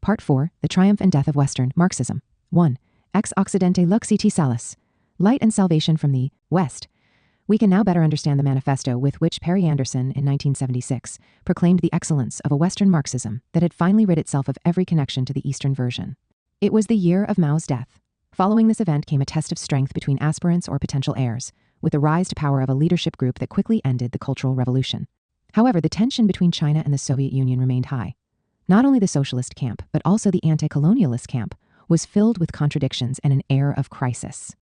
Part 4, The Triumph and Death of Western Marxism. 1. Ex Occidente luxiti salus. Light and Salvation from the West. We can now better understand the manifesto with which Perry Anderson, in 1976, proclaimed the excellence of a Western Marxism that had finally rid itself of every connection to the Eastern version. It was the year of Mao's death. Following this event came a test of strength between aspirants or potential heirs, with the rise to power of a leadership group that quickly ended the Cultural Revolution. However, the tension between China and the Soviet Union remained high. Not only the socialist camp, but also the anti-colonialist camp, was filled with contradictions and an air of crisis.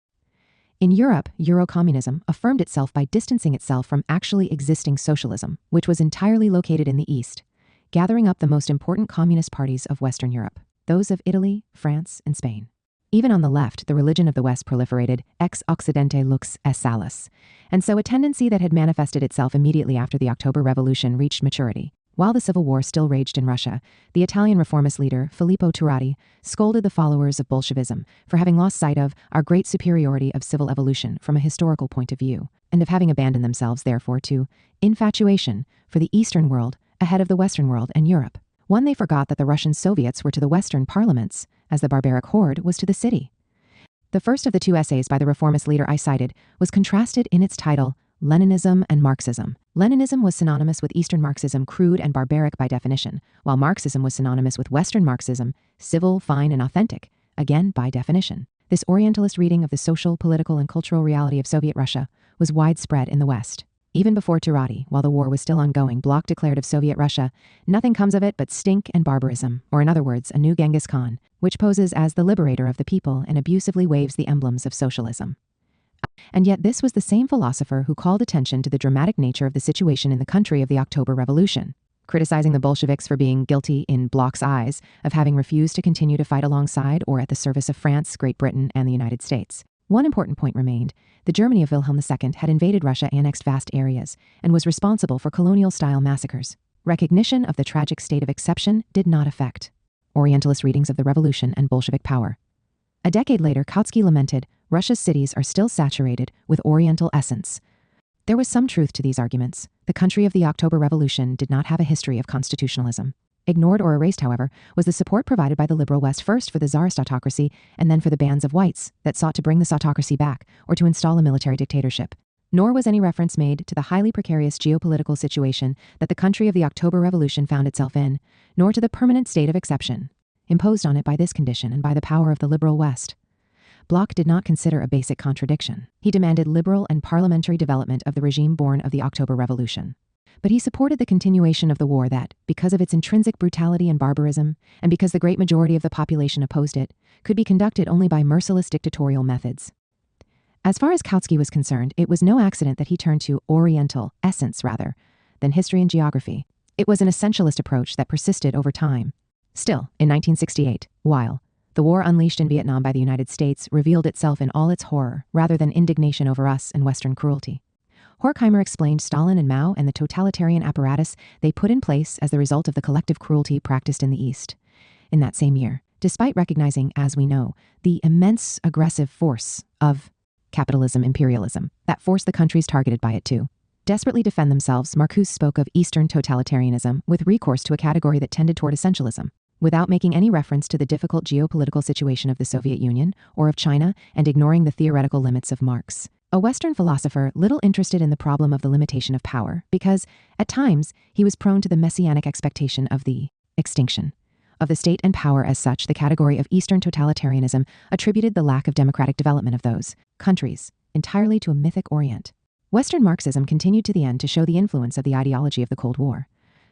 In Europe, Eurocommunism affirmed itself by distancing itself from actually existing socialism, which was entirely located in the East, gathering up the most important communist parties of Western Europe, those of Italy, France, and Spain. Even on the left, the religion of the West proliferated, ex Occidente lux est salus, and so a tendency that had manifested itself immediately after the October Revolution reached maturity. While the Civil War still raged in Russia, the Italian reformist leader, Filippo Turati, scolded the followers of Bolshevism for having lost sight of our great superiority of civil evolution from a historical point of view, and of having abandoned themselves, therefore, to infatuation for the Eastern world ahead of the Western world and Europe. One, they forgot that the Russian Soviets were to the Western parliaments, as the barbaric horde was to the city. The first of the two essays by the reformist leader I cited was contrasted in its title, Leninism and Marxism. Leninism was synonymous with Eastern Marxism, crude and barbaric by definition, while Marxism was synonymous with Western Marxism, civil, fine, and authentic, again by definition. This Orientalist reading of the social, political, and cultural reality of Soviet Russia was widespread in the West. Even before Turati, while the war was still ongoing, Bloch declared of Soviet Russia, "Nothing comes of it but stink and barbarism," or in other words, a new Genghis Khan, which poses as the liberator of the people and abusively waves the emblems of socialism. And yet this was the same philosopher who called attention to the dramatic nature of the situation in the country of the October Revolution, criticizing the Bolsheviks for being guilty, in Bloch's eyes, of having refused to continue to fight alongside or at the service of France, Great Britain, and the United States. One important point remained. The Germany of Wilhelm II had invaded Russia, annexed vast areas, and was responsible for colonial-style massacres. Recognition of the tragic state of exception did not affect Orientalist readings of the revolution and Bolshevik power. A decade later, Kautsky lamented, "Russia's cities are still saturated with Oriental essence." There was some truth to these arguments. The country of the October Revolution did not have a history of constitutionalism. Ignored or erased, however, was the support provided by the liberal West, first for the Tsarist autocracy and then for the bands of whites that sought to bring this autocracy back or to install a military dictatorship. Nor was any reference made to the highly precarious geopolitical situation that the country of the October Revolution found itself in, nor to the permanent state of exception imposed on it by this condition and by the power of the liberal West. Bloch did not consider a basic contradiction. He demanded liberal and parliamentary development of the regime born of the October Revolution. But he supported the continuation of the war that, because of its intrinsic brutality and barbarism, and because the great majority of the population opposed it, could be conducted only by merciless dictatorial methods. As far as Kautsky was concerned, it was no accident that he turned to Oriental essence rather than history and geography. It was an essentialist approach that persisted over time. Still, in 1968, while the war unleashed in Vietnam by the United States revealed itself in all its horror rather than indignation over us and Western cruelty, Horkheimer explained Stalin and Mao and the totalitarian apparatus they put in place as the result of the collective cruelty practiced in the East. In that same year, despite recognizing, as we know, the immense aggressive force of capitalism imperialism that forced the countries targeted by it to desperately defend themselves, Marcuse spoke of Eastern totalitarianism with recourse to a category that tended toward essentialism, without making any reference to the difficult geopolitical situation of the Soviet Union or of China and ignoring the theoretical limits of Marx. A Western philosopher little interested in the problem of the limitation of power because, at times, he was prone to the messianic expectation of the extinction of the state and power as such. The category of Eastern totalitarianism attributed the lack of democratic development of those countries entirely to a mythic Orient. Western Marxism continued to the end to show the influence of the ideology of the Cold War.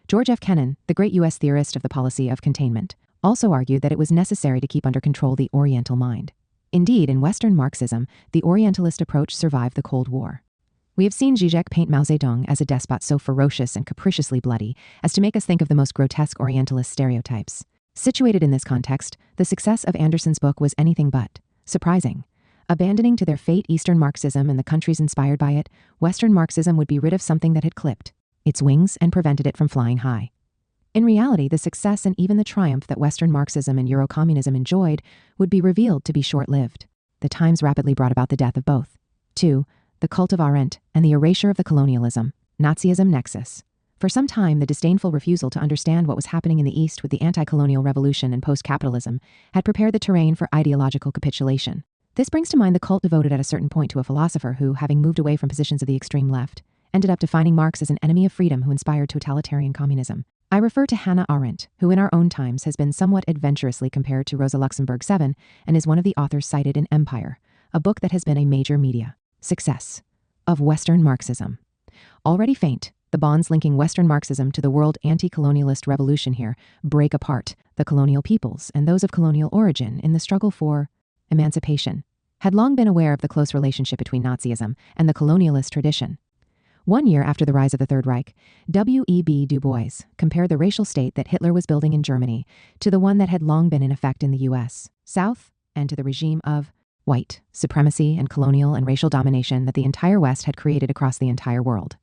George F. Kennan, the great U.S. theorist of the policy of containment, also argued that it was necessary to keep under control the Oriental mind. Indeed, in Western Marxism, the Orientalist approach survived the Cold War. We have seen Zizek paint Mao Zedong as a despot so ferocious and capriciously bloody as to make us think of the most grotesque Orientalist stereotypes. Situated in this context, the success of Anderson's book was anything but surprising. Abandoning to their fate Eastern Marxism and the countries inspired by it, Western Marxism would be rid of something that had clipped its wings and prevented it from flying high. In reality, the success and even the triumph that Western Marxism and Eurocommunism enjoyed would be revealed to be short-lived. The times rapidly brought about the death of both. 2. The cult of Arendt and the erasure of the colonialism, Nazism nexus. For some time, the disdainful refusal to understand what was happening in the East with the anti-colonial revolution and post-capitalism had prepared the terrain for ideological capitulation. This brings to mind the cult devoted at a certain point to a philosopher who, having moved away from positions of the extreme left, ended up defining Marx as an enemy of freedom who inspired totalitarian communism. I refer to Hannah Arendt, who in our own times has been somewhat adventurously compared to Rosa Luxemburg 7 and is one of the authors cited in Empire, a book that has been a major media success of Western Marxism. Already faint, the bonds linking Western Marxism to the world anti-colonialist revolution here break apart the colonial peoples and those of colonial origin in the struggle for emancipation. Had long been aware of the close relationship between Nazism and the colonialist tradition. 1 year after the rise of the Third Reich, W.E.B. Du Bois compared the racial state that Hitler was building in Germany to the one that had long been in effect in the U.S. South, and to the regime of white supremacy and colonial and racial domination that the entire West had created across the entire world.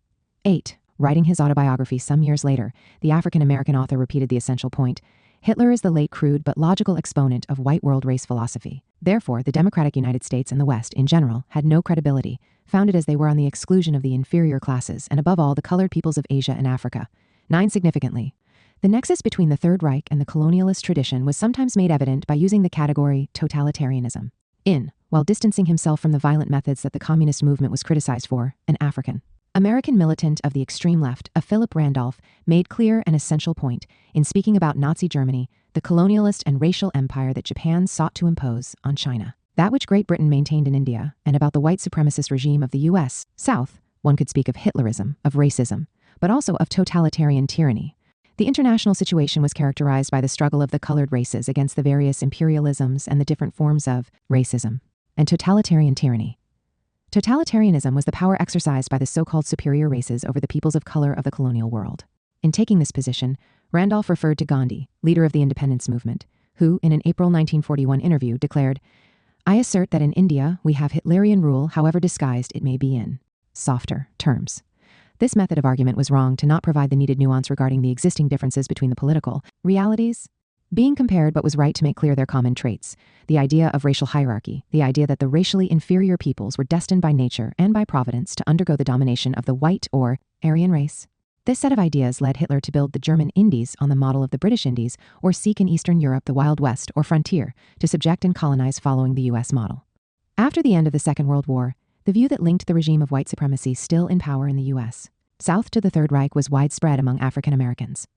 8. Writing his autobiography some years later, the African-American author repeated the essential point: Hitler is the late crude but logical exponent of white world race philosophy. Therefore, the democratic United States and the West, in general, had no credibility, founded as they were on the exclusion of the inferior classes and above all the colored peoples of Asia and Africa. 9. Significantly, the nexus between the Third Reich and the colonialist tradition was sometimes made evident by using the category totalitarianism while distancing himself from the violent methods that the communist movement was criticized for, an African-American militant of the extreme left, Philip Randolph, made clear an essential point in speaking about Nazi Germany, the colonialist and racial empire that Japan sought to impose on China, that which Great Britain maintained in India, and about the white supremacist regime of the U.S. South. One could speak of Hitlerism, of racism, but also of totalitarian tyranny. The international situation was characterized by the struggle of the colored races against the various imperialisms and the different forms of racism and totalitarian tyranny. Totalitarianism was the power exercised by the so-called superior races over the peoples of color of the colonial world. In taking this position, Randolph referred to Gandhi, leader of the independence movement, who, in an April 1941 interview, declared, "I assert that in India we have Hitlerian rule, however disguised it may be in softer terms." This method of argument was wrong to not provide the needed nuance regarding the existing differences between the political realities being compared, but was right to make clear their common traits: the idea of racial hierarchy, the idea that the racially inferior peoples were destined by nature and by providence to undergo the domination of the white or Aryan race. This set of ideas led Hitler to build the German Indies on the model of the British Indies, or seek in Eastern Europe the Wild West or frontier to subject and colonize following the U.S. model. After the end of the Second World War, the view that linked the regime of white supremacy still in power in the U.S. South to the Third Reich was widespread among African Americans.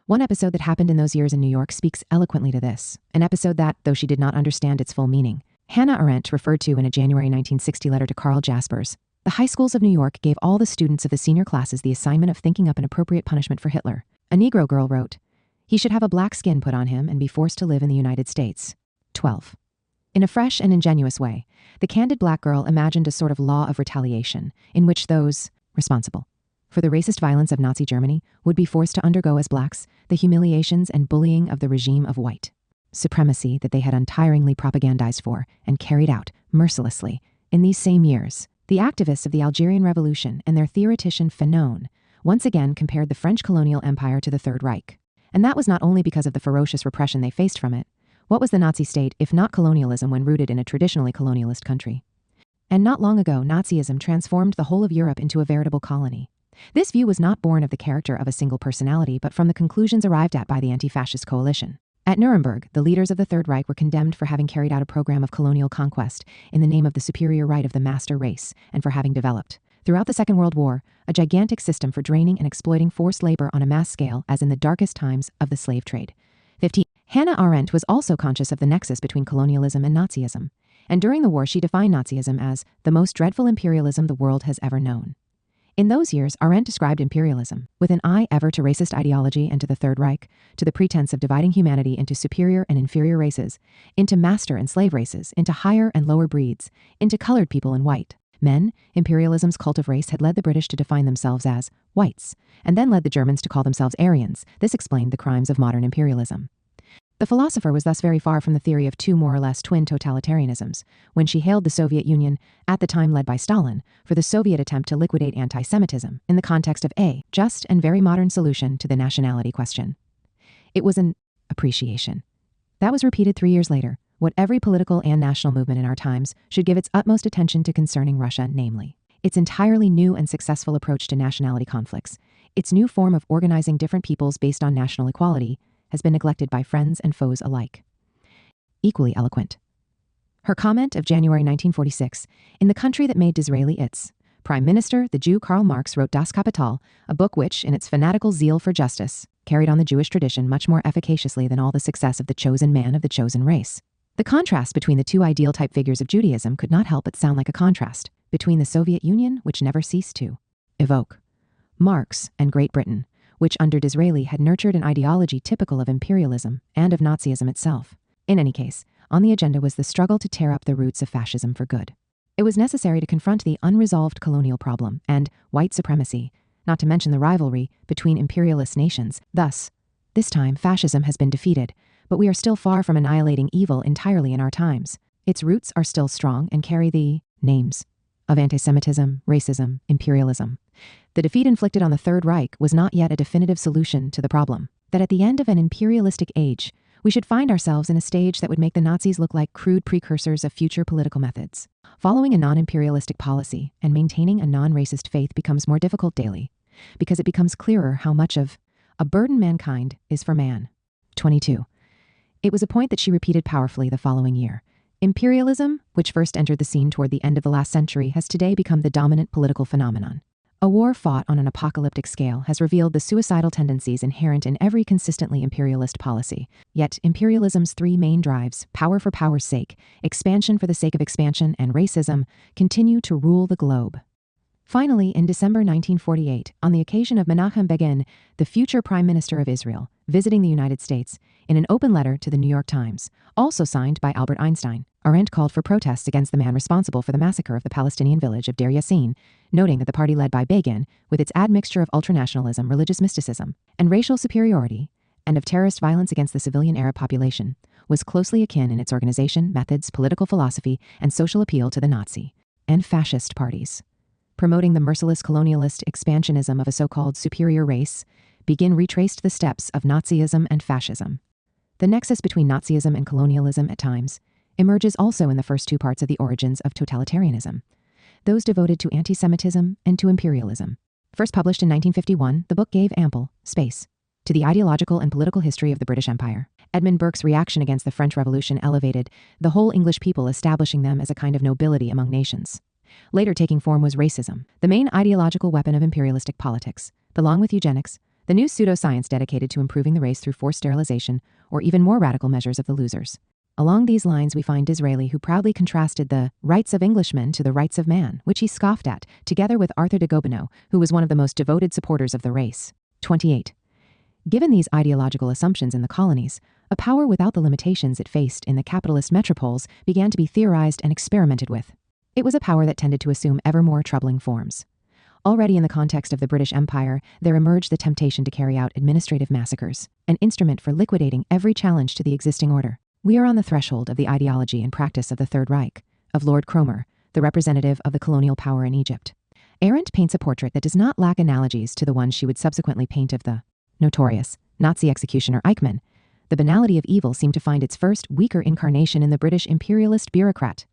One episode that happened in those years in New York speaks eloquently to this, an episode that, though she did not understand its full meaning, Hannah Arendt referred to in a January 1960 letter to Carl Jaspers. The high schools of New York gave all the students of the senior classes the assignment of thinking up an appropriate punishment for Hitler. A Negro girl wrote, "He should have a black skin put on him and be forced to live in the United States." 12. In a fresh and ingenuous way, the candid black girl imagined a sort of law of retaliation in which those responsible for the racist violence of Nazi Germany would be forced to undergo as blacks the humiliations and bullying of the regime of white supremacy that they had untiringly propagandized for and carried out mercilessly. In these same years, the activists of the Algerian Revolution and their theoretician Fanon once again compared the French colonial empire to the Third Reich. And that was not only because of the ferocious repression they faced from it. What was the Nazi state if not colonialism when rooted in a traditionally colonialist country? And not long ago, Nazism transformed the whole of Europe into a veritable colony. This view was not born of the character of a single personality, but from the conclusions arrived at by the anti-fascist coalition. At Nuremberg, the leaders of the Third Reich were condemned for having carried out a program of colonial conquest in the name of the superior right of the master race, and for having developed, throughout the Second World War, a gigantic system for draining and exploiting forced labor on a mass scale as in the darkest times of the slave trade. 15. Hannah Arendt was also conscious of the nexus between colonialism and Nazism, and during the war she defined Nazism as the most dreadful imperialism the world has ever known. In those years, Arendt described imperialism, with an eye ever to racist ideology and to the Third Reich, to the pretense of dividing humanity into superior and inferior races, into master and slave races, into higher and lower breeds, into colored people and white men. Imperialism's cult of race had led the British to define themselves as whites, and then led the Germans to call themselves Aryans. This explained the crimes of modern imperialism. The philosopher was thus very far from the theory of two more or less twin totalitarianisms when she hailed the Soviet Union, at the time led by Stalin, for the Soviet attempt to liquidate anti-Semitism in the context of a just and very modern solution to the nationality question. It was an appreciation. That was repeated 3 years later, what every political and national movement in our times should give its utmost attention to concerning Russia, namely, its entirely new and successful approach to nationality conflicts, Its new form of organizing different peoples based on national equality has been neglected by friends and foes alike. Equally eloquent. Her comment of January 1946, in the country that made Disraeli its Prime Minister, the Jew Karl Marx wrote Das Kapital, a book which, in its fanatical zeal for justice, carried on the Jewish tradition much more efficaciously than all the success of the chosen man of the chosen race. The contrast between the two ideal-type figures of Judaism could not help but sound like a contrast between the Soviet Union, which never ceased to evoke Marx, and Great Britain, which under Disraeli had nurtured an ideology typical of imperialism and of Nazism itself. In any case, on the agenda was the struggle to tear up the roots of fascism for good. It was necessary to confront the unresolved colonial problem and white supremacy, not to mention the rivalry between imperialist nations. Thus, this time fascism has been defeated, but we are still far from annihilating evil entirely in our times. Its roots are still strong and carry the names of anti-Semitism, racism, imperialism. The defeat inflicted on the Third Reich was not yet a definitive solution to the problem. That at the end of an imperialistic age, we should find ourselves in a stage that would make the Nazis look like crude precursors of future political methods. Following a non-imperialistic policy and maintaining a non-racist faith becomes more difficult daily, because it becomes clearer how much of a burden mankind is for man. 22. It was a point that she repeated powerfully the following year. Imperialism, which first entered the scene toward the end of the last century, has today become the dominant political phenomenon. A war fought on an apocalyptic scale has revealed the suicidal tendencies inherent in every consistently imperialist policy. Yet imperialism's three main drives, power for power's sake, expansion for the sake of expansion, and racism, continue to rule the globe. Finally, in December 1948, on the occasion of Menachem Begin, the future Prime Minister of Israel, visiting the United States, in an open letter to the New York Times, also signed by Albert Einstein, Arendt called for protests against the man responsible for the massacre of the Palestinian village of Deir Yassin, noting that the party led by Begin, with its admixture of ultranationalism, religious mysticism, and racial superiority, and of terrorist violence against the civilian Arab population, was closely akin in its organization, methods, political philosophy, and social appeal to the Nazi and fascist parties. Promoting the merciless colonialist expansionism of a so-called superior race, Begin retraced the steps of Nazism and fascism. The nexus between Nazism and colonialism at times emerges also in the first two parts of the origins of totalitarianism, those devoted to anti-Semitism and to imperialism. First published in 1951, the book gave ample space to the ideological and political history of the British Empire. Edmund Burke's reaction against the French Revolution elevated the whole English people, establishing them as a kind of nobility among nations. Later taking form was racism, the main ideological weapon of imperialistic politics, along with eugenics, the new pseudoscience dedicated to improving the race through forced sterilization, or even more radical measures of the losers. Along these lines, we find Disraeli, who proudly contrasted the rights of Englishmen to the rights of man, which he scoffed at, together with Arthur de Gobineau, who was one of the most devoted supporters of the race. 28. Given these ideological assumptions in the colonies, a power without the limitations it faced in the capitalist metropoles began to be theorized and experimented with. It was a power that tended to assume ever more troubling forms. Already in the context of the British Empire, there emerged the temptation to carry out administrative massacres, an instrument for liquidating every challenge to the existing order. We are on the threshold of the ideology and practice of the Third Reich, of Lord Cromer, the representative of the colonial power in Egypt. Arendt paints a portrait that does not lack analogies to the one she would subsequently paint of the notorious Nazi executioner Eichmann. The banality of evil seemed to find its first, weaker incarnation in the British imperialist bureaucrat,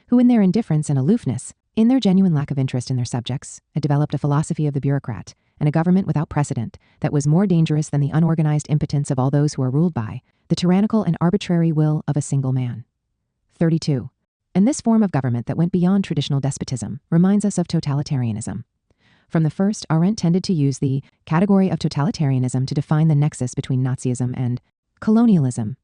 who in their indifference and aloofness, in their genuine lack of interest in their subjects, had developed a philosophy of the bureaucrat and a government without precedent that was more dangerous than the unorganized impotence of all those who are ruled by the tyrannical and arbitrary will of a single man. 32. And this form of government that went beyond traditional despotism reminds us of totalitarianism. From the first, Arendt tended to use the category of totalitarianism to define the nexus between Nazism and colonialism.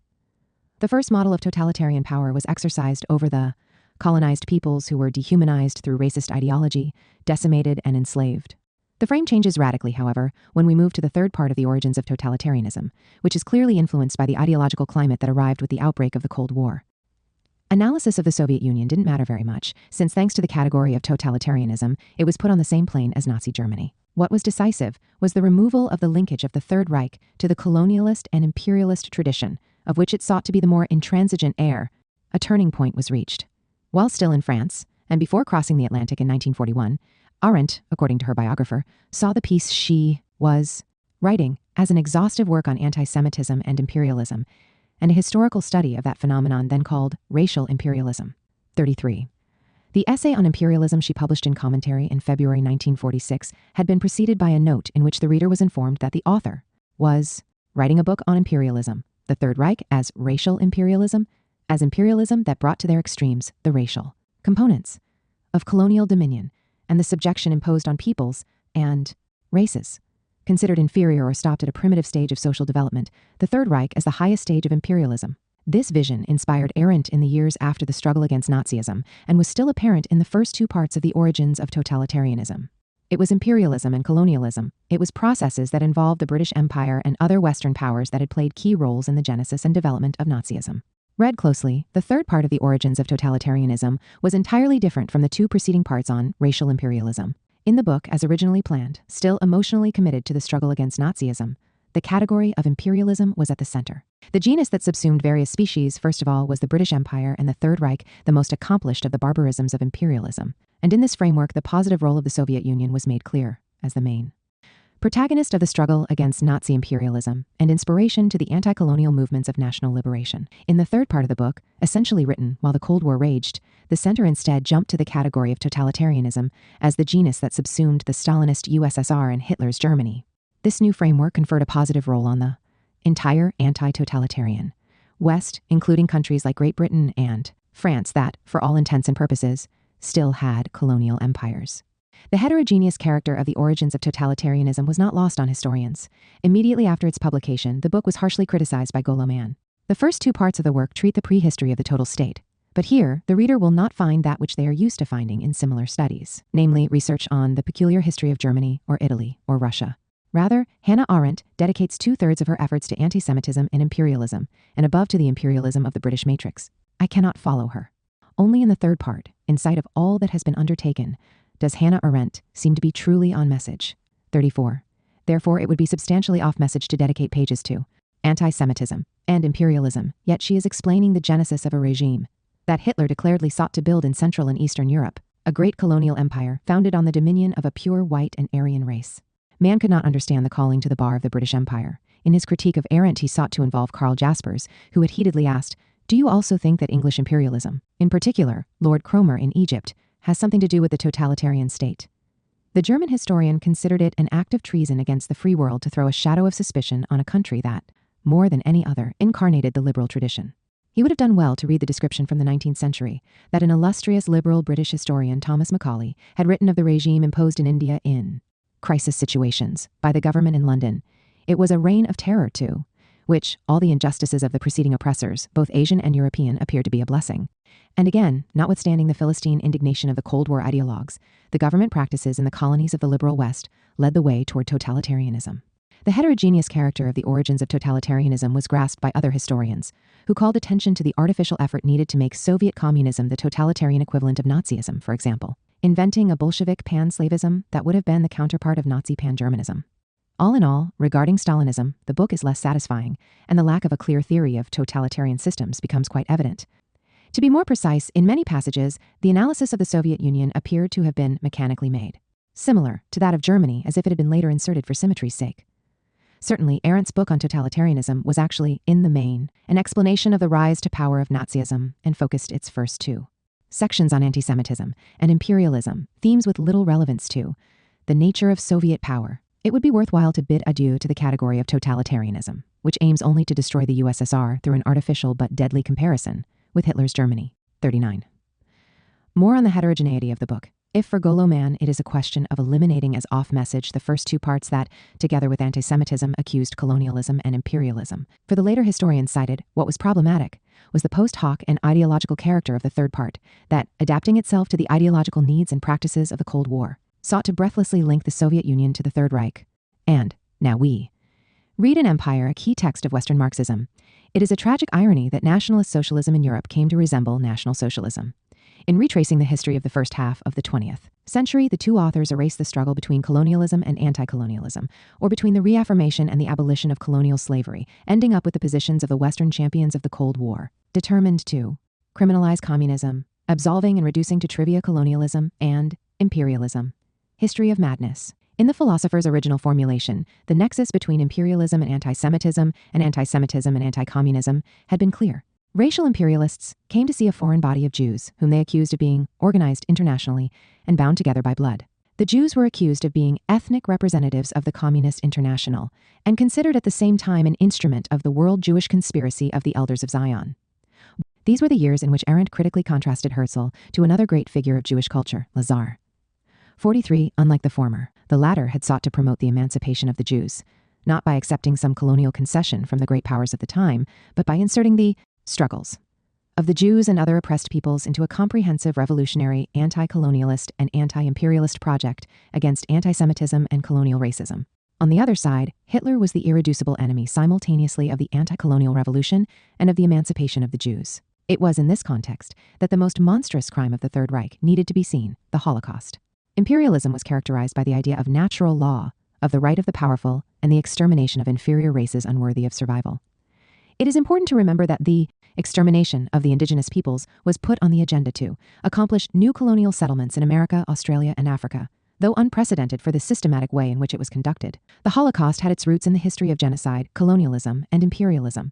The first model of totalitarian power was exercised over the colonized peoples who were dehumanized through racist ideology, decimated, and enslaved. The frame changes radically, however, when we move to the third part of the origins of totalitarianism, which is clearly influenced by the ideological climate that arrived with the outbreak of the Cold War. Analysis of the Soviet Union didn't matter very much, since thanks to the category of totalitarianism, it was put on the same plane as Nazi Germany. What was decisive was the removal of the linkage of the Third Reich to the colonialist and imperialist tradition, of which it sought to be the more intransigent heir. A turning point was reached. While still in France, and before crossing the Atlantic in 1941, Arendt, according to her biographer, saw the piece she was writing as an exhaustive work on anti-Semitism and imperialism, and a historical study of that phenomenon then called racial imperialism. 33. The essay on imperialism she published in Commentary in February 1946 had been preceded by a note in which the reader was informed that the author was writing a book on imperialism, the Third Reich as racial imperialism, as imperialism that brought to their extremes the racial components of colonial dominion and the subjection imposed on peoples and races. Considered inferior or stopped at a primitive stage of social development, the Third Reich as the highest stage of imperialism. This vision inspired Arendt in the years after the struggle against Nazism and was still apparent in the first two parts of The Origins of Totalitarianism. It was imperialism and colonialism. It was processes that involved the British Empire and other Western powers that had played key roles in the genesis and development of Nazism. Read closely, the third part of The Origins of Totalitarianism was entirely different from the two preceding parts on racial imperialism. In the book, as originally planned, still emotionally committed to the struggle against Nazism, the category of imperialism was at the center. The genus that subsumed various species, first of all, was the British Empire and the Third Reich, the most accomplished of the barbarisms of imperialism. And in this framework, the positive role of the Soviet Union was made clear as the main protagonist of the struggle against Nazi imperialism and inspiration to the anti-colonial movements of national liberation. In the third part of the book, essentially written while the Cold War raged, the center instead jumped to the category of totalitarianism as the genus that subsumed the Stalinist USSR and Hitler's Germany. This new framework conferred a positive role on the entire anti-totalitarian West, including countries like Great Britain and France that, for all intents and purposes, still had colonial empires. The heterogeneous character of The Origins of Totalitarianism was not lost on historians. Immediately after its publication, the book was harshly criticized by Goleman. The first two parts of the work treat the prehistory of the total state. But here, the reader will not find that which they are used to finding in similar studies, namely research on the peculiar history of Germany or Italy or Russia. Rather, Hannah Arendt dedicates 2/3 of her efforts to anti-Semitism and imperialism, and above to the imperialism of the British matrix. I cannot follow her. Only in the third part, in sight of all that has been undertaken, does Hannah Arendt seem to be truly on message. 34. Therefore, it would be substantially off message to dedicate pages to anti-Semitism and imperialism, yet she is explaining the genesis of a regime that Hitler declaredly sought to build in Central and Eastern Europe, a great colonial empire founded on the dominion of a pure white and Aryan race. Man could not understand the calling to the bar of the British Empire. In his critique of Arendt, he sought to involve Karl Jaspers, who had heatedly asked, "Do you also think that English imperialism, in particular, Lord Cromer in Egypt, has something to do with the totalitarian state?" The German historian considered it an act of treason against the free world to throw a shadow of suspicion on a country that, more than any other, incarnated the liberal tradition. He would have done well to read the description from the 19th century that an illustrious liberal British historian, Thomas Macaulay, had written of the regime imposed in India in Crisis Situations by the government in London. It was a reign of terror, too, which all the injustices of the preceding oppressors, both Asian and European, appeared to be a blessing. And again, notwithstanding the Philistine indignation of the Cold War ideologues, the government practices in the colonies of the liberal West led the way toward totalitarianism. The heterogeneous character of The Origins of Totalitarianism was grasped by other historians, who called attention to the artificial effort needed to make Soviet communism the totalitarian equivalent of Nazism, for example, inventing a Bolshevik pan-Slavism that would have been the counterpart of Nazi pan-Germanism. All in all, regarding Stalinism, the book is less satisfying, and the lack of a clear theory of totalitarian systems becomes quite evident. To be more precise, in many passages, the analysis of the Soviet Union appeared to have been mechanically made, similar to that of Germany, as if it had been later inserted for symmetry's sake. Certainly, Arendt's book on totalitarianism was actually, in the main, an explanation of the rise to power of Nazism and focused its first two sections on anti-Semitism and imperialism, themes with little relevance to the nature of Soviet power. It would be worthwhile to bid adieu to the category of totalitarianism, which aims only to destroy the USSR through an artificial but deadly comparison with Hitler's Germany. 39. More on the heterogeneity of the book. If for Goleman it is a question of eliminating as off-message the first two parts that, together with anti-Semitism, accused colonialism and imperialism, for the later historians cited, what was problematic was the post hoc and ideological character of the third part, that, adapting itself to the ideological needs and practices of the Cold War, sought to breathlessly link the Soviet Union to the Third Reich. And, now we read in Empire, a key text of Western Marxism. It is a tragic irony that nationalist socialism in Europe came to resemble National Socialism. In retracing the history of the first half of the 20th century, the two authors erase the struggle between colonialism and anti-colonialism, or between the reaffirmation and the abolition of colonial slavery, ending up with the positions of the Western champions of the Cold War, determined to criminalize communism, absolving and reducing to trivia colonialism and imperialism. History of madness. In the philosopher's original formulation, the nexus between imperialism and anti-Semitism and anti-Communism had been clear. Racial imperialists came to see a foreign body of Jews whom they accused of being organized internationally and bound together by blood. The Jews were accused of being ethnic representatives of the Communist International and considered at the same time an instrument of the world Jewish conspiracy of the Elders of Zion. These were the years in which Arendt critically contrasted Herzl to another great figure of Jewish culture, Lazar. 43. Unlike the former, the latter had sought to promote the emancipation of the Jews, not by accepting some colonial concession from the great powers of the time, but by inserting the struggles of the Jews and other oppressed peoples into a comprehensive revolutionary anti-colonialist and anti-imperialist project against anti-Semitism and colonial racism. On the other side, Hitler was the irreducible enemy simultaneously of the anti-colonial revolution and of the emancipation of the Jews. It was in this context that the most monstrous crime of the Third Reich needed to be seen, the Holocaust. Imperialism was characterized by the idea of natural law, of the right of the powerful, and the extermination of inferior races unworthy of survival. It is important to remember that the extermination of the indigenous peoples was put on the agenda to accomplish new colonial settlements in America, Australia, and Africa, though unprecedented for the systematic way in which it was conducted. The Holocaust had its roots in the history of genocide, colonialism, and imperialism.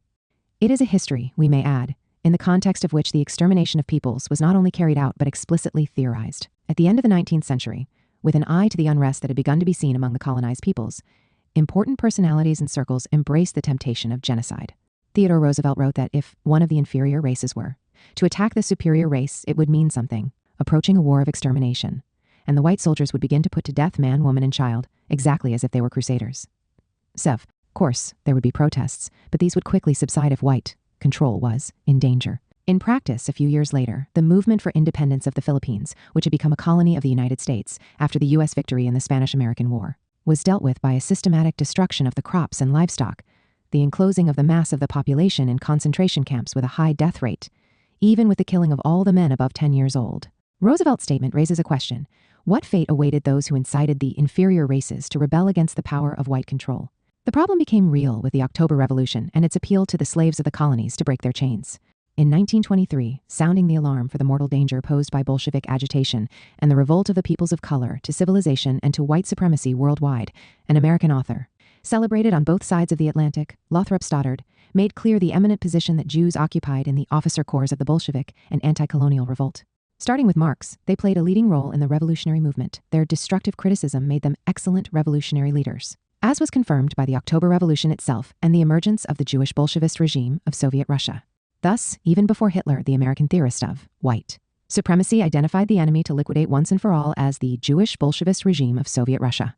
It is a history, we may add, in the context of which the extermination of peoples was not only carried out but explicitly theorized. At the end of the 19th century, with an eye to the unrest that had begun to be seen among the colonized peoples, important personalities and circles embraced the temptation of genocide. Theodore Roosevelt wrote that if one of the inferior races were to attack the superior race, it would mean something, approaching a war of extermination, and the white soldiers would begin to put to death man, woman, and child, exactly as if they were crusaders. Of course, there would be protests, but these would quickly subside if white control was in danger. In practice, a few years later, the movement for independence of the Philippines, which had become a colony of the United States after the U.S. victory in the Spanish-American War, was dealt with by a systematic destruction of the crops and livestock, the enclosing of the mass of the population in concentration camps with a high death rate, even with the killing of all the men above 10 years old. Roosevelt's statement raises a question. What fate awaited those who incited the inferior races to rebel against the power of white control? The problem became real with the October Revolution and its appeal to the slaves of the colonies to break their chains. In 1923, sounding the alarm for the mortal danger posed by Bolshevik agitation and the revolt of the peoples of color to civilization and to white supremacy worldwide, an American author, celebrated on both sides of the Atlantic, Lothrop Stoddard, made clear the eminent position that Jews occupied in the officer corps of the Bolshevik and anti-colonial revolt. Starting with Marx, they played a leading role in the revolutionary movement. Their destructive criticism made them excellent revolutionary leaders, as was confirmed by the October Revolution itself and the emergence of the Jewish Bolshevist regime of Soviet Russia. Thus, even before Hitler, the American theorist of white supremacy identified the enemy to liquidate once and for all as the Jewish Bolshevist regime of Soviet Russia.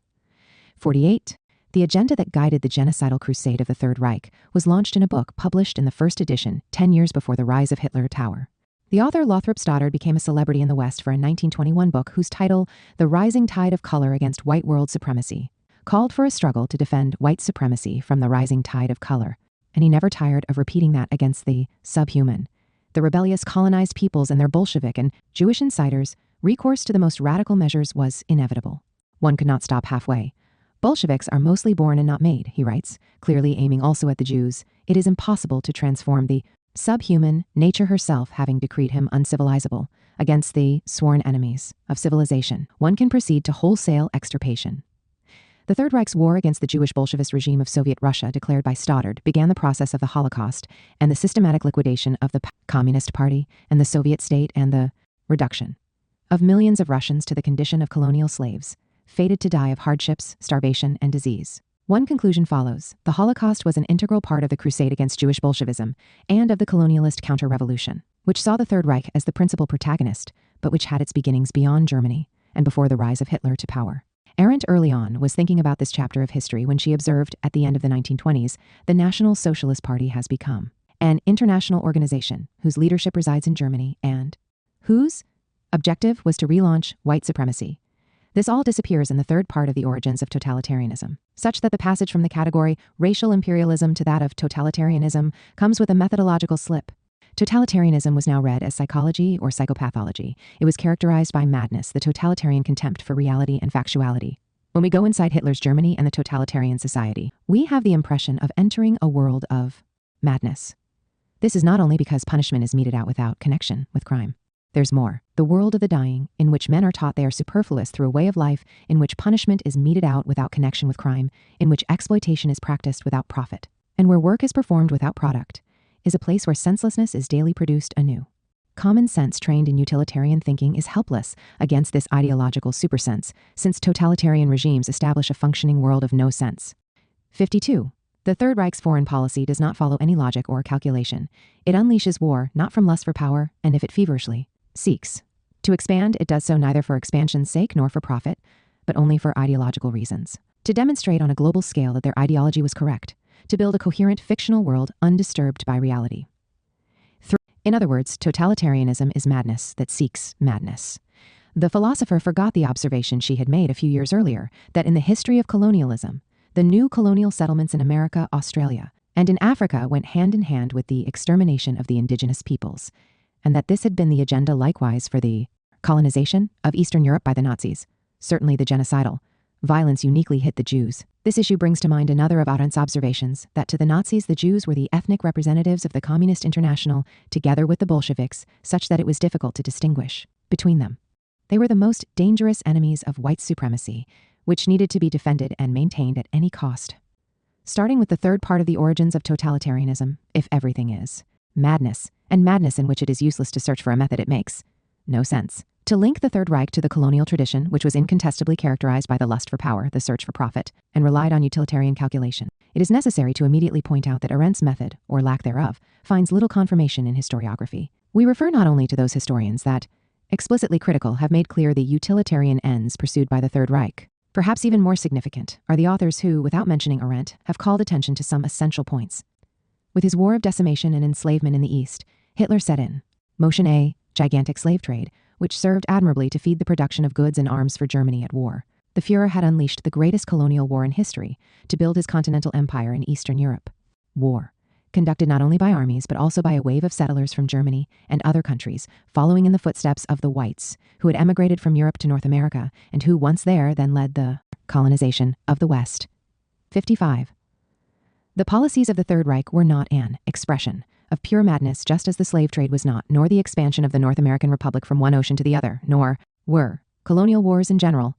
48. The agenda that guided the genocidal crusade of the Third Reich was launched in a book published in the first edition 10 years before the rise of Hitler Tower. The author Lothrop Stoddard became a celebrity in the West for a 1921 book whose title, The Rising Tide of Color Against White World Supremacy, called for a struggle to defend white supremacy from the rising tide of color, and he never tired of repeating that against the subhuman. The rebellious colonized peoples and their Bolshevik and Jewish insiders, recourse to the most radical measures was inevitable. One could not stop halfway. Bolsheviks are mostly born and not made, he writes, clearly aiming also at the Jews. It is impossible to transform the subhuman, nature herself having decreed him uncivilizable, against the sworn enemies of civilization. One can proceed to wholesale extirpation. The Third Reich's war against the Jewish Bolshevist regime of Soviet Russia, declared by Stoddard, began the process of the Holocaust and the systematic liquidation of the Communist Party and the Soviet state and the reduction of millions of Russians to the condition of colonial slaves, fated to die of hardships, starvation, and disease. One conclusion follows. The Holocaust was an integral part of the crusade against Jewish Bolshevism and of the colonialist counter-revolution, which saw the Third Reich as the principal protagonist, but which had its beginnings beyond Germany and before the rise of Hitler to power. Arendt early on was thinking about this chapter of history when she observed, at the end of the 1920s, the National Socialist Party has become an international organization whose leadership resides in Germany and whose objective was to relaunch white supremacy. This all disappears in the third part of the origins of totalitarianism, such that the passage from the category racial imperialism to that of totalitarianism comes with a methodological slip. Totalitarianism was now read as psychology or psychopathology. It was characterized by madness, the totalitarian contempt for reality and factuality. When we go inside Hitler's Germany and the totalitarian society, we have the impression of entering a world of madness. This is not only because punishment is meted out without connection with crime. There's more. The world of the dying, in which men are taught they are superfluous through a way of life in which punishment is meted out without connection with crime, in which exploitation is practiced without profit, and where work is performed without product, is a place where senselessness is daily produced anew. Common sense trained in utilitarian thinking is helpless against this ideological supersense, since totalitarian regimes establish a functioning world of no sense. 52. The Third Reich's foreign policy does not follow any logic or calculation. It unleashes war not from lust for power, and if it feverishly seeks to expand, it does so neither for expansion's sake nor for profit, but only for ideological reasons. To demonstrate on a global scale that their ideology was correct, to build a coherent fictional world undisturbed by reality. 3. In other words, totalitarianism is madness that seeks madness. The philosopher forgot the observation she had made a few years earlier, that in the history of colonialism, the new colonial settlements in America, Australia, and in Africa went hand in hand with the extermination of the indigenous peoples, and that this had been the agenda likewise for the colonization of Eastern Europe by the Nazis. Certainly the genocidal violence uniquely hit the Jews. This issue brings to mind another of Arendt's observations, that to the Nazis the Jews were the ethnic representatives of the Communist International, together with the Bolsheviks, such that it was difficult to distinguish between them. They were the most dangerous enemies of white supremacy, which needed to be defended and maintained at any cost. Starting with the third part of the origins of totalitarianism, if everything is madness, and madness in which it is useless to search for a method it makes no sense. To link the Third Reich to the colonial tradition, which was incontestably characterized by the lust for power, the search for profit, and relied on utilitarian calculation, it is necessary to immediately point out that Arendt's method, or lack thereof, finds little confirmation in historiography. We refer not only to those historians that, explicitly critical, have made clear the utilitarian ends pursued by the Third Reich. Perhaps even more significant are the authors who, without mentioning Arendt, have called attention to some essential points. With his war of decimation and enslavement in the East, Hitler set in motion a gigantic slave trade, which served admirably to feed the production of goods and arms for Germany at war. The Führer had unleashed the greatest colonial war in history to build his continental empire in Eastern Europe. War, conducted not only by armies but also by a wave of settlers from Germany and other countries, following in the footsteps of the whites, who had emigrated from Europe to North America, and who, once there, then led the colonization of the West. 55. The policies of the Third Reich were not an expression of pure madness, just as the slave trade was not, nor the expansion of the North American Republic from one ocean to the other, nor were colonial wars in general.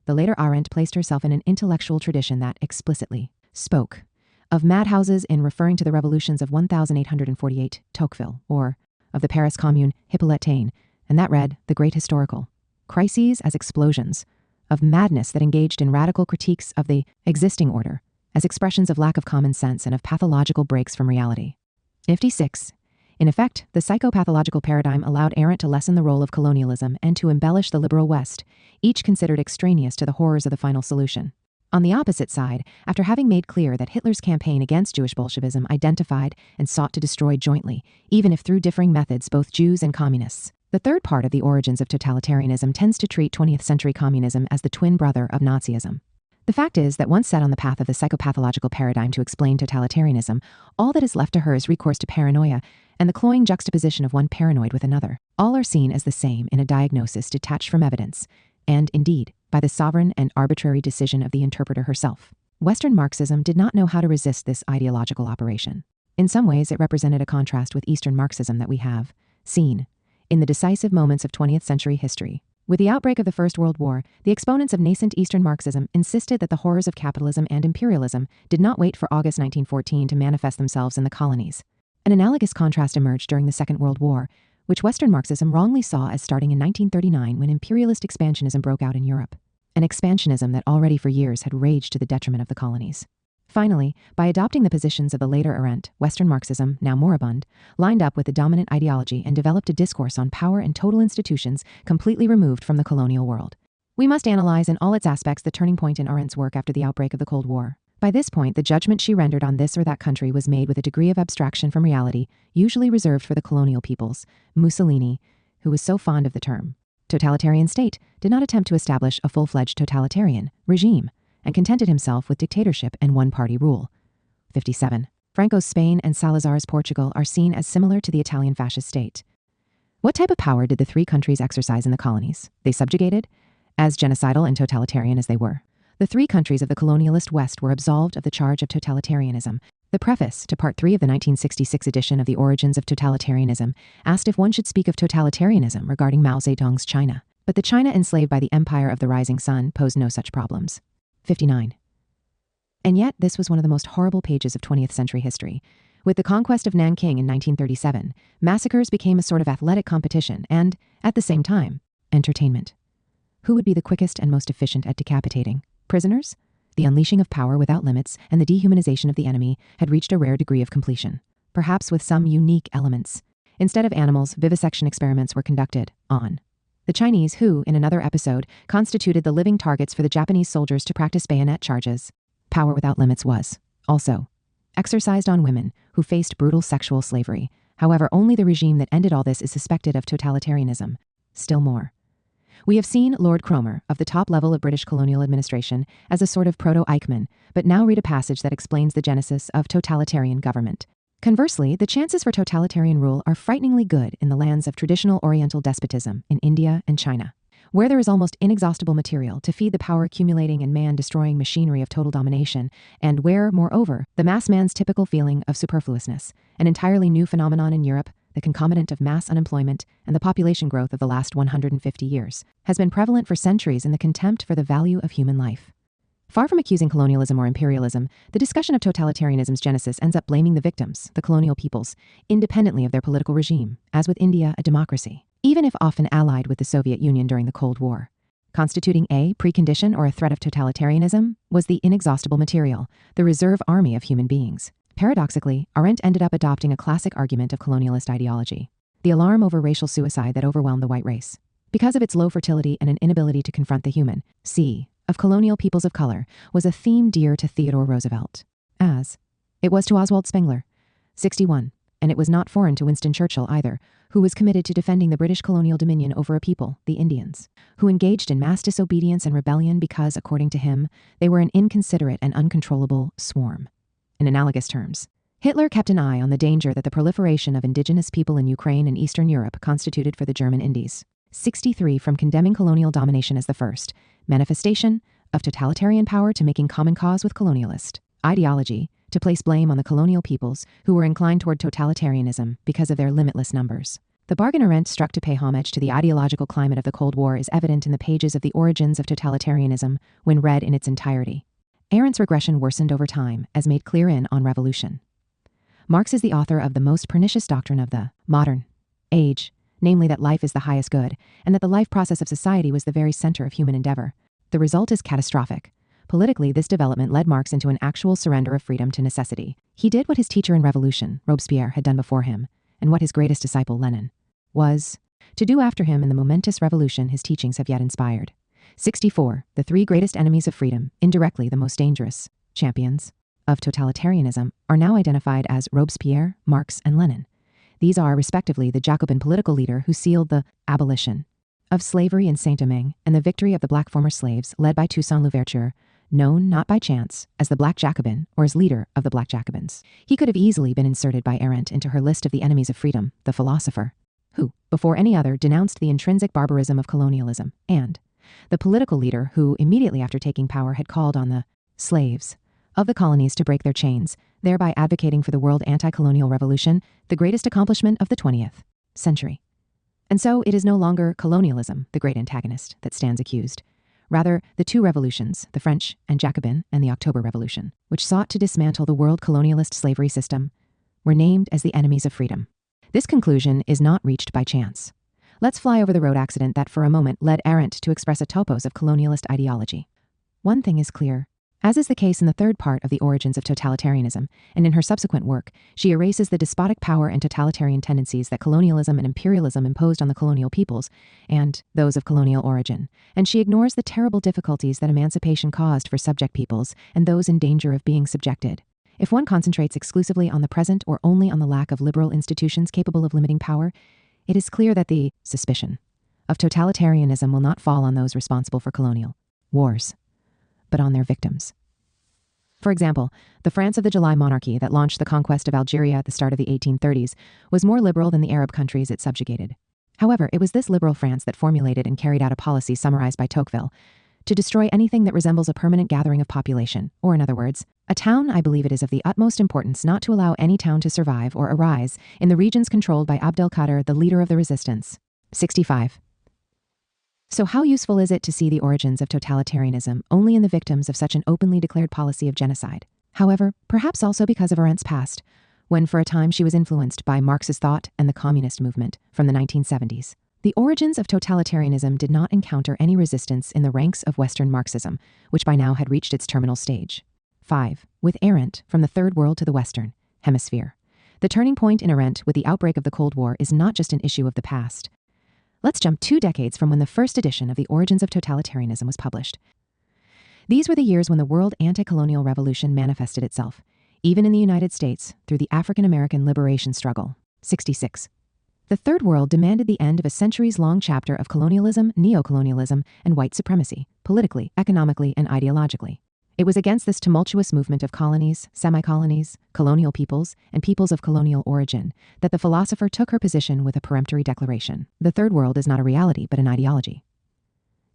The later Arendt placed herself in an intellectual tradition that explicitly spoke of madhouses in referring to the revolutions of 1848 Tocqueville, or of the Paris Commune Hippolyte Taine, and that read the great historical crises as explosions of madness that engaged in radical critiques of the existing order, as expressions of lack of common sense and of pathological breaks from reality. 56. In effect, the psychopathological paradigm allowed Arendt to lessen the role of colonialism and to embellish the liberal West, each considered extraneous to the horrors of the final solution. On the opposite side, after having made clear that Hitler's campaign against Jewish Bolshevism identified and sought to destroy jointly, even if through differing methods, both Jews and communists, the third part of the origins of totalitarianism tends to treat 20th century communism as the twin brother of Nazism. The fact is that once set on the path of the psychopathological paradigm to explain totalitarianism, all that is left to her is recourse to paranoia and the cloying juxtaposition of one paranoid with another. All are seen as the same in a diagnosis detached from evidence, and indeed, by the sovereign and arbitrary decision of the interpreter herself. Western Marxism did not know how to resist this ideological operation. In some ways, it represented a contrast with Eastern Marxism that we have seen in the decisive moments of 20th century history. With the outbreak of the First World War, the exponents of nascent Eastern Marxism insisted that the horrors of capitalism and imperialism did not wait for August 1914 to manifest themselves in the colonies. An analogous contrast emerged during the Second World War, which Western Marxism wrongly saw as starting in 1939 when imperialist expansionism broke out in Europe, an expansionism that already for years had raged to the detriment of the colonies. Finally, by adopting the positions of the later Arendt, Western Marxism, now moribund, lined up with the dominant ideology and developed a discourse on power and total institutions completely removed from the colonial world. We must analyze in all its aspects the turning point in Arendt's work after the outbreak of the Cold War. By this point, the judgment she rendered on this or that country was made with a degree of abstraction from reality, usually reserved for the colonial peoples. Mussolini, who was so fond of the term totalitarian state, did not attempt to establish a full-fledged totalitarian regime, and contented himself with dictatorship and one-party rule. 57. Franco's Spain and Salazar's Portugal are seen as similar to the Italian fascist state. What type of power did the three countries exercise in the colonies? They subjugated, as genocidal and totalitarian as they were. The three countries of the colonialist West were absolved of the charge of totalitarianism. The preface to Part 3 of the 1966 edition of The Origins of Totalitarianism asked if one should speak of totalitarianism regarding Mao Zedong's China, but the China enslaved by the Empire of the Rising Sun posed no such problems. 59. And yet, this was one of the most horrible pages of 20th century history, With the conquest of Nanking in 1937, massacres became a sort of athletic competition and, at the same time, entertainment. Who would be the quickest and most efficient at decapitating? Prisoners? The unleashing of power without limits and the dehumanization of the enemy had reached a rare degree of completion, perhaps with some unique elements. Instead of animals, vivisection experiments were conducted on the Chinese, who, in another episode, constituted the living targets for the Japanese soldiers to practice bayonet charges. Power without limits was, also, exercised on women, who faced brutal sexual slavery. However, only the regime that ended all this is suspected of totalitarianism. Still more. We have seen Lord Cromer, of the top level of British colonial administration, as a sort of proto-Eichmann, but now read a passage that explains the genesis of totalitarian government. Conversely, the chances for totalitarian rule are frighteningly good in the lands of traditional Oriental despotism in India and China, where there is almost inexhaustible material to feed the power-accumulating and man-destroying machinery of total domination, and where, moreover, the mass man's typical feeling of superfluousness, an entirely new phenomenon in Europe, the concomitant of mass unemployment and the population growth of the last 150 years, has been prevalent for centuries in the contempt for the value of human life. Far from accusing colonialism or imperialism, the discussion of totalitarianism's genesis ends up blaming the victims, the colonial peoples, independently of their political regime, as with India, a democracy, even if often allied with the Soviet Union during the Cold War. Constituting a precondition or a threat of totalitarianism was the inexhaustible material, the reserve army of human beings. Paradoxically, Arendt ended up adopting a classic argument of colonialist ideology, the alarm over racial suicide that overwhelmed the white race. Because of its low fertility and an inability to confront the human, of colonial peoples of color, was a theme dear to Theodore Roosevelt, as it was to Oswald Spengler, 61, and it was not foreign to Winston Churchill either, who was committed to defending the British colonial dominion over a people, the Indians, who engaged in mass disobedience and rebellion because, according to him, they were an inconsiderate and uncontrollable swarm. In analogous terms, Hitler kept an eye on the danger that the proliferation of indigenous people in Ukraine and Eastern Europe constituted for the German Indies. 63 from condemning colonial domination as the first manifestation of totalitarian power to making common cause with colonialist ideology, to place blame on the colonial peoples who were inclined toward totalitarianism because of their limitless numbers. The bargain Arendt struck to pay homage to the ideological climate of the Cold War is evident in the pages of The Origins of Totalitarianism when read in its entirety. Arendt's regression worsened over time, as made clear in On Revolution. Marx is the author of the most pernicious doctrine of the modern age, namely that life is the highest good, and that the life process of society was the very center of human endeavor. The result is catastrophic. Politically, this development led Marx into an actual surrender of freedom to necessity. He did what his teacher in Revolution, Robespierre, had done before him, and what his greatest disciple, Lenin, was to do after him in the momentous revolution his teachings have yet inspired. 64. The three greatest enemies of freedom, indirectly the most dangerous champions of totalitarianism, are now identified as Robespierre, Marx, and Lenin. These are, respectively, the Jacobin political leader who sealed the abolition of slavery in Saint-Domingue and the victory of the black former slaves led by Toussaint Louverture, known not by chance as the Black Jacobin or as leader of the Black Jacobins. He could have easily been inserted by Arendt into her list of the enemies of freedom, the philosopher, who, before any other, denounced the intrinsic barbarism of colonialism, and the political leader who, immediately after taking power, had called on the slaves of the colonies to break their chains, thereby advocating for the world anti-colonial revolution, the greatest accomplishment of the 20th century. And so it is no longer colonialism, the great antagonist, that stands accused. Rather, the two revolutions, the French and Jacobin and the October Revolution, which sought to dismantle the world colonialist slavery system, were named as the enemies of freedom. This conclusion is not reached by chance. Let's fly over the road accident that for a moment led Arendt to express a topos of colonialist ideology. One thing is clear. As is the case in the third part of The Origins of Totalitarianism, and in her subsequent work, she erases the despotic power and totalitarian tendencies that colonialism and imperialism imposed on the colonial peoples, and those of colonial origin, and she ignores the terrible difficulties that emancipation caused for subject peoples and those in danger of being subjected. If one concentrates exclusively on the present or only on the lack of liberal institutions capable of limiting power, it is clear that the suspicion of totalitarianism will not fall on those responsible for colonial wars, but on their victims. For example, the France of the July monarchy that launched the conquest of Algeria at the start of the 1830s was more liberal than the Arab countries it subjugated. However, it was this liberal France that formulated and carried out a policy summarized by Tocqueville to destroy anything that resembles a permanent gathering of population, or in other words, a town. I believe it is of the utmost importance not to allow any town to survive or arise in the regions controlled by Abdelkader, the leader of the resistance. 65. So how useful is it to see the origins of totalitarianism only in the victims of such an openly declared policy of genocide? However, perhaps also because of Arendt's past, when for a time she was influenced by Marxist thought and the communist movement from the 1970s. The origins of totalitarianism did not encounter any resistance in the ranks of Western Marxism, which by now had reached its terminal stage. 5. With Arendt, from the Third World to the Western Hemisphere. The turning point in Arendt with the outbreak of the Cold War is not just an issue of the past. Let's jump 2 decades from when the first edition of The Origins of Totalitarianism was published. These were the years when the world anti-colonial revolution manifested itself, even in the United States, through the African American liberation struggle. 66. The Third World demanded the end of a centuries-long chapter of colonialism, neocolonialism, and white supremacy, politically, economically, and ideologically. It was against this tumultuous movement of colonies, semi-colonies, colonial peoples, and peoples of colonial origin that the philosopher took her position with a peremptory declaration. The Third World is not a reality, but an ideology.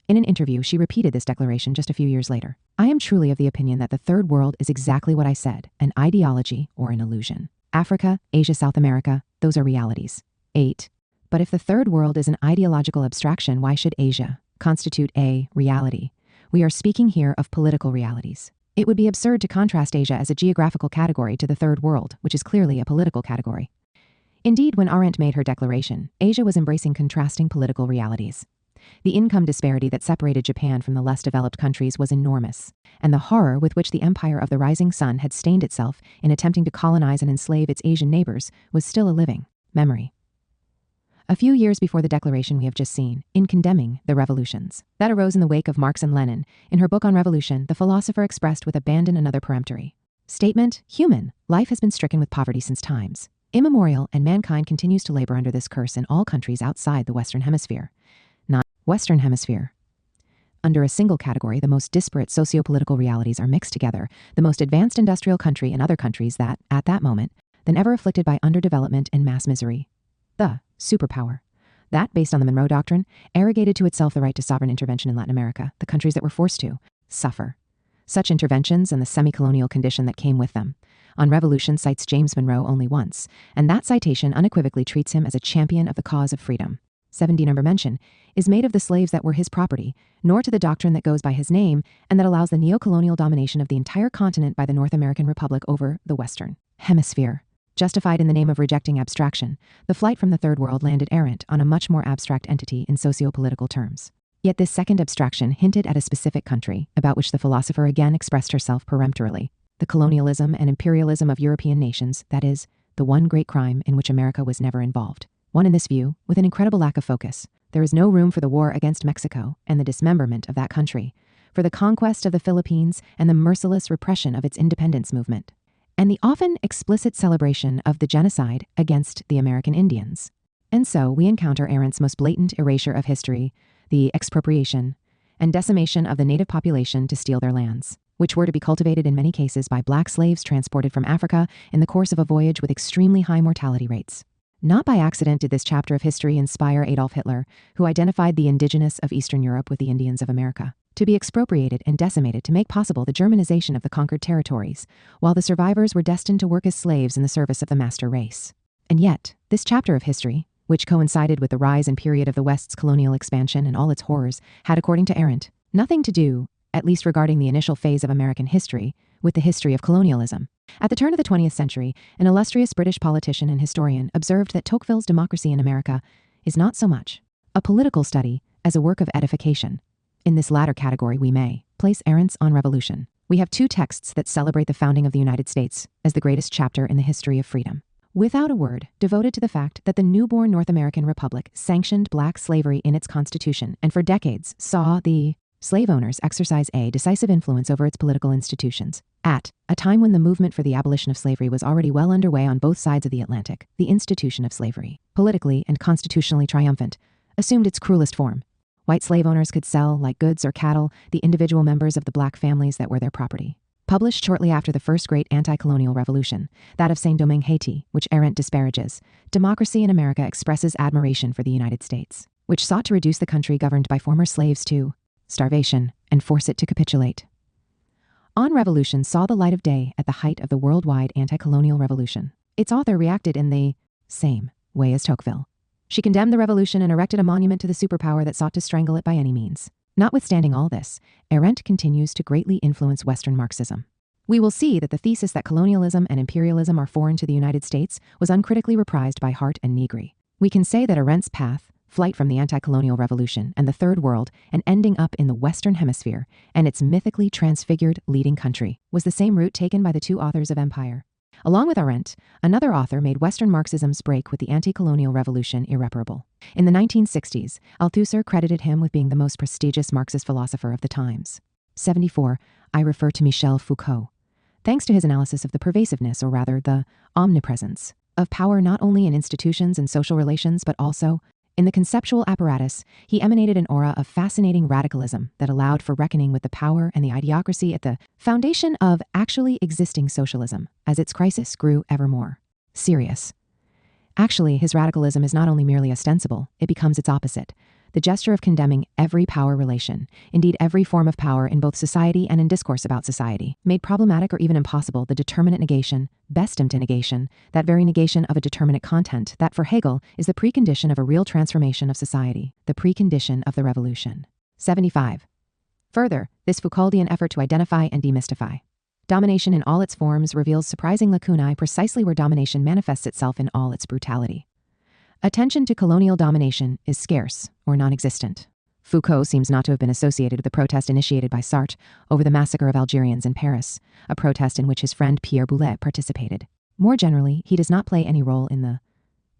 In an interview, she repeated this declaration just a few years later. I am truly of the opinion that the Third World is exactly what I said, an ideology or an illusion. Africa, Asia, South America, those are realities. 8. But if the Third World is an ideological abstraction, why should Asia constitute a reality? We are speaking here of political realities. It would be absurd to contrast Asia as a geographical category to the Third World, which is clearly a political category. Indeed, when Arendt made her declaration, Asia was embracing contrasting political realities. The income disparity that separated Japan from the less developed countries was enormous, and the horror with which the empire of the rising sun had stained itself in attempting to colonize and enslave its Asian neighbors was still a living memory. A few years before the declaration we have just seen, in condemning the revolutions that arose in the wake of Marx and Lenin, in her book on revolution, the philosopher expressed with abandon another peremptory statement: human life has been stricken with poverty since times immemorial, and mankind continues to labor under this curse in all countries outside the Western Hemisphere. Western Hemisphere. Under a single category, the most disparate socio-political realities are mixed together, the most advanced industrial country and other countries that, at that moment, than ever afflicted by underdevelopment and mass misery. The superpower. That, based on the Monroe Doctrine, arrogated to itself the right to sovereign intervention in Latin America, the countries that were forced to suffer such interventions and the semi-colonial condition that came with them. On Revolution cites James Monroe only once, and that citation unequivocally treats him as a champion of the cause of freedom. 70 number mention is made of the slaves that were his property, nor to the doctrine that goes by his name and that allows the neocolonial domination of the entire continent by the North American Republic over the Western Hemisphere. Justified in the name of rejecting abstraction, the flight from the Third World landed Arendt on a much more abstract entity in socio-political terms. Yet this second abstraction hinted at a specific country, about which the philosopher again expressed herself peremptorily: the colonialism and imperialism of European nations, that is, the one great crime in which America was never involved. One in this view, with an incredible lack of focus. There is no room for the war against Mexico and the dismemberment of that country, for the conquest of the Philippines and the merciless repression of its independence movement, and the often explicit celebration of the genocide against the American Indians. And so we encounter Arendt's most blatant erasure of history, the expropriation and decimation of the native population to steal their lands, which were to be cultivated in many cases by black slaves transported from Africa in the course of a voyage with extremely high mortality rates. Not by accident did this chapter of history inspire Adolf Hitler, who identified the indigenous of Eastern Europe with the Indians of America, to be expropriated and decimated to make possible the Germanization of the conquered territories, while the survivors were destined to work as slaves in the service of the master race. And yet, this chapter of history, which coincided with the rise and period of the West's colonial expansion and all its horrors, had, according to Arendt, nothing to do, at least regarding the initial phase of American history, with the history of colonialism. At the turn of the 20th century, an illustrious British politician and historian observed that Tocqueville's Democracy in America is not so much a political study as a work of edification. In this latter category, we may place Arendt's On Revolution. We have 2 texts that celebrate the founding of the United States as the greatest chapter in the history of freedom, without a word devoted to the fact that the newborn North American Republic sanctioned black slavery in its constitution and for decades saw the slave owners exercise a decisive influence over its political institutions. At a time when the movement for the abolition of slavery was already well underway on both sides of the Atlantic, the institution of slavery, politically and constitutionally triumphant, assumed its cruelest form. White slave owners could sell, like goods or cattle, the individual members of the black families that were their property. Published shortly after the first great anti-colonial revolution, that of Saint-Domingue, Haiti, which Arendt disparages, Democracy in America expresses admiration for the United States, which sought to reduce the country governed by former slaves to starvation and force it to capitulate. On Revolution saw the light of day at the height of the worldwide anti-colonial revolution. Its author reacted in the same way as Tocqueville. She condemned the revolution and erected a monument to the superpower that sought to strangle it by any means. Notwithstanding all this, Arendt continues to greatly influence Western Marxism. We will see that the thesis that colonialism and imperialism are foreign to the United States was uncritically reprised by Hart and Negri. We can say that Arendt's path, flight from the anti-colonial revolution and the Third World and ending up in the Western Hemisphere and its mythically transfigured leading country, was the same route taken by the two authors of Empire. Along with Arendt, another author made Western Marxism's break with the anti-colonial revolution irreparable. In the 1960s, Althusser credited him with being the most prestigious Marxist philosopher of the times. 74. I refer to Michel Foucault. Thanks to his analysis of the pervasiveness, or rather the omnipresence, of power not only in institutions and social relations but also in the conceptual apparatus, he emanated an aura of fascinating radicalism that allowed for reckoning with the power and the idiocracy at the foundation of actually existing socialism, as its crisis grew ever more serious. Actually, his radicalism is not only merely ostensible, it becomes its opposite, the gesture of condemning every power relation, indeed every form of power in both society and in discourse about society, made problematic or even impossible the determinate negation, bestimte negation, that very negation of a determinate content that for Hegel is the precondition of a real transformation of society, the precondition of the revolution. 75. Further, this Foucauldian effort to identify and demystify domination in all its forms reveals surprising lacunae precisely where domination manifests itself in all its brutality. Attention to colonial domination is scarce or non-existent. Foucault seems not to have been associated with the protest initiated by Sartre over the massacre of Algerians in Paris, a protest in which his friend Pierre Boulez participated. More generally, he does not play any role in the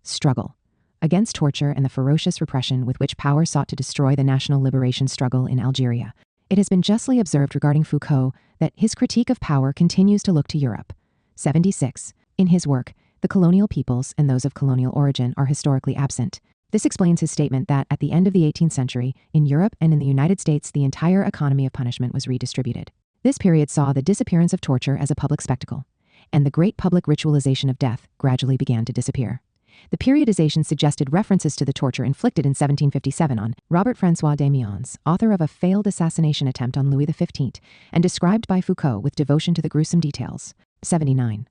struggle against torture and the ferocious repression with which power sought to destroy the national liberation struggle in Algeria. It has been justly observed regarding Foucault that his critique of power continues to look to Europe. 76. In his work, the colonial peoples and those of colonial origin are historically absent. This explains his statement that at the end of the 18th century, in Europe and in the United States, the entire economy of punishment was redistributed. This period saw the disappearance of torture as a public spectacle, and the great public ritualization of death gradually began to disappear. The periodization suggested references to the torture inflicted in 1757 on Robert-François Damiens, author of a failed assassination attempt on Louis XV, and described by Foucault with devotion to the gruesome details. 79.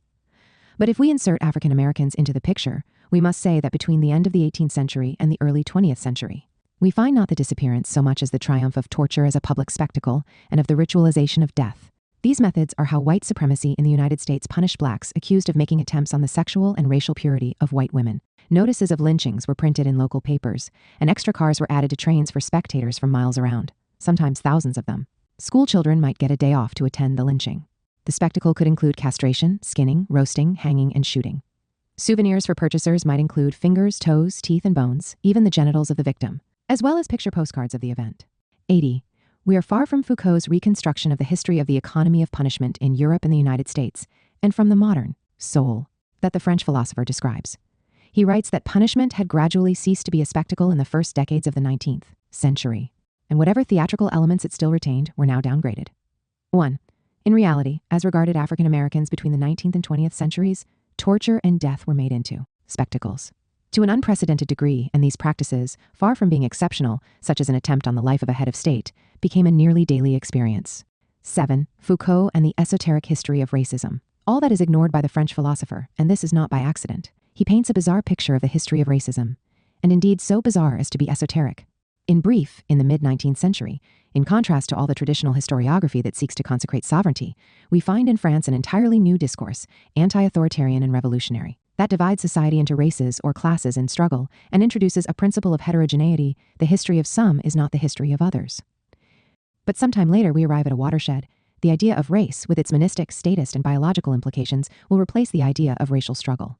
But if we insert African Americans into the picture, we must say that between the end of the 18th century and the early 20th century, we find not the disappearance so much as the triumph of torture as a public spectacle and of the ritualization of death. These methods are how white supremacy in the United States punished blacks accused of making attempts on the sexual and racial purity of white women. Notices of lynchings were printed in local papers, and extra cars were added to trains for spectators from miles around, sometimes thousands of them. School children might get a day off to attend the lynching. The spectacle could include castration, skinning, roasting, hanging, and shooting. Souvenirs for purchasers might include fingers, toes, teeth, and bones, even the genitals of the victim, as well as picture postcards of the event. 80. We are far from Foucault's reconstruction of the history of the economy of punishment in Europe and the United States, and from the modern soul that the French philosopher describes. He writes that punishment had gradually ceased to be a spectacle in the first decades of the 19th century, and whatever theatrical elements it still retained were now downgraded. 1. In reality, as regarded African Americans between the 19th and 20th centuries, torture and death were made into spectacles to an unprecedented degree, and these practices, far from being exceptional, such as an attempt on the life of a head of state, became a nearly daily experience. 7. Foucault and the esoteric history of racism. All that is ignored by the French philosopher, and this is not by accident. He paints a bizarre picture of the history of racism, and indeed so bizarre as to be esoteric. In brief, in the mid-19th century, in contrast to all the traditional historiography that seeks to consecrate sovereignty, we find in France an entirely new discourse, anti-authoritarian and revolutionary, that divides society into races or classes in struggle and introduces a principle of heterogeneity. The history of some is not the history of others. But sometime later we arrive at a watershed. The idea of race, with its monistic, statist, and biological implications, will replace the idea of racial struggle.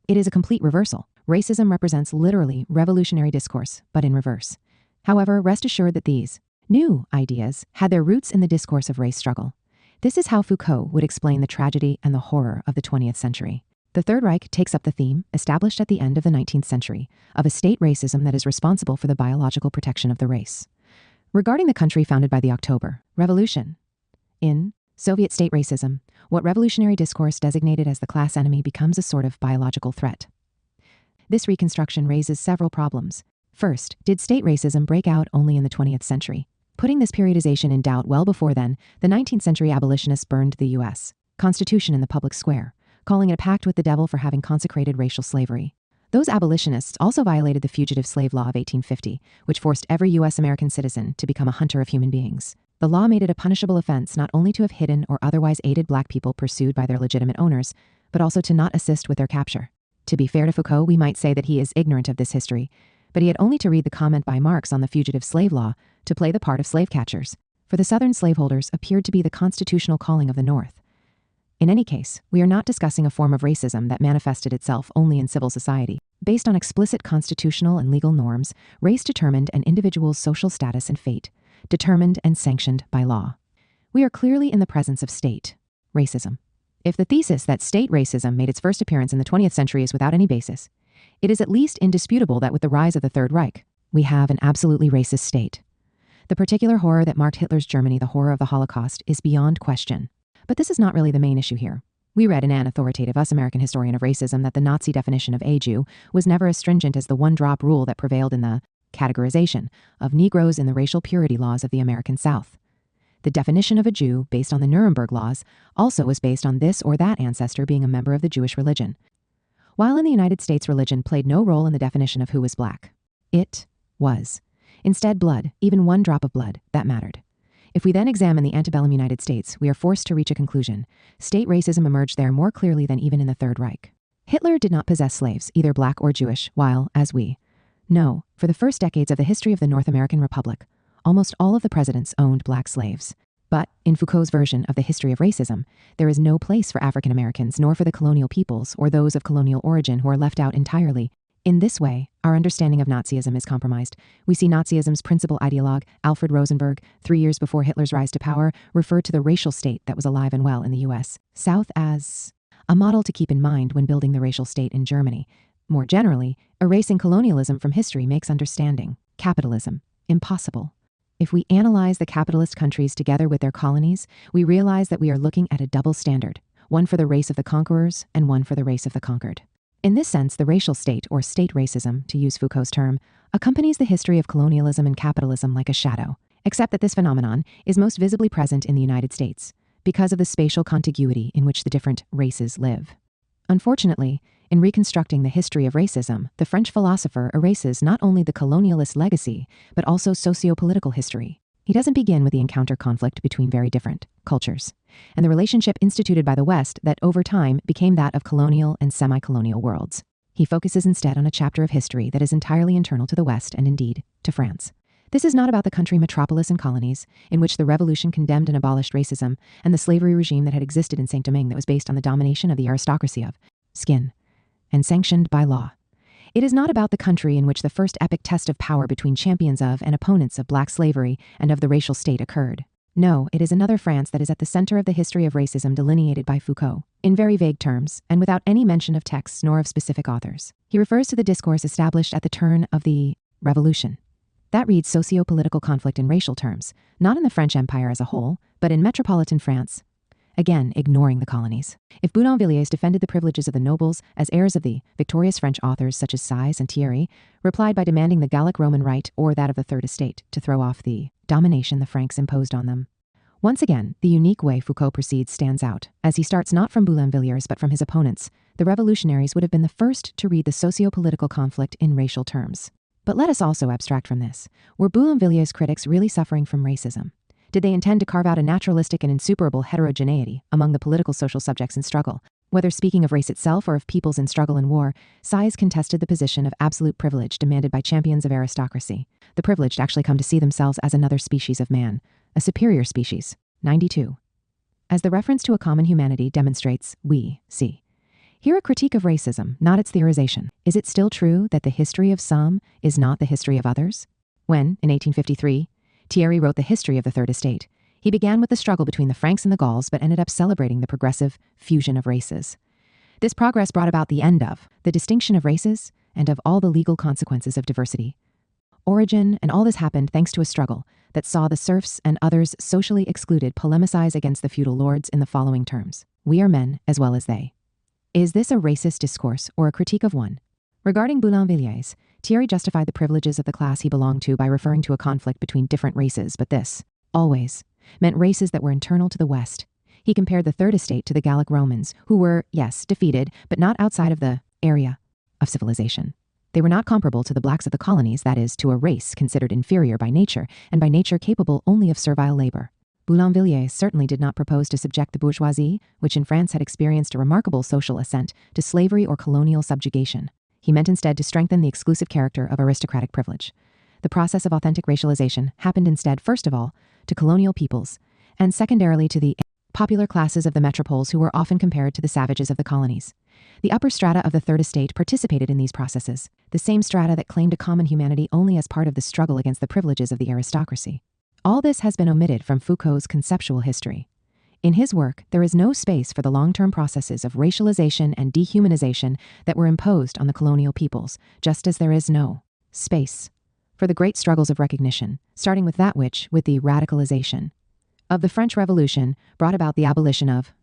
It is a complete reversal. Racism represents literally revolutionary discourse, but in reverse. However, rest assured that these new ideas had their roots in the discourse of race struggle. This is how Foucault would explain the tragedy and the horror of the 20th century. The Third Reich takes up the theme, established at the end of the 19th century, of a state racism that is responsible for the biological protection of the race. Regarding the country founded by the October Revolution, in Soviet state racism, what revolutionary discourse designated as the class enemy becomes a sort of biological threat. This reconstruction raises several problems. First, did state racism break out only in the 20th century? Putting this periodization in doubt well before then, the 19th century abolitionists burned the U.S. Constitution in the public square, calling it a pact with the devil for having consecrated racial slavery. Those abolitionists also violated the Fugitive Slave Law of 1850, which forced every U.S. American citizen to become a hunter of human beings. The law made it a punishable offense not only to have hidden or otherwise aided black people pursued by their legitimate owners, but also to not assist with their capture. To be fair to Foucault, we might say that he is ignorant of this history, but he had only to read the comment by Marx on the fugitive slave law to play the part of slave catchers, for the Southern slaveholders appeared to be the constitutional calling of the North. In any case, we are not discussing a form of racism that manifested itself only in civil society. Based on explicit constitutional and legal norms, race determined an individual's social status and fate, determined and sanctioned by law. We are clearly in the presence of state racism. If the thesis that state racism made its first appearance in the 20th century is without any basis, it is at least indisputable that with the rise of the Third Reich, we have an absolutely racist state. The particular horror that marked Hitler's Germany, the horror of the Holocaust, is beyond question. But this is not really the main issue here. We read in an authoritative Us American historian of racism that the Nazi definition of a Jew was never as stringent as the one-drop rule that prevailed in the categorization of Negroes in the racial purity laws of the American South. The definition of a Jew, based on the Nuremberg laws, also was based on this or that ancestor being a member of the Jewish religion. While in the United States, religion played no role in the definition of who was black. It was. Instead, blood, even one drop of blood, that mattered. If we then examine the antebellum United States, we are forced to reach a conclusion. State racism emerged there more clearly than even in the Third Reich. Hitler did not possess slaves, either black or Jewish, while, as we know, for the first decades of the history of the North American Republic, almost all of the presidents owned black slaves. But, in Foucault's version of the history of racism, there is no place for African Americans, nor for the colonial peoples or those of colonial origin who are left out entirely. In this way, our understanding of Nazism is compromised. We see Nazism's principal ideologue, Alfred Rosenberg, 3 years before Hitler's rise to power, referred to the racial state that was alive and well in the U.S. South as a model to keep in mind when building the racial state in Germany. More generally, erasing colonialism from history makes understanding capitalism impossible. If we analyze the capitalist countries together with their colonies, we realize that we are looking at a double standard, one for the race of the conquerors and one for the race of the conquered. In this sense, the racial state, or state racism, to use Foucault's term, accompanies the history of colonialism and capitalism like a shadow, except that this phenomenon is most visibly present in the United States, because of the spatial contiguity in which the different races live. Unfortunately, in reconstructing the history of racism, the French philosopher erases not only the colonialist legacy, but also socio-political history. He doesn't begin with the encounter conflict between very different cultures, and the relationship instituted by the West that over time became that of colonial and semi-colonial worlds. He focuses instead on a chapter of history that is entirely internal to the West and indeed to France. This is not about the country metropolis and colonies, in which the revolution condemned and abolished racism, and the slavery regime that had existed in Saint-Domingue that was based on the domination of the aristocracy of skin, and sanctioned by law. It is not about the country in which the first epic test of power between champions of and opponents of black slavery and of the racial state occurred. No, it is another France that is at the center of the history of racism delineated by Foucault, in very vague terms, and without any mention of texts nor of specific authors. He refers to the discourse established at the turn of the Revolution. That reads socio-political conflict in racial terms, not in the French Empire as a whole, but in metropolitan France, again ignoring the colonies. If Boulainvilliers defended the privileges of the nobles as heirs of the victorious French authors such as Size and Thierry, replied by demanding the Gallic-Roman right or that of the Third Estate to throw off the domination the Franks imposed on them. Once again, the unique way Foucault proceeds stands out, as he starts not from Boulainvilliers but from his opponents. The revolutionaries would have been the first to read the socio-political conflict in racial terms. But let us also abstract from this. Were Boulainvilliers' critics really suffering from racism? Did they intend to carve out a naturalistic and insuperable heterogeneity among the political social subjects in struggle? Whether speaking of race itself or of peoples in struggle and war, Size contested the position of absolute privilege demanded by champions of aristocracy. The privileged actually come to see themselves as another species of man, a superior species. 92. As the reference to a common humanity demonstrates, we see. Here a critique of racism, not its theorization. Is it still true that the history of some is not the history of others? When, in 1853, Thierry wrote the history of the Third Estate, he began with the struggle between the Franks and the Gauls, but ended up celebrating the progressive fusion of races. This progress brought about the end of the distinction of races and of all the legal consequences of diversity. Origin, and all this happened thanks to a struggle that saw the serfs and others socially excluded polemicize against the feudal lords in the following terms: we are men as well as they. Is this a racist discourse or a critique of one? Regarding Boulainvilliers, Thierry justified the privileges of the class he belonged to by referring to a conflict between different races, but this, always, meant races that were internal to the West. He compared the Third Estate to the Gallic Romans, who were, yes, defeated, but not outside of the area of civilization. They were not comparable to the blacks of the colonies, that is, to a race considered inferior by nature, and by nature capable only of servile labor. Boulainvilliers certainly did not propose to subject the bourgeoisie, which in France had experienced a remarkable social ascent, to slavery or colonial subjugation. He meant instead to strengthen the exclusive character of aristocratic privilege. The process of authentic racialization happened instead, first of all, to colonial peoples, and secondarily to the popular classes of the metropoles who were often compared to the savages of the colonies. The upper strata of the Third Estate participated in these processes, the same strata that claimed a common humanity only as part of the struggle against the privileges of the aristocracy. All this has been omitted from Foucault's conceptual history. In his work, there is no space for the long-term processes of racialization and dehumanization that were imposed on the colonial peoples, just as there is no space for the great struggles of recognition, starting with that which, with the radicalization of the French Revolution, brought about the abolition of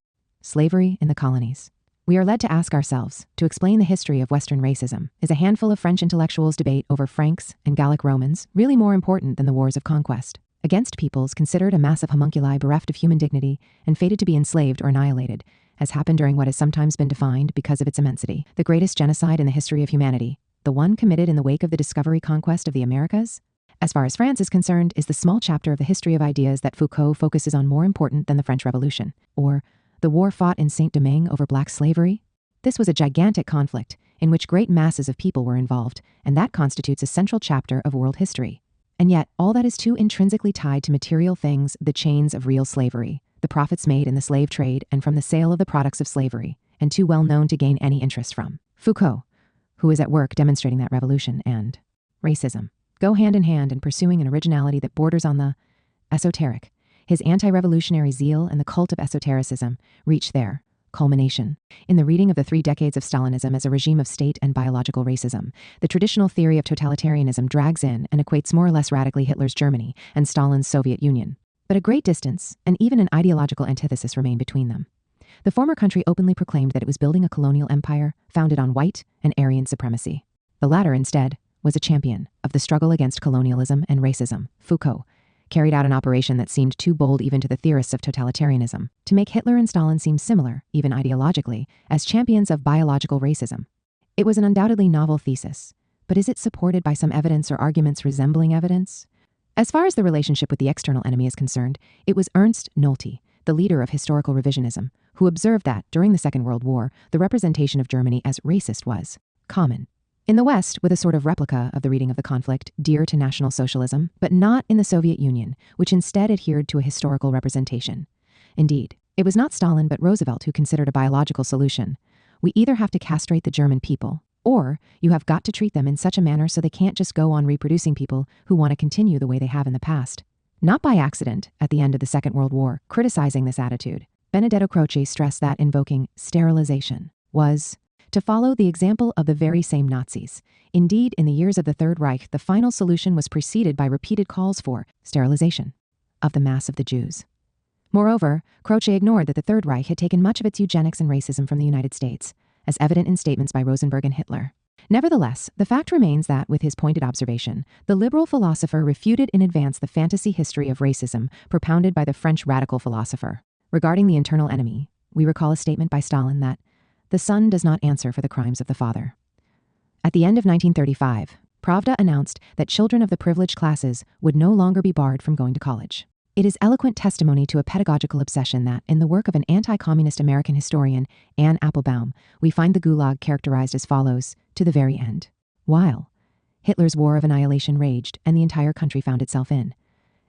slavery in the colonies. We are led to ask ourselves, to explain the history of Western racism, is a handful of French intellectuals' debate over Franks and Gallic Romans really more important than the wars of conquest against peoples considered a mass of homunculi bereft of human dignity and fated to be enslaved or annihilated, as happened during what has sometimes been defined, because of its immensity, the greatest genocide in the history of humanity, the one committed in the wake of the discovery conquest of the Americas? As far as France is concerned, is the small chapter of the history of ideas that Foucault focuses on more important than the French Revolution, or the war fought in Saint-Domingue over black slavery? This was a gigantic conflict in which great masses of people were involved, and that constitutes a central chapter of world history. And yet, all that is too intrinsically tied to material things, the chains of real slavery, the profits made in the slave trade and from the sale of the products of slavery, and too well known to gain any interest from. Foucault, who is at work demonstrating that revolution and racism go hand in hand in pursuing an originality that borders on the esoteric. His anti-revolutionary zeal and the cult of esotericism reach their culmination in the reading of the 3 decades of Stalinism as a regime of state and biological racism. The traditional theory of totalitarianism drags in and equates more or less radically Hitler's Germany and Stalin's Soviet Union. But a great distance, and even an ideological antithesis, remain between them. The former country openly proclaimed that it was building a colonial empire founded on white and Aryan supremacy. The latter, instead, was a champion of the struggle against colonialism and racism. Foucault carried out an operation that seemed too bold even to the theorists of totalitarianism, to make Hitler and Stalin seem similar, even ideologically, as champions of biological racism. It was an undoubtedly novel thesis, but is it supported by some evidence or arguments resembling evidence? As far as the relationship with the external enemy is concerned, it was Ernst Nolte, the leader of historical revisionism, who observed that, during the Second World War, the representation of Germany as racist was common in the West, with a sort of replica of the reading of the conflict, dear to National Socialism, but not in the Soviet Union, which instead adhered to a historical representation. Indeed, it was not Stalin but Roosevelt who considered a biological solution. We either have to castrate the German people, or you have got to treat them in such a manner so they can't just go on reproducing people who want to continue the way they have in the past. Not by accident, at the end of the Second World War, criticizing this attitude, Benedetto Croce stressed that invoking sterilization was to follow the example of the very same Nazis. Indeed, in the years of the Third Reich, the final solution was preceded by repeated calls for sterilization of the mass of the Jews. Moreover, Croce ignored that the Third Reich had taken much of its eugenics and racism from the United States, as evident in statements by Rosenberg and Hitler. Nevertheless, the fact remains that, with his pointed observation, the liberal philosopher refuted in advance the fantasy history of racism propounded by the French radical philosopher. Regarding the internal enemy, we recall a statement by Stalin that the son does not answer for the crimes of the father. At the end of 1935, Pravda announced that children of the privileged classes would no longer be barred from going to college. It is eloquent testimony to a pedagogical obsession that, in the work of an anti-communist American historian, Anne Applebaum, we find the Gulag characterized as follows, to the very end. While Hitler's war of annihilation raged and the entire country found itself in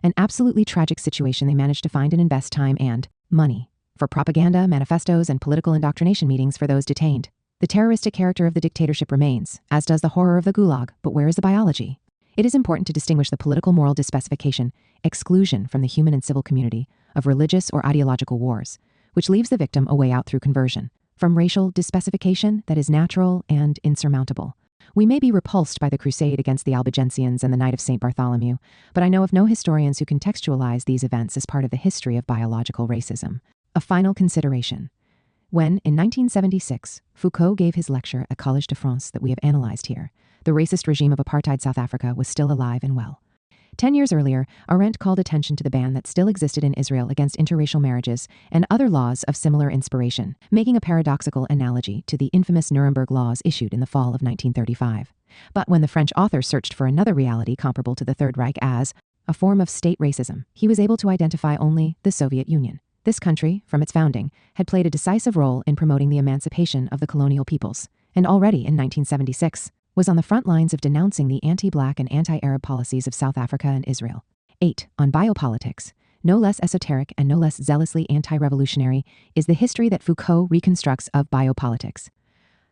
an absolutely tragic situation, they managed to find and invest time and money for propaganda, manifestos, and political indoctrination meetings for those detained. The terroristic character of the dictatorship remains, as does the horror of the Gulag, but where is the biology? It is important to distinguish the political moral disspecification, exclusion from the human and civil community, of religious or ideological wars, which leaves the victim a way out through conversion, from racial disspecification that is natural and insurmountable. We may be repulsed by the crusade against the Albigensians and the Night of St. Bartholomew, but I know of no historians who contextualize these events as part of the history of biological racism. A final consideration. When, in 1976, Foucault gave his lecture at Collège de France that we have analyzed here, the racist regime of apartheid South Africa was still alive and well. 10 years earlier, Arendt called attention to the ban that still existed in Israel against interracial marriages and other laws of similar inspiration, making a paradoxical analogy to the infamous Nuremberg laws issued in the fall of 1935. But when the French author searched for another reality comparable to the Third Reich as a form of state racism, he was able to identify only the Soviet Union. This country, from its founding, had played a decisive role in promoting the emancipation of the colonial peoples, and already in 1976 was on the front lines of denouncing the anti-Black and anti-Arab policies of South Africa and Israel. 8. On biopolitics, no less esoteric and no less zealously anti-revolutionary, is the history that Foucault reconstructs of biopolitics,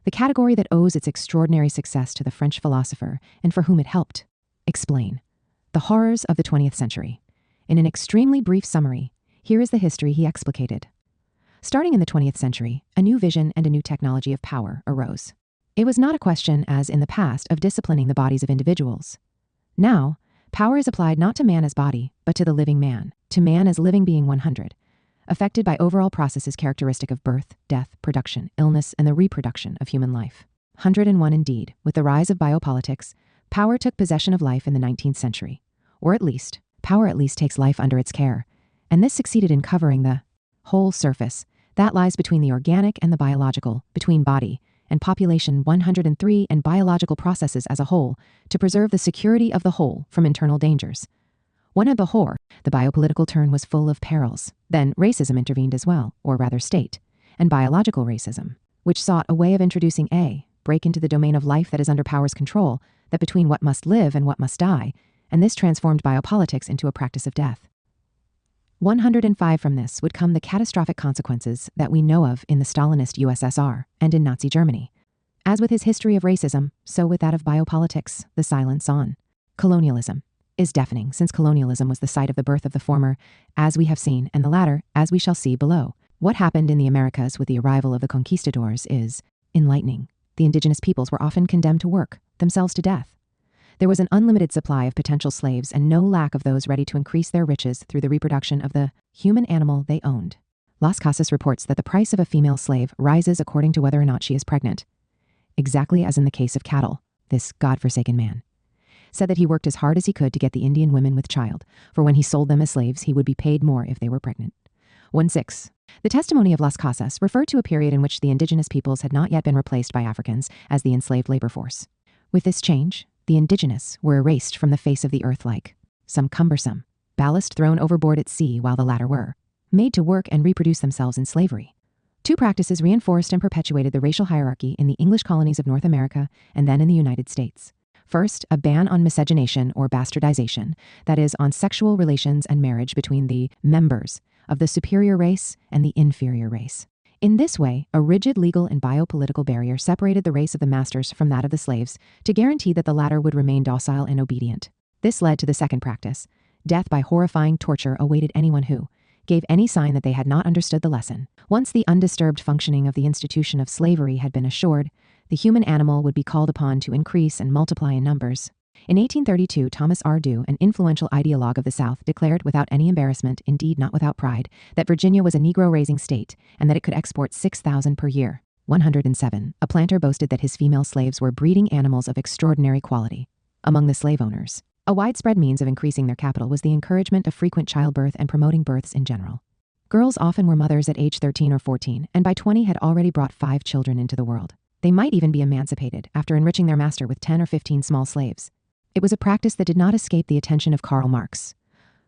the category that owes its extraordinary success to the French philosopher and for whom it helped explain the horrors of the 20th century. In an extremely brief summary, here is the history he explicated. Starting in the 20th century, a new vision and a new technology of power arose. It was not a question, as in the past, of disciplining the bodies of individuals. Now, power is applied not to man as body, but to the living man, to man as living being 100, affected by overall processes characteristic of birth, death, production, illness, and the reproduction of human life. 101 indeed, with the rise of biopolitics, power took possession of life in the 19th century. Or at least, power at least takes life under its care, and this succeeded in covering the whole surface that lies between the organic and the biological, between body and population 103 and biological processes as a whole, to preserve the security of the whole from internal dangers. One of the biopolitical turn was full of perils. Then racism intervened as well, or rather state, and biological racism, which sought a way of introducing a break into the domain of life that is under power's control, that between what must live and what must die, and this transformed biopolitics into a practice of death. 105 from this would come the catastrophic consequences that we know of in the Stalinist USSR and in Nazi Germany. As with his history of racism, so with that of biopolitics, the silence on colonialism is deafening, since colonialism was the site of the birth of the former, as we have seen, and the latter, as we shall see below. What happened in the Americas with the arrival of the conquistadors is enlightening. The indigenous peoples were often condemned to work themselves to death. There was an unlimited supply of potential slaves and no lack of those ready to increase their riches through the reproduction of the human animal they owned. Las Casas reports that the price of a female slave rises according to whether or not she is pregnant. Exactly as in the case of cattle, this godforsaken man said that he worked as hard as he could to get the Indian women with child, for when he sold them as slaves, he would be paid more if they were pregnant. 1.6. The testimony of Las Casas referred to a period in which the indigenous peoples had not yet been replaced by Africans as the enslaved labor force. With this change, the indigenous were erased from the face of the earth like some cumbersome ballast thrown overboard at sea, while the latter were made to work and reproduce themselves in slavery. Two practices reinforced and perpetuated the racial hierarchy in the English colonies of North America and then in the United States. First, a ban on miscegenation or bastardization, that is, on sexual relations and marriage between the members of the superior race and the inferior race. In this way, a rigid legal and biopolitical barrier separated the race of the masters from that of the slaves to guarantee that the latter would remain docile and obedient. This led to the second practice. Death by horrifying torture awaited anyone who gave any sign that they had not understood the lesson. Once the undisturbed functioning of the institution of slavery had been assured, the human animal would be called upon to increase and multiply in numbers. In 1832, Thomas R. Dew, an influential ideologue of the South, declared without any embarrassment, indeed not without pride, that Virginia was a Negro-raising state and that it could export 6,000 per year. 107. A planter boasted that his female slaves were breeding animals of extraordinary quality. Among the slave owners, a widespread means of increasing their capital was the encouragement of frequent childbirth and promoting births in general. Girls often were mothers at age 13 or 14, and by 20 had already brought 5 children into the world. They might even be emancipated after enriching their master with 10 or 15 small slaves. It was a practice that did not escape the attention of Karl Marx,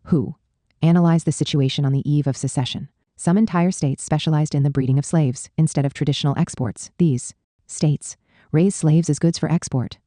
who analyzed the situation on the eve of secession. Some entire states specialized in the breeding of slaves instead of traditional exports. These states raised slaves as goods for export.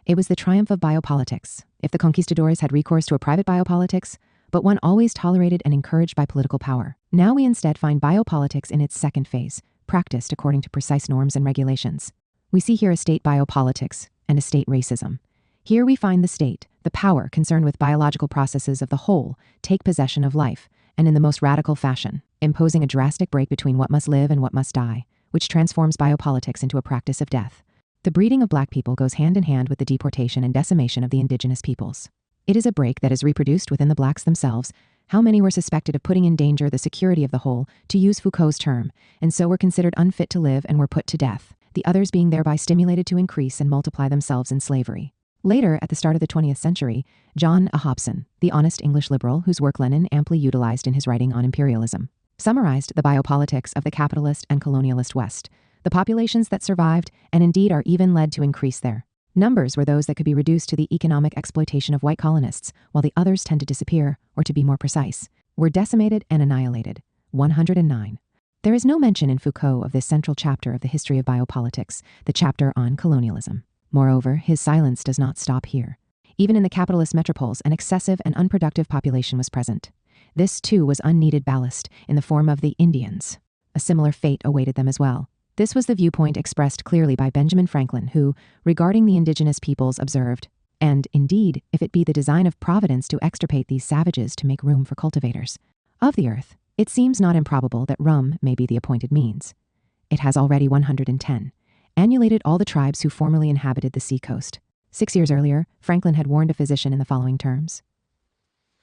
It was the triumph of biopolitics. If the conquistadors had recourse to a private biopolitics, but one always tolerated and encouraged by political power. Now we instead find biopolitics in its second phase, practiced according to precise norms and regulations. We see here a state biopolitics and a state racism. Here we find the state, the power concerned with biological processes of the whole, take possession of life, and in the most radical fashion, imposing a drastic break between what must live and what must die, which transforms biopolitics into a practice of death. The breeding of black people goes hand in hand with the deportation and decimation of the indigenous peoples. It is a break that is reproduced within the blacks themselves. How many were suspected of putting in danger the security of the whole, to use Foucault's term, and so were considered unfit to live and were put to death, the others being thereby stimulated to increase and multiply themselves in slavery. Later, at the start of the 20th century, John A. Hobson, the honest English liberal whose work Lenin amply utilized in his writing on imperialism, summarized the biopolitics of the capitalist and colonialist West. The populations that survived, and indeed are even led to increase there, Numbers were those that could be reduced to the economic exploitation of white colonists, while the others tend to disappear, or to be more precise, were decimated and annihilated. 109. There is no mention in Foucault of this central chapter of the history of biopolitics, the chapter on colonialism. Moreover, his silence does not stop here. Even in the capitalist metropoles, an excessive and unproductive population was present. This, too, was unneeded ballast in the form of the Indians. A similar fate awaited them as well. This was the viewpoint expressed clearly by Benjamin Franklin, who, regarding the indigenous peoples, observed, "And, indeed, if it be the design of Providence to extirpate these savages to make room for cultivators of the earth, it seems not improbable that rum may be the appointed means. It has already 110 annulated all the tribes who formerly inhabited the sea-coast." 6 years earlier, Franklin had warned a physician in the following terms: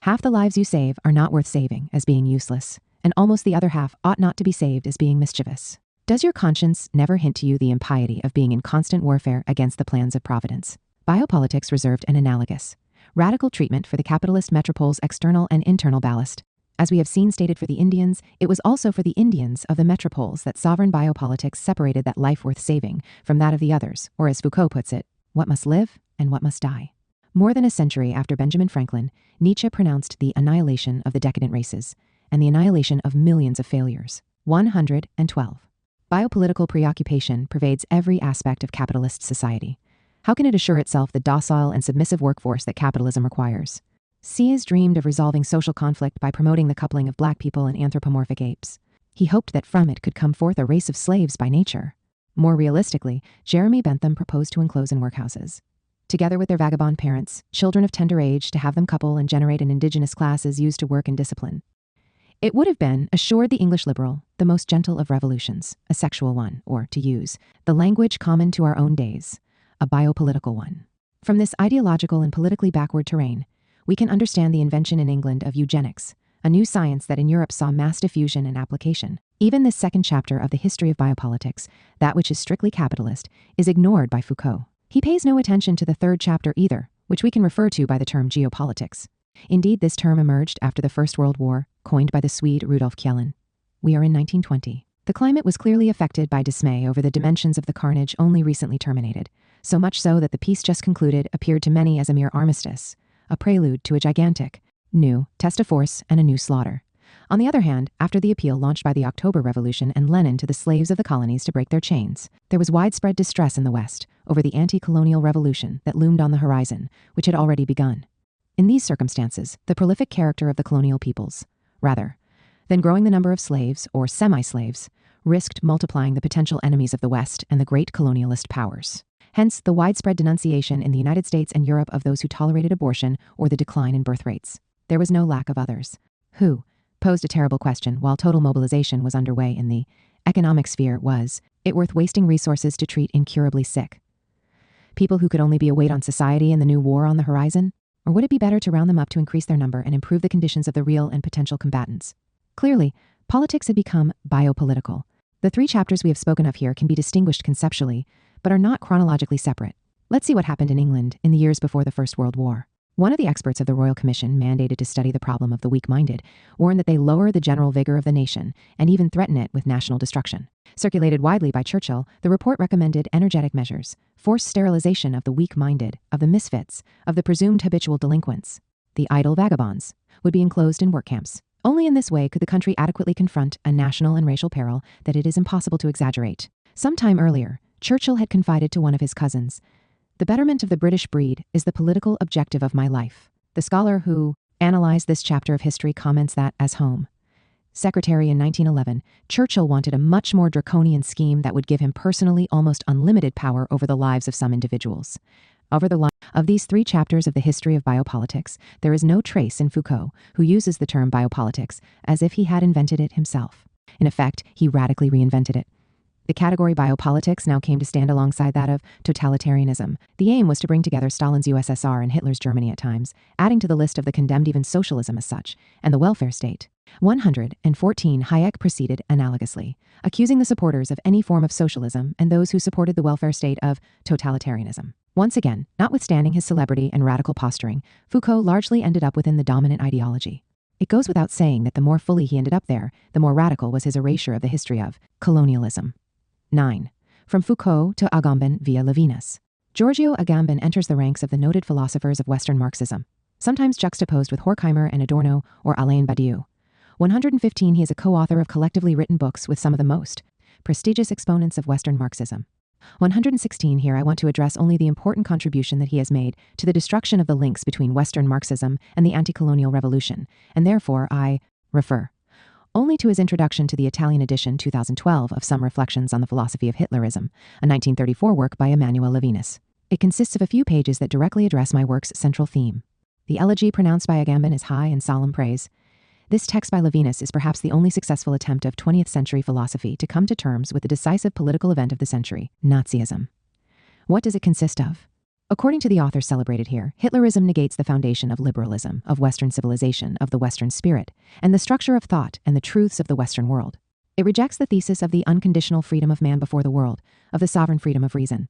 "Half the lives you save are not worth saving, as being useless, and almost the other half ought not to be saved, as being mischievous. Does your conscience never hint to you the impiety of being in constant warfare against the plans of Providence?" Biopolitics reserved an analogous, radical treatment for the capitalist metropole's external and internal ballast. As we have seen stated for the Indians, it was also for the Indians of the metropoles that sovereign biopolitics separated that life worth saving from that of the others, or as Foucault puts it, what must live and what must die. More than a century after Benjamin Franklin, Nietzsche pronounced the annihilation of the decadent races and the annihilation of millions of failures. 112. Biopolitical preoccupation pervades every aspect of capitalist society. How can it assure itself the docile and submissive workforce that capitalism requires? Sieyès dreamed of resolving social conflict by promoting the coupling of black people and anthropomorphic apes. He hoped that from it could come forth a race of slaves by nature. More realistically, Jeremy Bentham proposed to enclose in workhouses, together with their vagabond parents, children of tender age, to have them couple and generate an indigenous class as used to work and discipline. It would have been, assured the English liberal, the most gentle of revolutions, a sexual one, or, to use the language common to our own days, a biopolitical one. From this ideological and politically backward terrain, we can understand the invention in England of eugenics, a new science that in Europe saw mass diffusion and application. Even this second chapter of the history of biopolitics, that which is strictly capitalist, is ignored by Foucault. He pays no attention to the third chapter either, which we can refer to by the term geopolitics. Indeed, this term emerged after the First World War, coined by the Swede Rudolf Kjellin. We are in 1920. The climate was clearly affected by dismay over the dimensions of the carnage only recently terminated, so much so that the peace just concluded appeared to many as a mere armistice, a prelude to a gigantic, new test of force and a new slaughter. On the other hand, after the appeal launched by the October Revolution and Lenin to the slaves of the colonies to break their chains, there was widespread distress in the West over the anti-colonial revolution that loomed on the horizon, which had already begun. In these circumstances, the prolific character of the colonial peoples, rather than growing the number of slaves or semi-slaves, risked multiplying the potential enemies of the West and the great colonialist powers. Hence, the widespread denunciation in the United States and Europe of those who tolerated abortion or the decline in birth rates. There was no lack of others who posed a terrible question while total mobilization was underway in the economic sphere. Was it worth wasting resources to treat incurably sick people who could only be a weight on society in the new war on the horizon? Or would it be better to round them up to increase their number and improve the conditions of the real and potential combatants? Clearly, politics had become biopolitical. The three chapters we have spoken of here can be distinguished conceptually, but are not chronologically separate. Let's see what happened in England in the years before the First World War. One of the experts of the Royal Commission, mandated to study the problem of the weak-minded, warned that they lower the general vigor of the nation and even threaten it with national destruction. Circulated widely by Churchill, the report recommended energetic measures, forced sterilization of the weak-minded, of the misfits, of the presumed habitual delinquents. The idle vagabonds would be enclosed in work camps. Only in this way could the country adequately confront a national and racial peril that it is impossible to exaggerate. Some time earlier, Churchill had confided to one of his cousins, "The betterment of the British breed is the political objective of my life." The scholar who analyzed this chapter of history comments that, as Home Secretary in 1911, Churchill wanted a much more draconian scheme that would give him personally almost unlimited power over the lives of some individuals. Over the line of these three chapters of the history of biopolitics, there is no trace in Foucault, who uses the term biopolitics as if he had invented it himself. In effect, he radically reinvented it. The category biopolitics now came to stand alongside that of totalitarianism. The aim was to bring together Stalin's USSR and Hitler's Germany at times, adding to the list of the condemned even socialism as such, and the welfare state. 114 Hayek proceeded analogously, accusing the supporters of any form of socialism and those who supported the welfare state of totalitarianism. Once again, notwithstanding his celebrity and radical posturing, Foucault largely ended up within the dominant ideology. It goes without saying that the more fully he ended up there, the more radical was his erasure of the history of colonialism. 9. From Foucault to Agamben via Levinas. Giorgio Agamben enters the ranks of the noted philosophers of Western Marxism, sometimes juxtaposed with Horkheimer and Adorno or Alain Badiou. 115 He is a co-author of collectively written books with some of the most prestigious exponents of Western Marxism. 116 Here I want to address only the important contribution that he has made to the destruction of the links between Western Marxism and the anti-colonial revolution, and therefore I refer only to his introduction to the Italian edition 2012 of Some Reflections on the Philosophy of Hitlerism, a 1934 work by Emanuel Levinas. It consists of a few pages that directly address my work's central theme. The elegy pronounced by Agamben is high and solemn praise. This text by Levinas is perhaps the only successful attempt of 20th century philosophy to come to terms with the decisive political event of the century, Nazism. What does it consist of? According to the author celebrated here, Hitlerism negates the foundation of liberalism, of Western civilization, of the Western spirit, and the structure of thought and the truths of the Western world. It rejects the thesis of the unconditional freedom of man before the world, of the sovereign freedom of reason.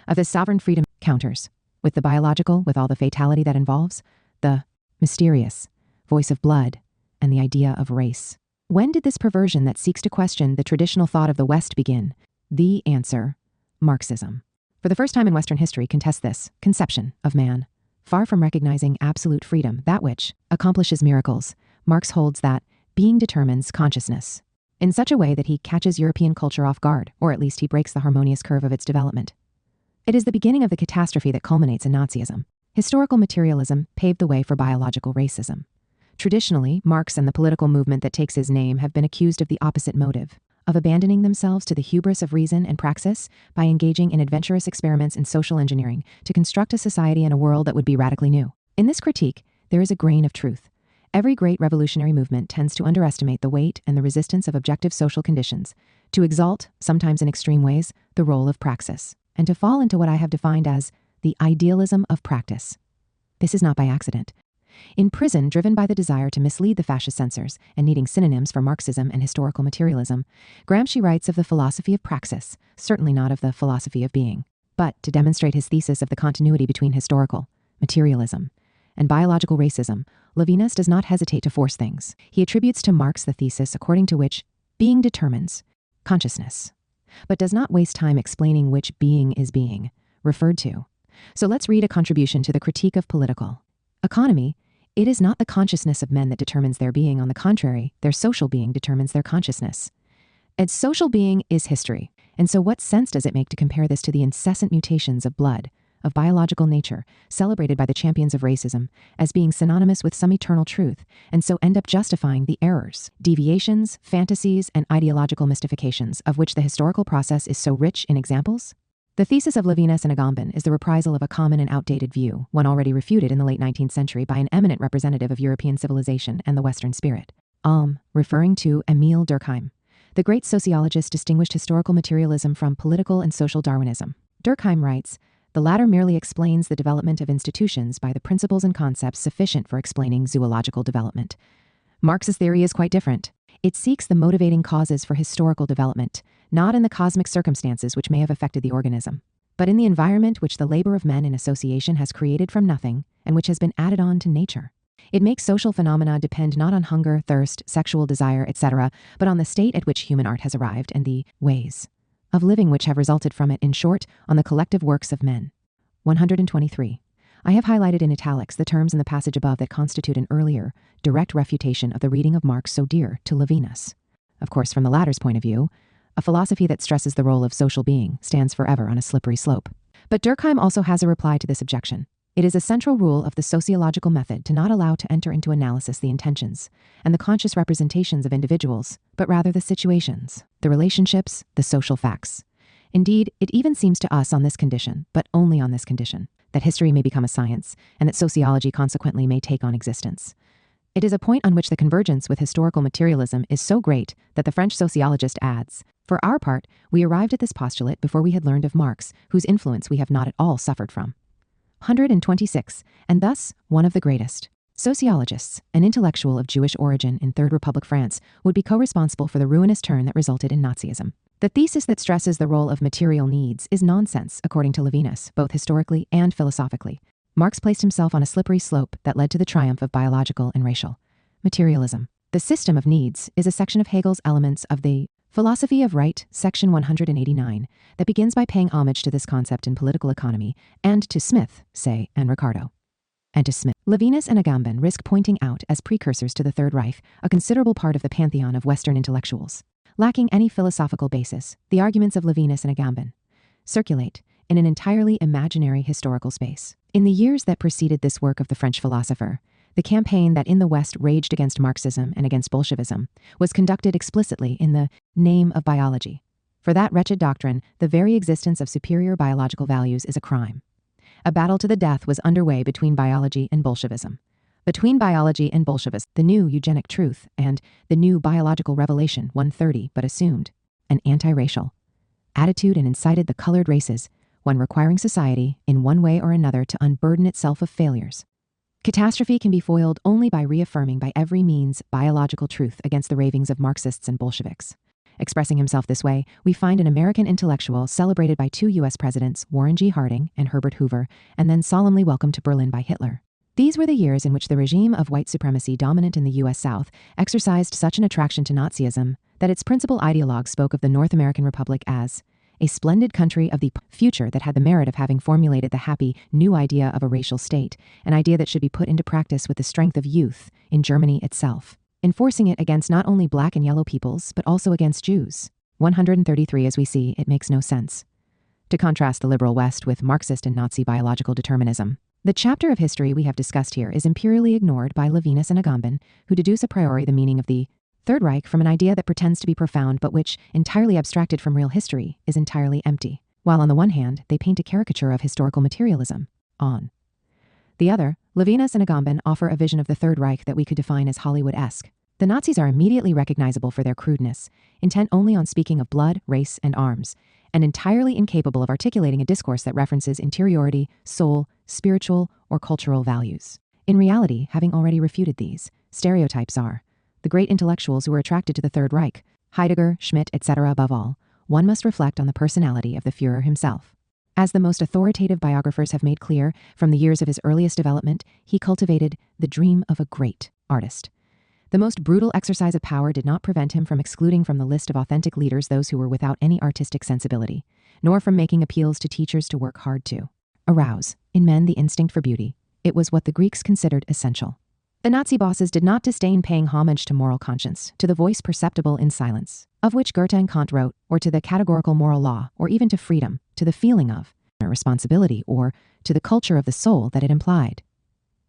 Of this sovereign freedom counters, with the biological, with all the fatality that involves, the mysterious voice of blood, and the idea of race. When did this perversion that seeks to question the traditional thought of the West begin? The answer, Marxism. For the first time in Western history contests this conception of man. Far from recognizing absolute freedom, that which accomplishes miracles, Marx holds that being determines consciousness, in such a way that he catches European culture off guard, or at least he breaks the harmonious curve of its development. It is the beginning of the catastrophe that culminates in Nazism. Historical materialism paved the way for biological racism. Traditionally, Marx and the political movement that takes his name have been accused of the opposite motive, of abandoning themselves to the hubris of reason and praxis by engaging in adventurous experiments in social engineering to construct a society and a world that would be radically new. In this critique, there is a grain of truth. Every great revolutionary movement tends to underestimate the weight and the resistance of objective social conditions, to exalt, sometimes in extreme ways, the role of praxis, and to fall into what I have defined as the idealism of practice. This is not by accident. In Prison, driven by the desire to mislead the fascist censors and needing synonyms for Marxism and historical materialism, Gramsci writes of the philosophy of praxis, certainly not of the philosophy of being. But to demonstrate his thesis of the continuity between historical materialism and biological racism, Levinas does not hesitate to force things. He attributes to Marx the thesis according to which being determines consciousness, but does not waste time explaining which being is being referred to. So let's read a contribution to the critique of political economy. It is not the consciousness of men that determines their being. On the contrary, their social being determines their consciousness. Its social being is history. And so what sense does it make to compare this to the incessant mutations of blood, of biological nature, celebrated by the champions of racism, as being synonymous with some eternal truth, and so end up justifying the errors, deviations, fantasies, and ideological mystifications of which the historical process is so rich in examples? The thesis of Levinas and Agamben is the reprisal of a common and outdated view, one already refuted in the late 19th century by an eminent representative of European civilization and the Western spirit. Referring to Emile Durkheim. The great sociologist distinguished historical materialism from political and social Darwinism. Durkheim writes, the latter merely explains the development of institutions by the principles and concepts sufficient for explaining zoological development. Marx's theory is quite different. It seeks the motivating causes for historical development, not in the cosmic circumstances which may have affected the organism, but in the environment which the labor of men in association has created from nothing and which has been added on to nature. It makes social phenomena depend not on hunger, thirst, sexual desire, etc., but on the state at which human art has arrived and the ways of living which have resulted from it, in short, on the collective works of men. 123. I have highlighted in italics the terms in the passage above that constitute an earlier, direct refutation of the reading of Marx so dear to Levinas. Of course, from the latter's point of view, a philosophy that stresses the role of social being stands forever on a slippery slope. But Durkheim also has a reply to this objection. It is a central rule of the sociological method to not allow to enter into analysis the intentions and the conscious representations of individuals, but rather the situations, the relationships, the social facts. Indeed, it even seems to us on this condition, but only on this condition, that history may become a science, and that sociology consequently may take on existence. It is a point on which the convergence with historical materialism is so great that the French sociologist adds, for our part, we arrived at this postulate before we had learned of Marx, whose influence we have not at all suffered from. 126, and thus one of the greatest sociologists, an intellectual of Jewish origin in Third Republic France, would be co-responsible for the ruinous turn that resulted in Nazism. The thesis that stresses the role of material needs is nonsense, according to Levinas, both historically and philosophically. Marx placed himself on a slippery slope that led to the triumph of biological and racial materialism. The system of needs is a section of Hegel's Elements of the Philosophy of Right, section 189, that begins by paying homage to this concept in political economy, and to Smith, say, and Ricardo. And to Smith. Levinas and Agamben risk pointing out as precursors to the Third Reich a considerable part of the pantheon of Western intellectuals. Lacking any philosophical basis, the arguments of Levinas and Agamben circulate in an entirely imaginary historical space. In the years that preceded this work of the French philosopher, the campaign that in the West raged against Marxism and against Bolshevism was conducted explicitly in the name of biology. For that wretched doctrine, the very existence of superior biological values is a crime. A battle to the death was underway between biology and Bolshevism. Between biology and Bolshevism, the new eugenic truth and the new biological revelation, 130 but assumed, an anti-racial attitude and incited the colored races, one requiring society, in one way or another, to unburden itself of failures. Catastrophe can be foiled only by reaffirming by every means biological truth against the ravings of Marxists and Bolsheviks. Expressing himself this way, we find an American intellectual celebrated by 2 U.S. presidents, Warren G. Harding and Herbert Hoover, and then solemnly welcomed to Berlin by Hitler. These were the years in which the regime of white supremacy dominant in the U.S. South exercised such an attraction to Nazism that its principal ideologues spoke of the North American Republic as a splendid country of the future that had the merit of having formulated the happy new idea of a racial state, an idea that should be put into practice with the strength of youth in Germany itself, enforcing it against not only black and yellow peoples, but also against Jews. 133, as we see, it makes no sense. To contrast the liberal West with Marxist and Nazi biological determinism, the chapter of history we have discussed here is imperially ignored by Levinas and Agamben, who deduce a priori the meaning of the Third Reich from an idea that pretends to be profound but which, entirely abstracted from real history, is entirely empty, while on the one hand, they paint a caricature of historical materialism. On the other, Levinas and Agamben offer a vision of the Third Reich that we could define as Hollywood-esque. The Nazis are immediately recognizable for their crudeness, intent only on speaking of blood, race, and arms, and entirely incapable of articulating a discourse that references interiority, soul, spiritual, or cultural values. In reality, having already refuted these stereotypes are the great intellectuals who were attracted to the Third Reich, Heidegger, Schmidt, etc. Above all, one must reflect on the personality of the Führer himself. As the most authoritative biographers have made clear, from the years of his earliest development, he cultivated the dream of a great artist. The most brutal exercise of power did not prevent him from excluding from the list of authentic leaders those who were without any artistic sensibility, nor from making appeals to teachers to work hard to arouse in men the instinct for beauty. It was what the Greeks considered essential. The Nazi bosses did not disdain paying homage to moral conscience, to the voice perceptible in silence, of which Goethe and Kant wrote, or to the categorical moral law, or even to freedom, to the feeling of responsibility, or to the culture of the soul that it implied.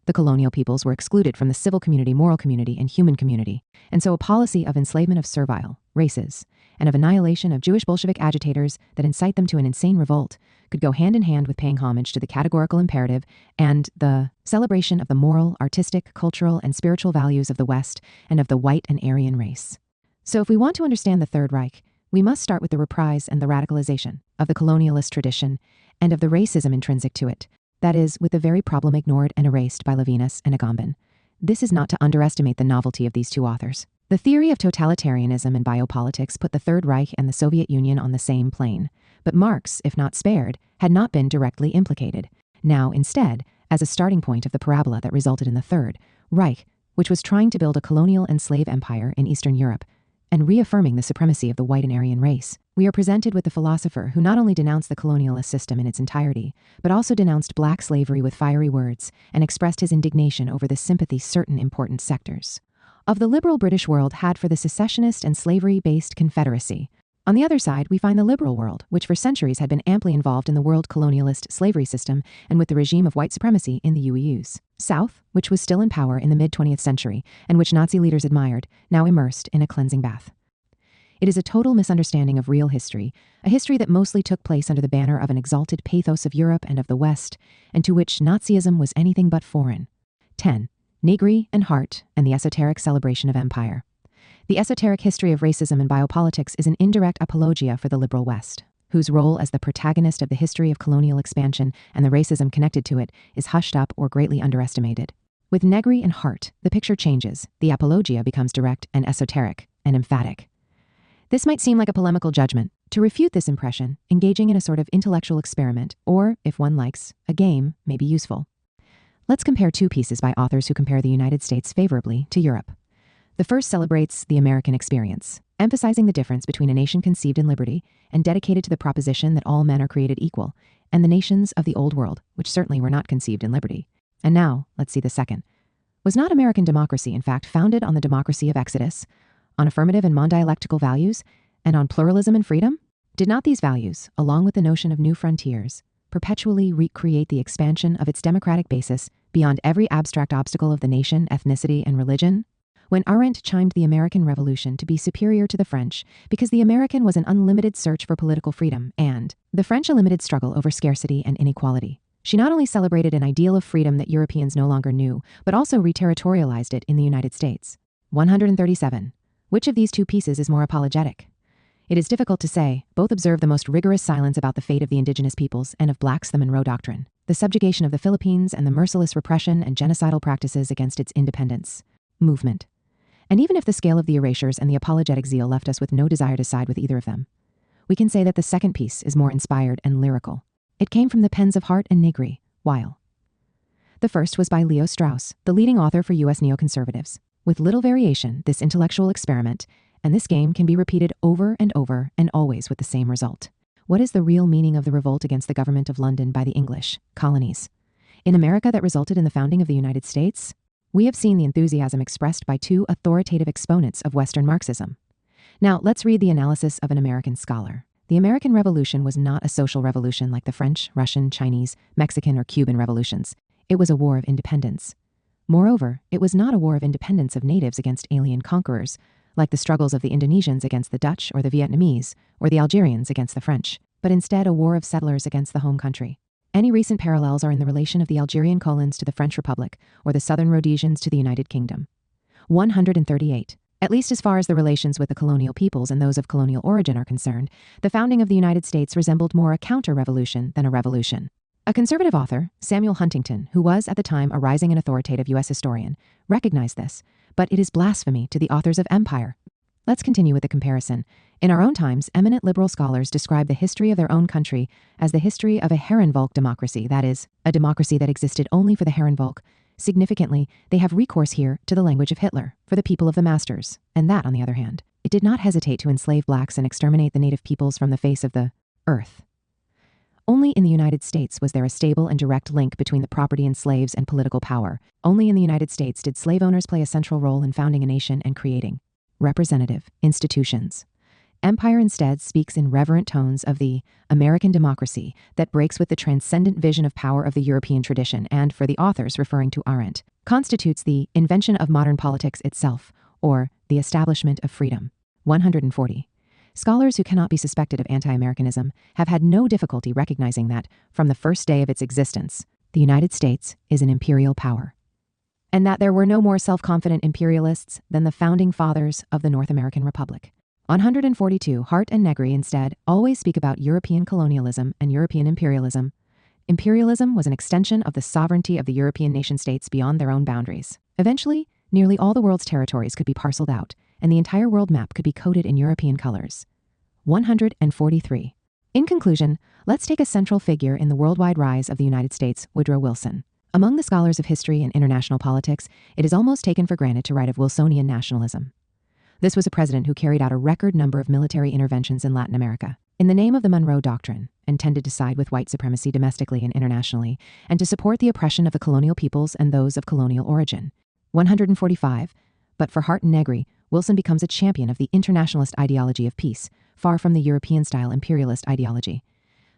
The colonial peoples were excluded from the civil community, moral community, and human community, and so a policy of enslavement of servile races and of annihilation of Jewish Bolshevik agitators that incite them to an insane revolt could go hand in hand with paying homage to the categorical imperative and the celebration of the moral, artistic, cultural, and spiritual values of the West and of the white and Aryan race. So if we want to understand the Third Reich, we must start with the reprise and the radicalization of the colonialist tradition and of the racism intrinsic to it, that is, with the very problem ignored and erased by Levinas and Agamben. This is not to underestimate the novelty of these two authors. The theory of totalitarianism and biopolitics put the Third Reich and the Soviet Union on the same plane, but Marx, if not spared, had not been directly implicated. Now, instead, as a starting point of the parabola that resulted in the Third Reich, which was trying to build a colonial and slave empire in Eastern Europe, and reaffirming the supremacy of the white and Aryan race, we are presented with the philosopher who not only denounced the colonialist system in its entirety, but also denounced black slavery with fiery words and expressed his indignation over the sympathy certain important sectors of the liberal British world had for the secessionist and slavery-based Confederacy. On the other side, we find the liberal world, which for centuries had been amply involved in the world colonialist slavery system and with the regime of white supremacy in the UEU's South, which was still in power in the mid-20th century and which Nazi leaders admired, now immersed in a cleansing bath. It is a total misunderstanding of real history, a history that mostly took place under the banner of an exalted pathos of Europe and of the West, and to which Nazism was anything but foreign. 10. Negri and Hart and the esoteric celebration of empire. The esoteric history of racism and biopolitics is an indirect apologia for the liberal West, whose role as the protagonist of the history of colonial expansion and the racism connected to it is hushed up or greatly underestimated. With Negri and Hart, the picture changes. The apologia becomes direct and esoteric and emphatic. This might seem like a polemical judgment. To refute this impression, engaging in a sort of intellectual experiment, or, if one likes, a game, may be useful. Let's compare two pieces by authors who compare the United States favorably to Europe. The first celebrates the American experience, emphasizing the difference between a nation conceived in liberty and dedicated to the proposition that all men are created equal, and the nations of the Old World, which certainly were not conceived in liberty. And now, let's see the second. Was not American democracy, in fact, founded on the democracy of Exodus, on affirmative and non-dialectical values, and on pluralism and freedom? Did not these values, along with the notion of new frontiers, perpetually recreate the expansion of its democratic basis beyond every abstract obstacle of the nation, ethnicity, and religion? When Arendt chimed the American Revolution to be superior to the French because the American was an unlimited search for political freedom and the French a limited struggle over scarcity and inequality, she not only celebrated an ideal of freedom that Europeans no longer knew, but also reterritorialized it in the United States. 137. Which of these two pieces is more apologetic? It is difficult to say. Both observe the most rigorous silence about the fate of the indigenous peoples and of blacks, the Monroe Doctrine, the subjugation of the Philippines, and the merciless repression and genocidal practices against its independence movement. And even if the scale of the erasures and the apologetic zeal left us with no desire to side with either of them, we can say that the second piece is more inspired and lyrical. It came from the pens of Hart and Negri, while the first was by Leo Strauss, the leading author for U.S. neoconservatives. With little variation, this intellectual experiment and this game can be repeated over and over and always with the same result. What is the real meaning of the revolt against the government of London by the English colonies in America that resulted in the founding of the United States? We have seen the enthusiasm expressed by two authoritative exponents of Western Marxism. Now, let's read the analysis of an American scholar. The American Revolution was not a social revolution like the French, Russian, Chinese, Mexican, or Cuban revolutions. It was a war of independence. Moreover, it was not a war of independence of natives against alien conquerors, like the struggles of the Indonesians against the Dutch or the Vietnamese, or the Algerians against the French, but instead a war of settlers against the home country. Any recent parallels are in the relation of the Algerian colons to the French Republic, or the Southern Rhodesians to the United Kingdom. 138. At least as far as the relations with the colonial peoples and those of colonial origin are concerned, the founding of the United States resembled more a counter-revolution than a revolution. A conservative author, Samuel Huntington, who was at the time a rising and authoritative U.S. historian, recognized this, but it is blasphemy to the authors of Empire. Let's continue with the comparison. In our own times, eminent liberal scholars describe the history of their own country as the history of a Herrenvolk democracy, that is, a democracy that existed only for the Herrenvolk. Significantly, they have recourse here to the language of Hitler, for the people of the masters, and that, on the other hand, it did not hesitate to enslave blacks and exterminate the native peoples from the face of the earth. Only in the United States was there a stable and direct link between the property and slaves and political power. Only in the United States did slave owners play a central role in founding a nation and creating representative institutions. Empire instead speaks in reverent tones of the American democracy that breaks with the transcendent vision of power of the European tradition and, for the authors referring to Arendt, constitutes the invention of modern politics itself, or the establishment of freedom. 140. Scholars who cannot be suspected of anti-Americanism have had no difficulty recognizing that, from the first day of its existence, the United States is an imperial power, and that there were no more self-confident imperialists than the founding fathers of the North American Republic. 142. Hart and Negri instead always speak about European colonialism and European imperialism. Imperialism was an extension of the sovereignty of the European nation-states beyond their own boundaries. Eventually, nearly all the world's territories could be parceled out, and the entire world map could be coded in European colors. 143. In conclusion, let's take a central figure in the worldwide rise of the United States, Woodrow Wilson. Among the scholars of history and international politics, it is almost taken for granted to write of Wilsonian nationalism. This was a president who carried out a record number of military interventions in Latin America in the name of the Monroe Doctrine, and tended to side with white supremacy domestically and internationally, and to support the oppression of the colonial peoples and those of colonial origin. 145. But for Hart and Negri, Wilson becomes a champion of the internationalist ideology of peace, far from the European-style imperialist ideology.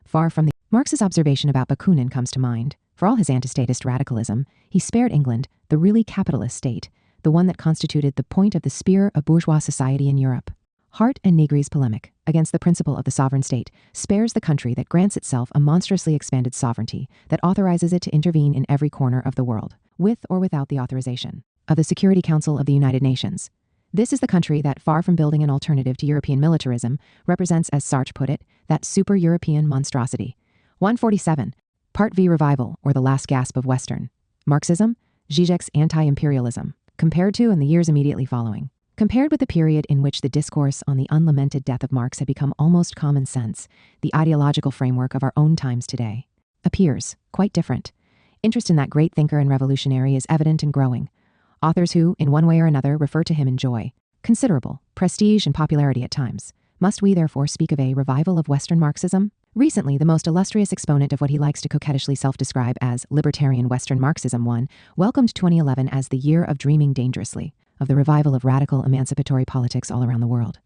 Far from the Marx's observation about Bakunin comes to mind. For all his antistatist radicalism, he spared England, the really capitalist state, the one that constituted the point of the spear of bourgeois society in Europe. Hart and Negri's polemic against the principle of the sovereign state spares the country that grants itself a monstrously expanded sovereignty that authorizes it to intervene in every corner of the world, with or without the authorization of the Security Council of the United Nations. This is the country that, far from building an alternative to European militarism, represents, as Sartre put it, that super-European monstrosity. 147. Part V Revival, or the last gasp of Western Marxism, Zizek's anti-imperialism, compared to and the years immediately following. Compared with the period in which the discourse on the unlamented death of Marx had become almost common sense, the ideological framework of our own times today appears quite different. Interest in that great thinker and revolutionary is evident and growing. Authors who, in one way or another, refer to him enjoy considerable prestige and popularity at times. Must we therefore speak of a revival of Western Marxism? Recently, the most illustrious exponent of what he likes to coquettishly self-describe as libertarian Western Marxism welcomed 2011 as the year of dreaming dangerously, of the revival of radical emancipatory politics all around the world.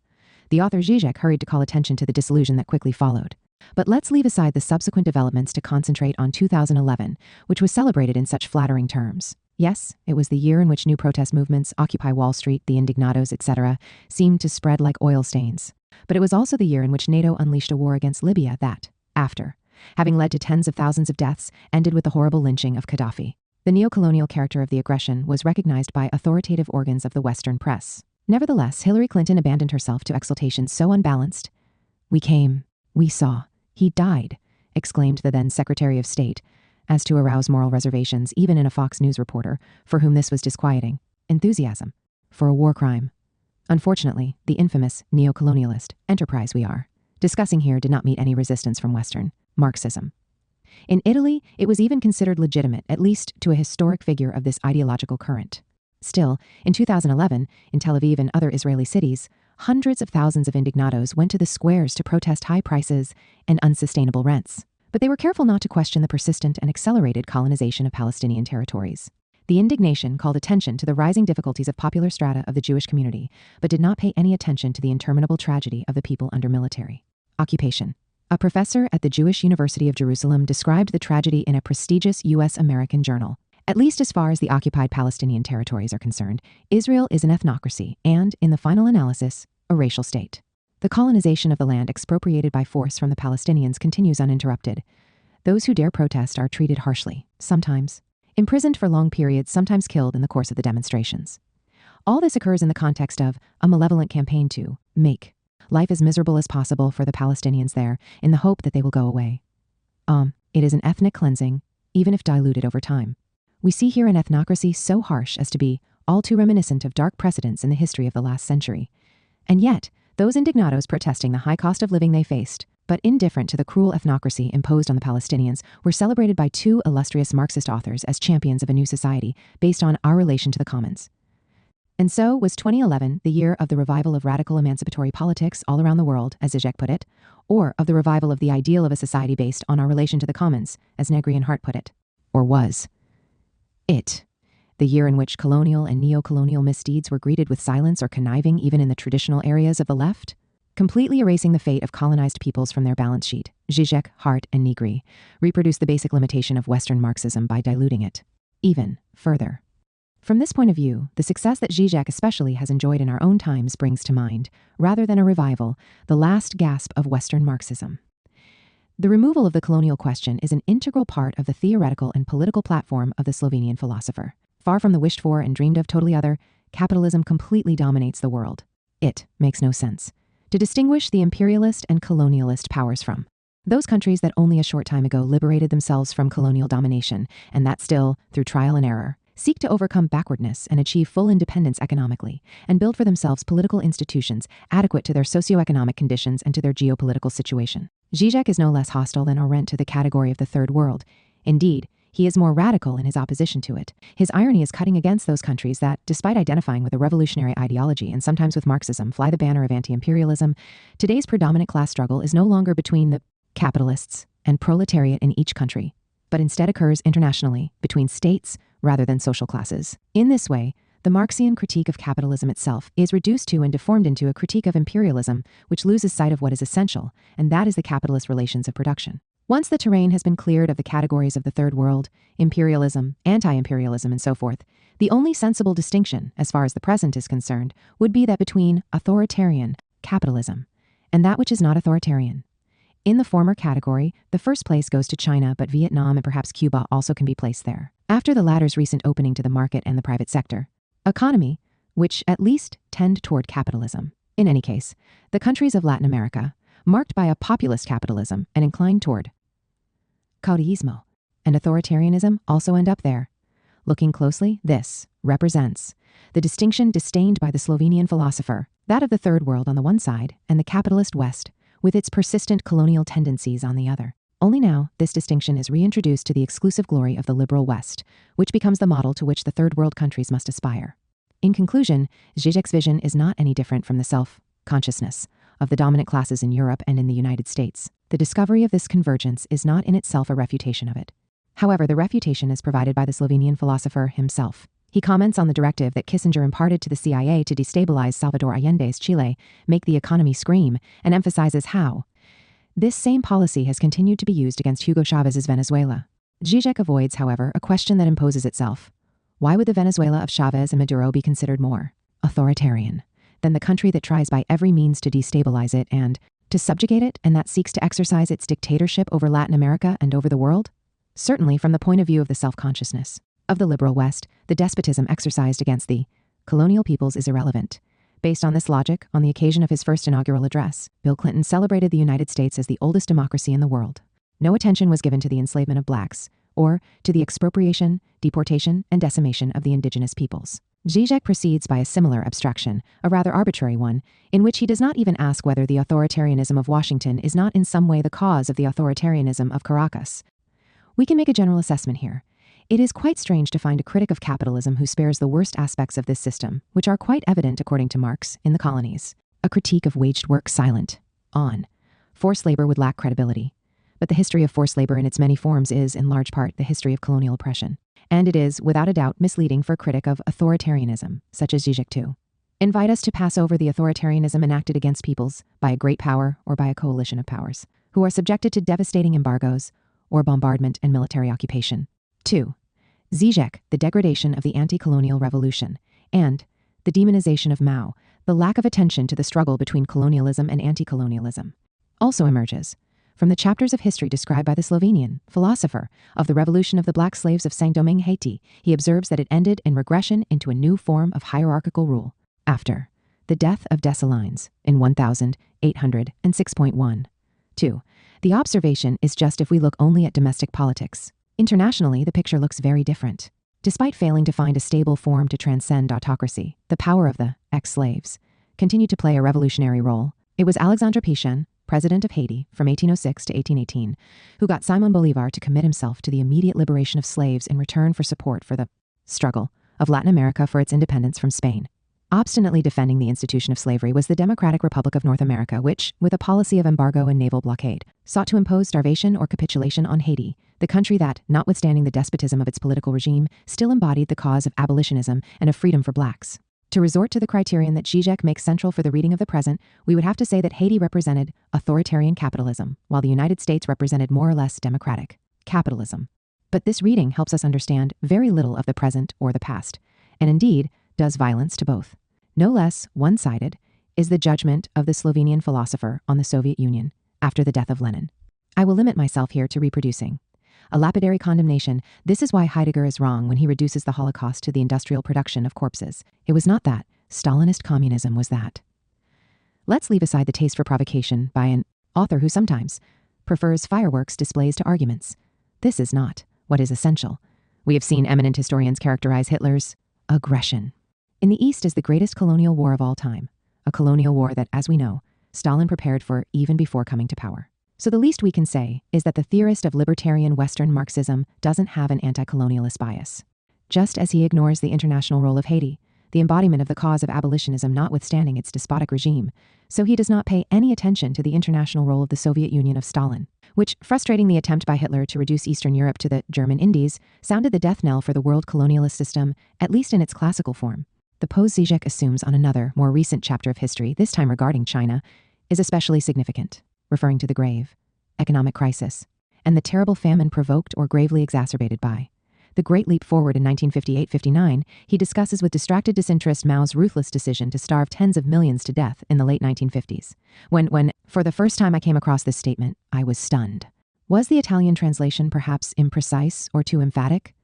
The author Zizek hurried to call attention to the disillusion that quickly followed. But let's leave aside the subsequent developments to concentrate on 2011, which was celebrated in such flattering terms. Yes, it was the year in which new protest movements, Occupy Wall Street, the Indignados, etc., seemed to spread like oil stains. But it was also the year in which NATO unleashed a war against Libya that, after having led to tens of thousands of deaths, ended with the horrible lynching of Gaddafi. The neo-colonial character of the aggression was recognized by authoritative organs of the Western press. Nevertheless, Hillary Clinton abandoned herself to exultation so unbalanced. "We came, we saw, he died," exclaimed the then Secretary of State, as to arouse moral reservations even in a Fox News reporter, for whom this was disquieting. Enthusiasm for a war crime. Unfortunately, the infamous neo-colonialist enterprise we are discussing here did not meet any resistance from Western Marxism. In Italy, it was even considered legitimate, at least to a historic figure of this ideological current. Still, in 2011, in Tel Aviv and other Israeli cities, hundreds of thousands of indignados went to the squares to protest high prices and unsustainable rents. But they were careful not to question the persistent and accelerated colonization of Palestinian territories. The indignation called attention to the rising difficulties of popular strata of the Jewish community, but did not pay any attention to the interminable tragedy of the people under military occupation. A professor at the Jewish University of Jerusalem described the tragedy in a prestigious U.S.-American journal. At least as far as the occupied Palestinian territories are concerned, Israel is an ethnocracy and, in the final analysis, a racial state. The colonization of the land expropriated by force from the Palestinians continues uninterrupted. Those who dare protest are treated harshly, sometimes imprisoned for long periods, sometimes killed in the course of the demonstrations. All this occurs in the context of a malevolent campaign to make life as miserable as possible for the Palestinians there, in the hope that they will go away. It is an ethnic cleansing, even if diluted over time. We see here an ethnocracy so harsh as to be all too reminiscent of dark precedents in the history of the last century. And yet, those indignados protesting the high cost of living they faced, but indifferent to the cruel ethnocracy imposed on the Palestinians, were celebrated by two illustrious Marxist authors as champions of a new society based on our relation to the commons. And so was 2011 the year of the revival of radical emancipatory politics all around the world, as Zizek put it, or of the revival of the ideal of a society based on our relation to the commons, as Negri and Hart put it. Or was it the year in which colonial and neo-colonial misdeeds were greeted with silence or conniving even in the traditional areas of the left? Completely erasing the fate of colonized peoples from their balance sheet, Zizek, Hart, and Negri reproduced the basic limitation of Western Marxism by diluting it even further. From this point of view, the success that Zizek especially has enjoyed in our own times brings to mind, rather than a revival, the last gasp of Western Marxism. The removal of the colonial question is an integral part of the theoretical and political platform of the Slovenian philosopher. Far from the wished-for and dreamed-of totally other, capitalism completely dominates the world. It makes no sense to distinguish the imperialist and colonialist powers from those countries that only a short time ago liberated themselves from colonial domination, and that still, through trial and error, seek to overcome backwardness and achieve full independence economically, and build for themselves political institutions adequate to their socioeconomic conditions and to their geopolitical situation. Zizek is no less hostile than Arendt to the category of the Third World. Indeed, he is more radical in his opposition to it. His irony is cutting against those countries that, despite identifying with a revolutionary ideology and sometimes with Marxism, fly the banner of anti-imperialism. Today's predominant class struggle is no longer between the capitalists and proletariat in each country, but instead occurs internationally between states rather than social classes. In this way, the Marxian critique of capitalism itself is reduced to and deformed into a critique of imperialism, which loses sight of what is essential, and that is the capitalist relations of production. Once the terrain has been cleared of the categories of the Third World, imperialism, anti-imperialism, and so forth, the only sensible distinction, as far as the present is concerned, would be that between authoritarian capitalism and that which is not authoritarian. In the former category, the first place goes to China, but Vietnam and perhaps Cuba also can be placed there. After the latter's recent opening to the market and the private sector economy, which at least tend toward capitalism. In any case, the countries of Latin America, marked by a populist capitalism and inclined toward caudillismo and authoritarianism, also end up there. Looking closely, this represents the distinction disdained by the Slovenian philosopher, that of the Third World on the one side and the capitalist West, with its persistent colonial tendencies on the other. Only now, this distinction is reintroduced to the exclusive glory of the liberal West, which becomes the model to which the Third World countries must aspire. In conclusion, Zizek's vision is not any different from the self-consciousness of the dominant classes in Europe and in the United States. The discovery of this convergence is not in itself a refutation of it. However, the refutation is provided by the Slovenian philosopher himself. He comments on the directive that Kissinger imparted to the CIA to destabilize Salvador Allende's Chile, make the economy scream, and emphasizes how this same policy has continued to be used against Hugo Chávez's Venezuela. Zizek avoids, however, a question that imposes itself. Why would the Venezuela of Chávez and Maduro be considered more authoritarian than the country that tries by every means to destabilize it and to subjugate it, and that seeks to exercise its dictatorship over Latin America and over the world? Certainly, from the point of view of the self-consciousness of the liberal West, the despotism exercised against the colonial peoples is irrelevant. Based on this logic, on the occasion of his first inaugural address, Bill Clinton celebrated the United States as the oldest democracy in the world. No attention was given to the enslavement of blacks, or to the expropriation, deportation, and decimation of the indigenous peoples. Zizek proceeds by a similar abstraction, a rather arbitrary one, in which he does not even ask whether the authoritarianism of Washington is not in some way the cause of the authoritarianism of Caracas. We can make a general assessment here. It is quite strange to find a critic of capitalism who spares the worst aspects of this system, which are quite evident according to Marx in the colonies. A critique of waged work silent on forced labor would lack credibility. But the history of forced labor in its many forms is, in large part, the history of colonial oppression. And it is, without a doubt, misleading for a critic of authoritarianism, such as Zizek invite us to pass over the authoritarianism enacted against peoples by a great power or by a coalition of powers, who are subjected to devastating embargoes or bombardment and military occupation. 2. Zizek, the degradation of the anti-colonial revolution, and the demonization of Mao, the lack of attention to the struggle between colonialism and anti-colonialism, also emerges from the chapters of history described by the Slovenian philosopher of the revolution of the black slaves of Saint-Domingue, Haiti. He observes that it ended in regression into a new form of hierarchical rule after the death of Dessalines in 1806.1. 2. The observation is just if we look only at domestic politics. Internationally, the picture looks very different. Despite failing to find a stable form to transcend autocracy, the power of the ex-slaves continued to play a revolutionary role. It was Alexandre Pichon, president of Haiti from 1806 to 1818, who got Simon Bolivar to commit himself to the immediate liberation of slaves in return for support for the struggle of Latin America for its independence from Spain. Obstinately defending the institution of slavery was the Democratic Republic of North America, which, with a policy of embargo and naval blockade, sought to impose starvation or capitulation on Haiti, the country that, notwithstanding the despotism of its political regime, still embodied the cause of abolitionism and of freedom for blacks. To resort to the criterion that Zizek makes central for the reading of the present, we would have to say that Haiti represented authoritarian capitalism, while the United States represented more or less democratic capitalism. But this reading helps us understand very little of the present or the past, and indeed does violence to both. No less one-sided is the judgment of the Slovenian philosopher on the Soviet Union after the death of Lenin. I will limit myself here to reproducing a lapidary condemnation. This is why Heidegger is wrong when he reduces the Holocaust to the industrial production of corpses. It was not that. Stalinist communism was that. Let's leave aside the taste for provocation by an author who sometimes prefers fireworks displays to arguments. This is not what is essential. We have seen eminent historians characterize Hitler's aggression in the East as the greatest colonial war of all time, a colonial war that, as we know, Stalin prepared for even before coming to power. So the least we can say is that the theorist of libertarian Western Marxism doesn't have an anti-colonialist bias. Just as he ignores the international role of Haiti, the embodiment of the cause of abolitionism notwithstanding its despotic regime, so he does not pay any attention to the international role of the Soviet Union of Stalin, which, frustrating the attempt by Hitler to reduce Eastern Europe to the German Indies, sounded the death knell for the world colonialist system, at least in its classical form. The pose Zizek assumes on another, more recent chapter of history, this time regarding China, is especially significant, referring to the grave economic crisis and the terrible famine provoked or gravely exacerbated by the Great Leap Forward in 1958-59. He discusses with distracted disinterest Mao's ruthless decision to starve tens of millions to death in the late 1950s. When, for the first time I came across this statement, I was stunned. Was the Italian translation perhaps imprecise or too emphatic?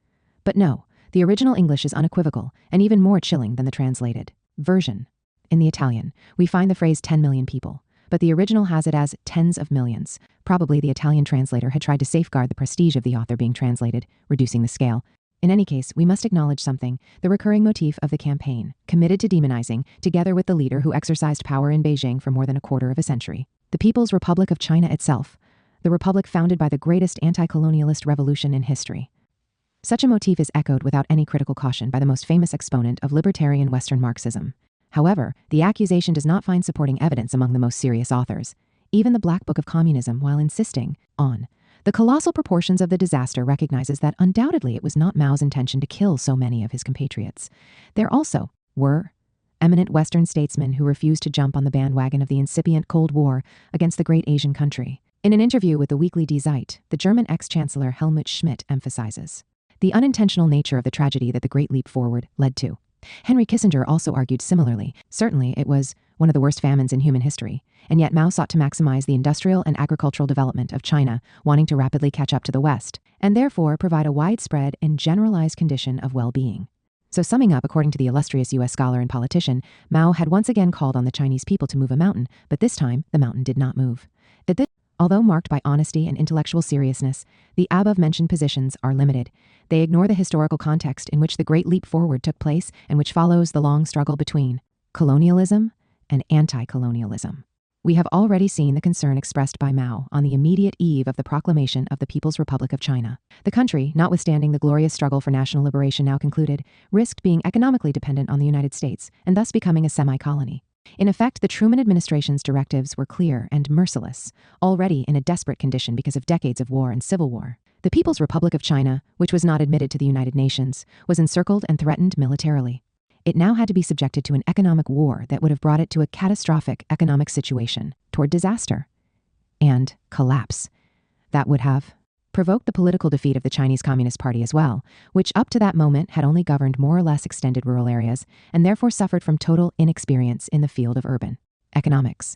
But no. The original English is unequivocal and even more chilling than the translated version. In the Italian, we find the phrase 10 million people, but the original has it as tens of millions. Probably the Italian translator had tried to safeguard the prestige of the author being translated, reducing the scale. In any case, we must acknowledge something, the recurring motif of the campaign, committed to demonizing, together with the leader who exercised power in Beijing for more than a quarter of a century. The People's Republic of China itself, the republic founded by the greatest anti-colonialist revolution in history. Such a motif is echoed without any critical caution by the most famous exponent of libertarian Western Marxism. However, the accusation does not find supporting evidence among the most serious authors. Even the Black Book of Communism, while insisting on the colossal proportions of the disaster, recognizes that undoubtedly it was not Mao's intention to kill so many of his compatriots. There also were eminent Western statesmen who refused to jump on the bandwagon of the incipient Cold War against the great Asian country. In an interview with the weekly Die Zeit, the German ex-chancellor Helmut Schmidt emphasizes the unintentional nature of the tragedy that the Great Leap Forward led to. Henry Kissinger also argued similarly. Certainly, it was one of the worst famines in human history, and yet Mao sought to maximize the industrial and agricultural development of China, wanting to rapidly catch up to the West, and therefore provide a widespread and generalized condition of well-being. So summing up, according to the illustrious U.S. scholar and politician, Mao had once again called on the Chinese people to move a mountain, but this time the mountain did not move. Although marked by honesty and intellectual seriousness, the above-mentioned positions are limited. They ignore the historical context in which the Great Leap Forward took place and which follows the long struggle between colonialism and anti-colonialism. We have already seen the concern expressed by Mao on the immediate eve of the proclamation of the People's Republic of China. The country, notwithstanding the glorious struggle for national liberation now concluded, risked being economically dependent on the United States and thus becoming a semi-colony. In effect, the Truman administration's directives were clear and merciless, already in a desperate condition because of decades of war and civil war. The People's Republic of China, which was not admitted to the United Nations, was encircled and threatened militarily. It now had to be subjected to an economic war that would have brought it to a catastrophic economic situation, toward disaster and collapse. That would have provoked the political defeat of the Chinese Communist Party as well, which up to that moment had only governed more or less extended rural areas and therefore suffered from total inexperience in the field of urban economics.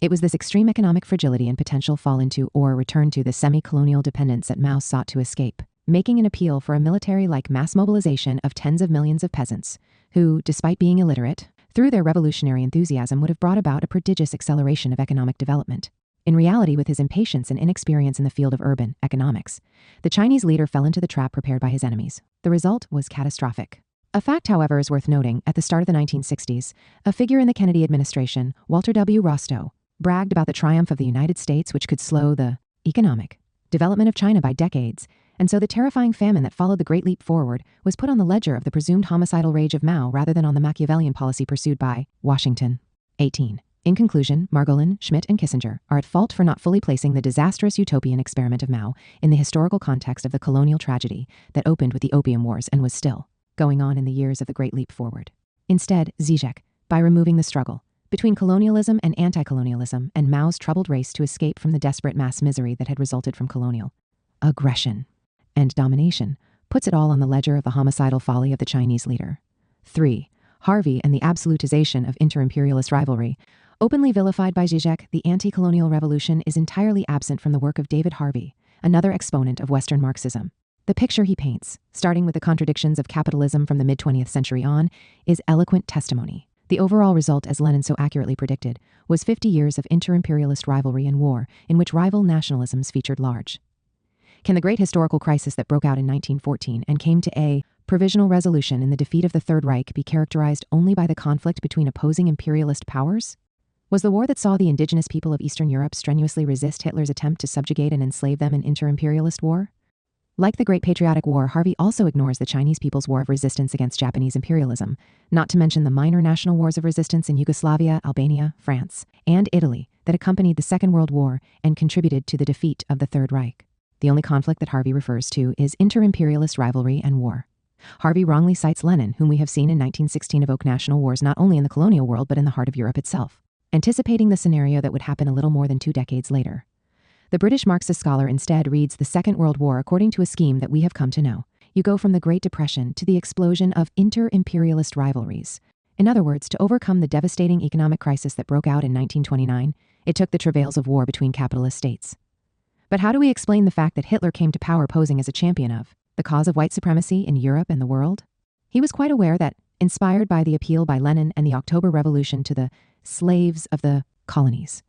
It was this extreme economic fragility and potential fall into or return to the semi-colonial dependence that Mao sought to escape, making an appeal for a military-like mass mobilization of tens of millions of peasants who, despite being illiterate, through their revolutionary enthusiasm would have brought about a prodigious acceleration of economic development. In reality, with his impatience and inexperience in the field of urban economics, the Chinese leader fell into the trap prepared by his enemies. The result was catastrophic. A fact, however, is worth noting. At the start of the 1960s, a figure in the Kennedy administration, Walter W. Rostow, bragged about the triumph of the United States, which could slow the economic development of China by decades, and so the terrifying famine that followed the Great Leap Forward was put on the ledger of the presumed homicidal rage of Mao rather than on the Machiavellian policy pursued by Washington. 18. In conclusion, Margolin, Schmidt, and Kissinger are at fault for not fully placing the disastrous utopian experiment of Mao in the historical context of the colonial tragedy that opened with the Opium Wars and was still going on in the years of the Great Leap Forward. Instead, Zizek, by removing the struggle between colonialism and anti-colonialism and Mao's troubled race to escape from the desperate mass misery that had resulted from colonial aggression and domination, puts it all on the ledger of the homicidal folly of the Chinese leader. 3. Harvey and the absolutization of inter-imperialist rivalry. Openly vilified by Zizek, the anti-colonial revolution is entirely absent from the work of David Harvey, another exponent of Western Marxism. The picture he paints, starting with the contradictions of capitalism from the mid-20th century on, is eloquent testimony. The overall result, as Lenin so accurately predicted, was 50 years of inter-imperialist rivalry and war, in which rival nationalisms featured large. Can the great historical crisis that broke out in 1914 and came to a provisional resolution in the defeat of the Third Reich be characterized only by the conflict between opposing imperialist powers? Was the war that saw the indigenous people of Eastern Europe strenuously resist Hitler's attempt to subjugate and enslave them an inter-imperialist war? Like the Great Patriotic War, Harvey also ignores the Chinese people's war of resistance against Japanese imperialism, not to mention the minor national wars of resistance in Yugoslavia, Albania, France, and Italy that accompanied the Second World War and contributed to the defeat of the Third Reich. The only conflict that Harvey refers to is inter-imperialist rivalry and war. Harvey wrongly cites Lenin, whom we have seen in 1916 evoke national wars not only in the colonial world but in the heart of Europe itself, anticipating the scenario that would happen a little more than 2 decades later. The British Marxist scholar instead reads the Second World War according to a scheme that we have come to know. You go from the Great Depression to the explosion of inter-imperialist rivalries. In other words, to overcome the devastating economic crisis that broke out in 1929, it took the travails of war between capitalist states. But how do we explain the fact that Hitler came to power posing as a champion of the cause of white supremacy in Europe and the world? He was quite aware that, inspired by the appeal by Lenin and the October Revolution to the slaves of the colonies,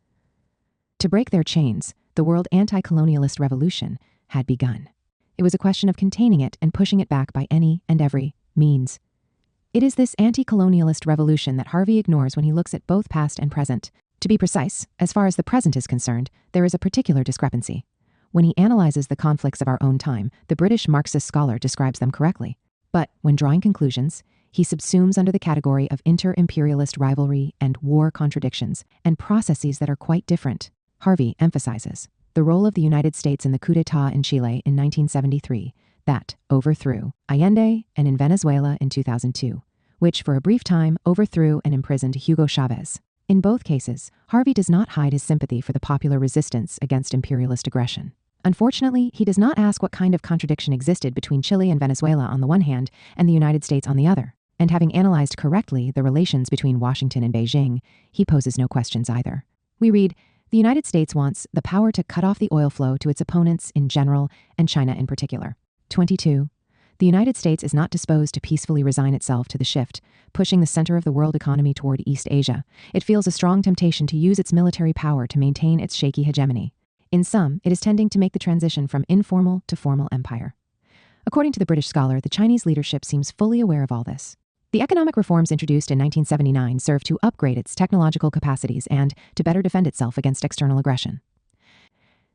to break their chains, the world anti-colonialist revolution had begun. It was a question of containing it and pushing it back by any and every means. It is this anti-colonialist revolution that Harvey ignores when he looks at both past and present. To be precise, as far as the present is concerned, there is a particular discrepancy. When he analyzes the conflicts of our own time, the British Marxist scholar describes them correctly. But when drawing conclusions, he subsumes under the category of inter-imperialist rivalry and war contradictions and processes that are quite different. Harvey emphasizes the role of the United States in the coup d'etat in Chile in 1973 that overthrew Allende and in Venezuela in 2002, which for a brief time overthrew and imprisoned Hugo Chavez. In both cases, Harvey does not hide his sympathy for the popular resistance against imperialist aggression. Unfortunately, he does not ask what kind of contradiction existed between Chile and Venezuela on the one hand and the United States on the other. And having analyzed correctly the relations between Washington and Beijing, he poses no questions either. We read, the United States wants the power to cut off the oil flow to its opponents in general and China in particular. 22. The United States is not disposed to peacefully resign itself to the shift, pushing the center of the world economy toward East Asia. It feels a strong temptation to use its military power to maintain its shaky hegemony. In sum, it is tending to make the transition from informal to formal empire. According to the British scholar, the Chinese leadership seems fully aware of all this. The economic reforms introduced in 1979 serve to upgrade its technological capacities and to better defend itself against external aggression.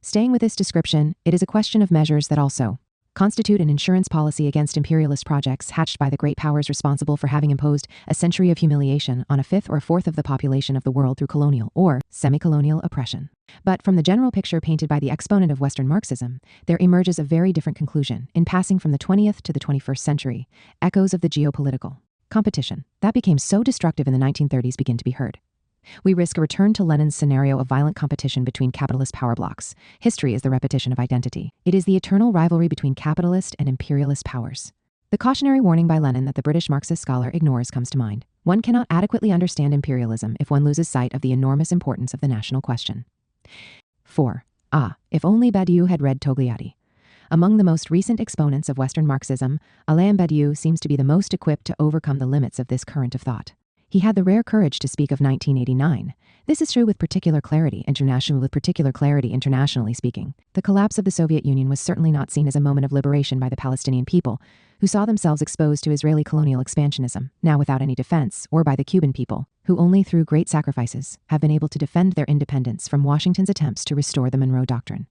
Staying with this description, it is a question of measures that also constitute an insurance policy against imperialist projects hatched by the great powers responsible for having imposed a century of humiliation on a fifth or fourth of the population of the world through colonial or semi-colonial oppression. But from the general picture painted by the exponent of Western Marxism, there emerges a very different conclusion in passing from the 20th to the 21st century. Echoes of the geopolitical competition that became so destructive in the 1930s begin to be heard. We risk a return to Lenin's scenario of violent competition between capitalist power blocks. History is the repetition of identity. It is the eternal rivalry between capitalist and imperialist powers. The cautionary warning by Lenin that the British Marxist scholar ignores comes to mind. One cannot adequately understand imperialism if one loses sight of the enormous importance of the national question. 4. If only Badiou had read Togliatti. Among the most recent exponents of Western Marxism, Alain Badiou seems to be the most equipped to overcome the limits of this current of thought. He had the rare courage to speak of 1989. This is true with particular clarity internationally speaking. The collapse of the Soviet Union was certainly not seen as a moment of liberation by the Palestinian people, who saw themselves exposed to Israeli colonial expansionism, now without any defense, or by the Cuban people, who only through great sacrifices have been able to defend their independence from Washington's attempts to restore the Monroe Doctrine.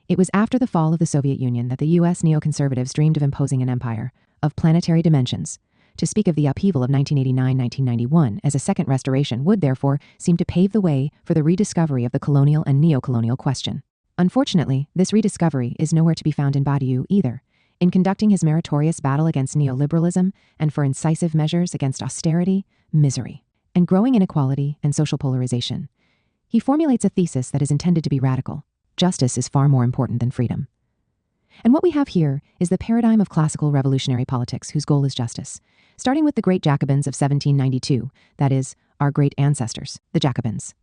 It was after the fall of the Soviet Union that the U.S. neoconservatives dreamed of imposing an empire of planetary dimensions. To speak of the upheaval of 1989-1991 as a second restoration would therefore seem to pave the way for the rediscovery of the colonial and neocolonial question. Unfortunately, this rediscovery is nowhere to be found in Badiou either. In conducting his meritorious battle against neoliberalism and for incisive measures against austerity, misery, and growing inequality and social polarization, he formulates a thesis that is intended to be radical. Justice is far more important than freedom. And what we have here is the paradigm of classical revolutionary politics whose goal is justice. Starting with the great Jacobins of 1792, that is, our great ancestors, the Jacobins.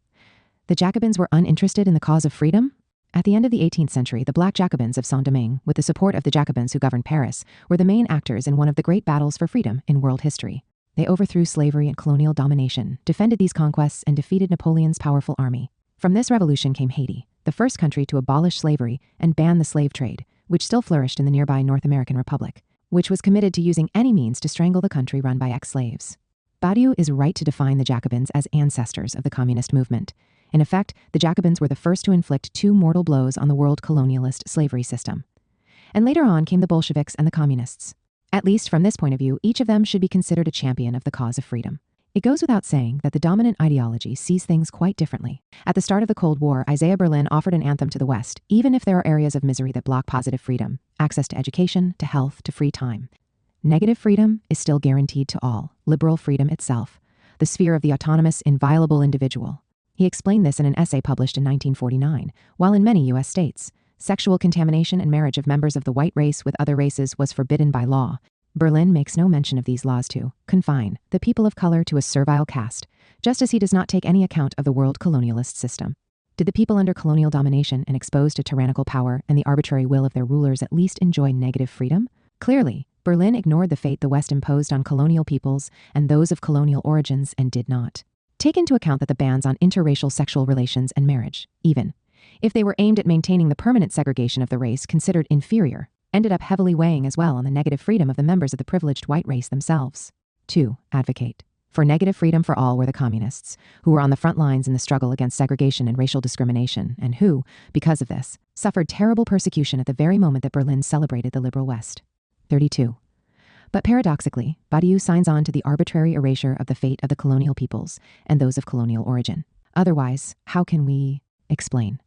The Jacobins were uninterested in the cause of freedom? At the end of the 18th century, the Black Jacobins of Saint-Domingue, with the support of the Jacobins who governed Paris, were the main actors in one of the great battles for freedom in world history. They overthrew slavery and colonial domination, defended these conquests, and defeated Napoleon's powerful army. From this revolution came Haiti, the first country to abolish slavery and ban the slave trade, which still flourished in the nearby North American Republic, which was committed to using any means to strangle the country run by ex-slaves. Badiou is right to define the Jacobins as ancestors of the communist movement. In effect, the Jacobins were the first to inflict two mortal blows on the world colonialist slavery system. And later on came the Bolsheviks and the communists. At least from this point of view, each of them should be considered a champion of the cause of freedom. It goes without saying that the dominant ideology sees things quite differently. At the start of the Cold War, Isaiah Berlin offered an anthem to the West, even if there are areas of misery that block positive freedom, access to education, to health, to free time. Negative freedom is still guaranteed to all, liberal freedom itself, the sphere of the autonomous, inviolable individual. He explained this in an essay published in 1949, while in many U.S. states, sexual contamination and marriage of members of the white race with other races was forbidden by law. Berlin makes no mention of these laws to confine the people of color to a servile caste, just as he does not take any account of the world colonialist system. Did the people under colonial domination and exposed to tyrannical power and the arbitrary will of their rulers at least enjoy negative freedom? Clearly, Berlin ignored the fate the West imposed on colonial peoples and those of colonial origins and did not take into account that the bans on interracial sexual relations and marriage, even if they were aimed at maintaining the permanent segregation of the race considered inferior, ended up heavily weighing as well on the negative freedom of the members of the privileged white race themselves. 2. Advocate For negative freedom for all were the communists, who were on the front lines in the struggle against segregation and racial discrimination, and who, because of this, suffered terrible persecution at the very moment that Berlin celebrated the liberal West. 32. But paradoxically, Badiou signs on to the arbitrary erasure of the fate of the colonial peoples and those of colonial origin. Otherwise, how can we explain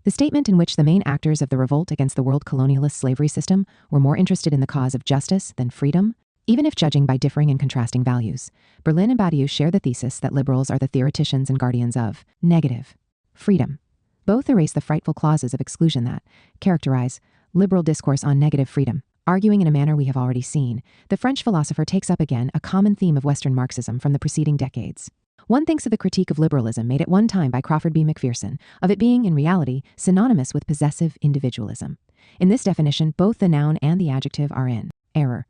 the statement in which the main actors of the revolt against the world colonialist slavery system were more interested in the cause of justice than freedom? Even if judging by differing and contrasting values, Berlin and Badiou share the thesis that liberals are the theoreticians and guardians of negative freedom. Both erase the frightful clauses of exclusion that characterize liberal discourse on negative freedom. Arguing in a manner we have already seen, the French philosopher takes up again a common theme of Western Marxism from the preceding decades. One thinks of the critique of liberalism made at one time by Crawford B. McPherson, of it being, in reality, synonymous with possessive individualism. In this definition, both the noun and the adjective are in error.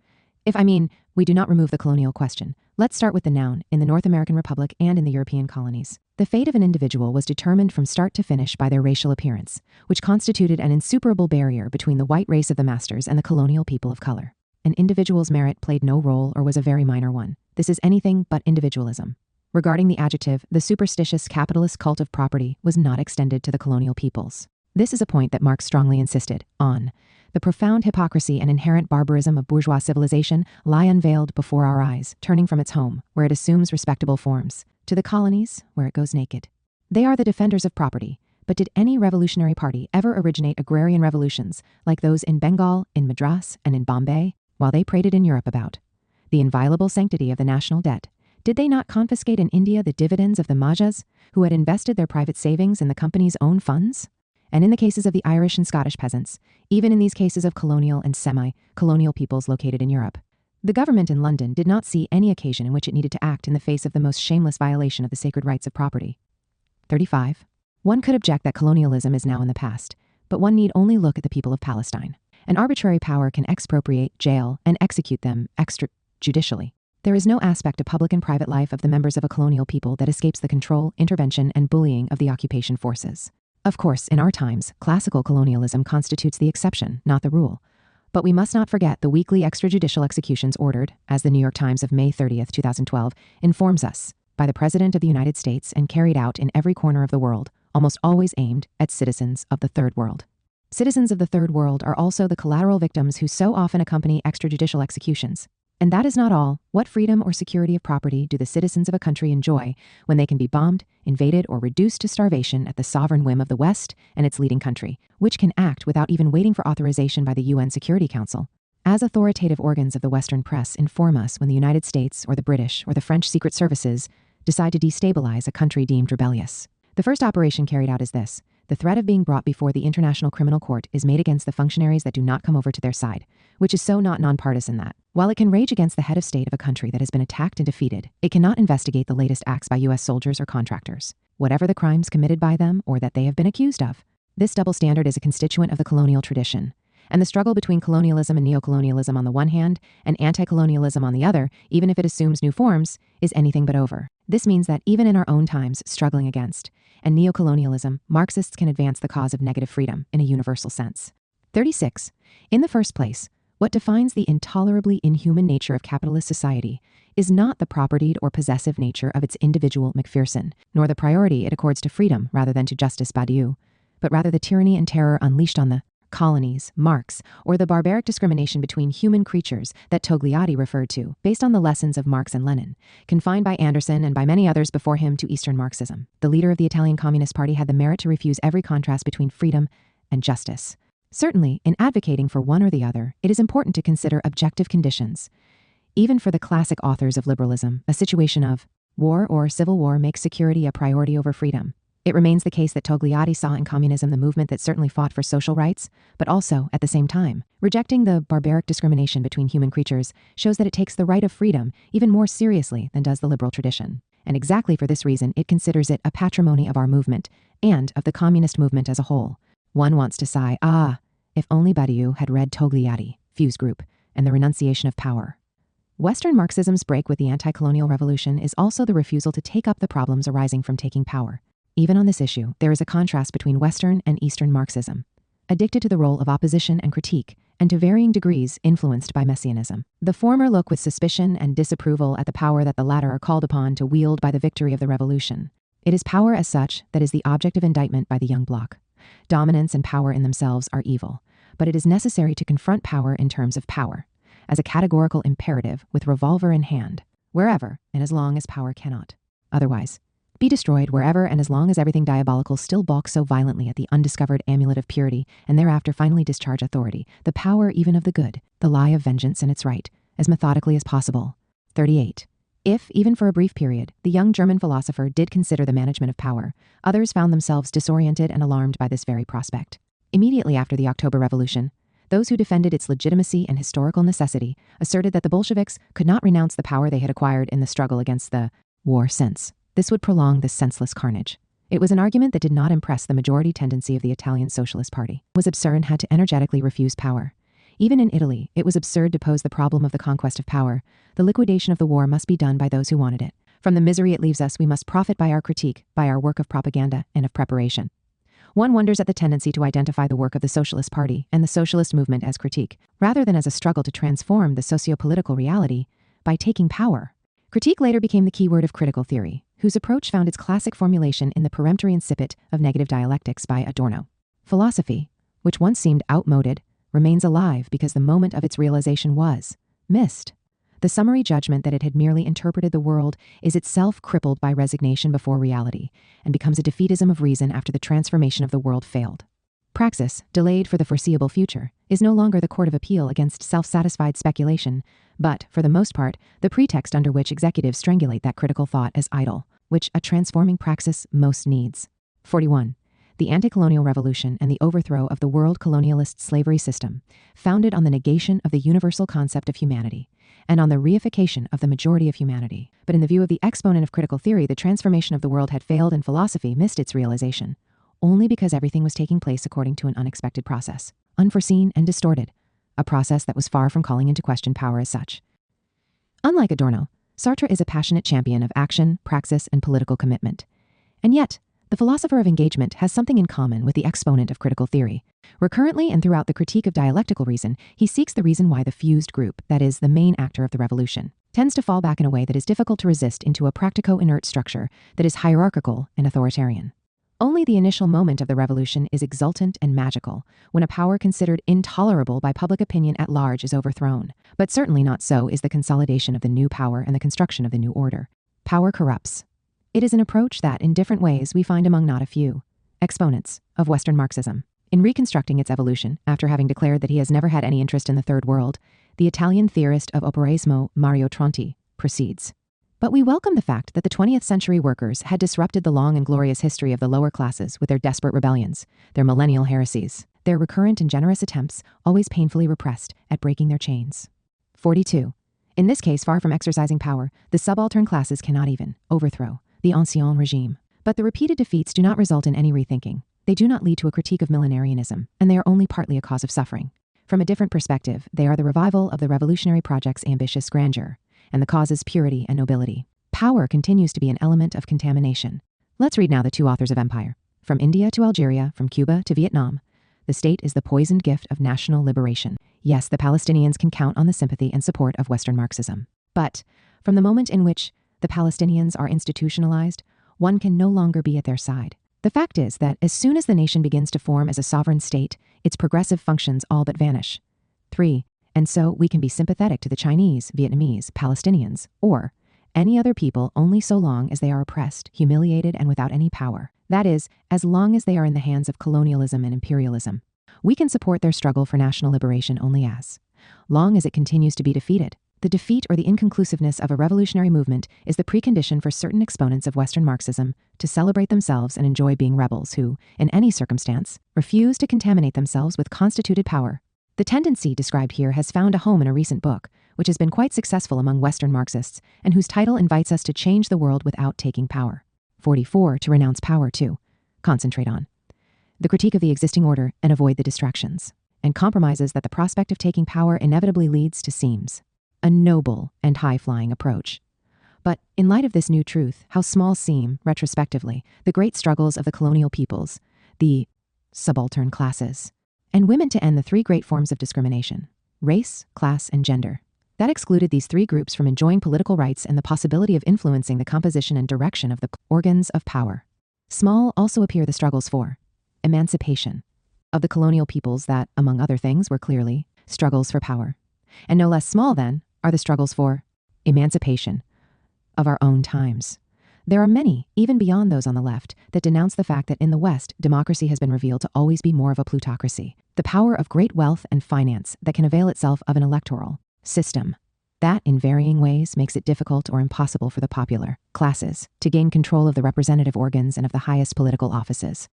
We do not remove the colonial question. Let's start with the noun in the North American Republic and in the European colonies. The fate of an individual was determined from start to finish by their racial appearance, which constituted an insuperable barrier between the white race of the masters and the colonial people of color. An individual's merit played no role or was a very minor one. This is anything but individualism. Regarding the adjective, the superstitious capitalist cult of property was not extended to the colonial peoples. This is a point that Marx strongly insisted on. The profound hypocrisy and inherent barbarism of bourgeois civilization lie unveiled before our eyes, turning from its home, where it assumes respectable forms, to the colonies, where it goes naked. They are the defenders of property, but did any revolutionary party ever originate agrarian revolutions like those in Bengal, in Madras, and in Bombay, while they prated in Europe about the inviolable sanctity of the national debt? Did they not confiscate in India the dividends of the Majas, who had invested their private savings in the company's own funds? And in the cases of the Irish and Scottish peasants, even in these cases of colonial and semi-colonial peoples located in Europe, the government in London did not see any occasion in which it needed to act in the face of the most shameless violation of the sacred rights of property. 35. One could object that colonialism is now in the past, but one need only look at the people of Palestine. An arbitrary power can expropriate, jail, and execute them extrajudicially. There is no aspect of public and private life of the members of a colonial people that escapes the control, intervention, and bullying of the occupation forces. Of course, in our times, classical colonialism constitutes the exception, not the rule. But we must not forget the weekly extrajudicial executions ordered, as the New York Times of May 30th, 2012, informs us, by the President of the United States and carried out in every corner of the world, almost always aimed at citizens of the Third World. Citizens of the Third World are also the collateral victims who so often accompany extrajudicial executions. And that is not all. What freedom or security of property do the citizens of a country enjoy when they can be bombed, invaded, or reduced to starvation at the sovereign whim of the West and its leading country, which can act without even waiting for authorization by the UN Security Council? As authoritative organs of the Western press inform us when the United States or the British or the French Secret Services decide to destabilize a country deemed rebellious. The first operation carried out is this. The threat of being brought before the International Criminal Court is made against the functionaries that do not come over to their side, which is so not nonpartisan that, while it can rage against the head of state of a country that has been attacked and defeated, it cannot investigate the latest acts by U.S. soldiers or contractors, whatever the crimes committed by them or that they have been accused of. This double standard is a constituent of the colonial tradition, and the struggle between colonialism and neocolonialism on the one hand, and anti-colonialism on the other, even if it assumes new forms, is anything but over. This means that even in our own times struggling against and neocolonialism, Marxists can advance the cause of negative freedom in a universal sense. 36. In the first place, what defines the intolerably inhuman nature of capitalist society is not the propertied or possessive nature of its individual McPherson, nor the priority it accords to freedom rather than to justice Badiou, but rather the tyranny and terror unleashed on the colonies, Marx, or the barbaric discrimination between human creatures that Togliatti referred to, based on the lessons of Marx and Lenin, confined by Anderson and by many others before him to Eastern Marxism. The leader of the Italian Communist Party had the merit to refuse every contrast between freedom and justice. Certainly, in advocating for one or the other, it is important to consider objective conditions. Even for the classic authors of liberalism, a situation of war or civil war makes security a priority over freedom. It remains the case that Togliatti saw in communism the movement that certainly fought for social rights, but also, at the same time, rejecting the barbaric discrimination between human creatures shows that it takes the right of freedom even more seriously than does the liberal tradition. And exactly for this reason, it considers it a patrimony of our movement and of the communist movement as a whole. One wants to sigh, if only Badiou had read Togliatti, Fuse Group, and the renunciation of power. Western Marxism's break with the anti-colonial revolution is also the refusal to take up the problems arising from taking power. Even on this issue, there is a contrast between Western and Eastern Marxism. Addicted to the role of opposition and critique, and to varying degrees influenced by messianism. The former look with suspicion and disapproval at the power that the latter are called upon to wield by the victory of the revolution. It is power as such that is the object of indictment by the young bloc. Dominance and power in themselves are evil, but it is necessary to confront power in terms of power, as a categorical imperative with revolver in hand, wherever and as long as power cannot otherwise be destroyed, wherever and as long as everything diabolical still balks so violently at the undiscovered amulet of purity, and thereafter finally discharge authority, the power even of the good, the lie of vengeance and its right, as methodically as possible. 38. If, even for a brief period, the young German philosopher did consider the management of power, others found themselves disoriented and alarmed by this very prospect. Immediately after the October Revolution, those who defended its legitimacy and historical necessity asserted that the Bolsheviks could not renounce the power they had acquired in the struggle against the war since this would prolong this senseless carnage. It was an argument that did not impress the majority tendency of the Italian Socialist Party. It was absurd and had to energetically refuse power. Even in Italy, it was absurd to pose the problem of the conquest of power. The liquidation of the war must be done by those who wanted it. From the misery it leaves us, we must profit by our critique, by our work of propaganda and of preparation. One wonders at the tendency to identify the work of the Socialist Party and the socialist movement as critique, rather than as a struggle to transform the socio-political reality by taking power. Critique later became the key word of critical theory, whose approach found its classic formulation in the peremptory incipit of negative dialectics by Adorno. Philosophy, which once seemed outmoded, remains alive because the moment of its realization was missed. The summary judgment that it had merely interpreted the world is itself crippled by resignation before reality, and becomes a defeatism of reason after the transformation of the world failed. Praxis, delayed for the foreseeable future, is no longer the court of appeal against self-satisfied speculation, but, for the most part, the pretext under which executives strangulate that critical thought as idle, which a transforming praxis most needs. 41. The anti-colonial revolution and the overthrow of the world colonialist slavery system, founded on the negation of the universal concept of humanity, and on the reification of the majority of humanity. But in the view of the exponent of critical theory, the transformation of the world had failed and philosophy missed its realization, only because everything was taking place according to an unexpected process, unforeseen and distorted, a process that was far from calling into question power as such. Unlike Adorno, Sartre is a passionate champion of action, praxis, and political commitment. And yet, the philosopher of engagement has something in common with the exponent of critical theory. Recurrently and throughout the critique of dialectical reason, he seeks the reason why the fused group, that is, the main actor of the revolution, tends to fall back in a way that is difficult to resist into a practico-inert structure that is hierarchical and authoritarian. Only the initial moment of the revolution is exultant and magical, when a power considered intolerable by public opinion at large is overthrown. But certainly not so is the consolidation of the new power and the construction of the new order. Power corrupts. It is an approach that, in different ways, we find among not a few exponents of Western Marxism. In reconstructing its evolution, after having declared that he has never had any interest in the Third World, the Italian theorist of operaismo, Mario Tronti, proceeds. But we welcome the fact that the 20th century workers had disrupted the long and glorious history of the lower classes with their desperate rebellions, their millennial heresies, their recurrent and generous attempts, always painfully repressed, at breaking their chains. 42. In this case, far from exercising power, the subaltern classes cannot even overthrow the ancien regime. But the repeated defeats do not result in any rethinking. They do not lead to a critique of millenarianism, and they are only partly a cause of suffering. From a different perspective, they are the revival of the revolutionary project's ambitious grandeur, and the cause's purity and nobility. Power continues to be an element of contamination. Let's read now the two authors of Empire. From India to Algeria, from Cuba to Vietnam, the state is the poisoned gift of national liberation. Yes, the Palestinians can count on the sympathy and support of Western Marxism. But from the moment in which the Palestinians are institutionalized, one can no longer be at their side. The fact is that as soon as the nation begins to form as a sovereign state, its progressive functions all but vanish. 3. And so we can be sympathetic to the Chinese, Vietnamese, Palestinians, or any other people only so long as they are oppressed, humiliated, and without any power. That is, as long as they are in the hands of colonialism and imperialism. We can support their struggle for national liberation only as long as it continues to be defeated. The defeat or the inconclusiveness of a revolutionary movement is the precondition for certain exponents of Western Marxism to celebrate themselves and enjoy being rebels who, in any circumstance, refuse to contaminate themselves with constituted power. The tendency described here has found a home in a recent book, which has been quite successful among Western Marxists, and whose title invites us to change the world without taking power. 44. To renounce power to concentrate on the critique of the existing order and avoid the distractions and compromises that the prospect of taking power inevitably leads to seems a noble and high-flying approach. But in light of this new truth, how small seem, retrospectively, the great struggles of the colonial peoples, the subaltern classes, and women to end the three great forms of discrimination: race, class, and gender. That excluded these three groups from enjoying political rights and the possibility of influencing the composition and direction of the organs of power. Small also appear the struggles for emancipation of the colonial peoples that, among other things, were clearly struggles for power. And no less small, then, are the struggles for emancipation of our own times. There are many, even beyond those on the left, that denounce the fact that in the West, democracy has been revealed to always be more of a plutocracy, the power of great wealth and finance that can avail itself of an electoral system that, in varying ways, makes it difficult or impossible for the popular classes to gain control of the representative organs and of the highest political offices.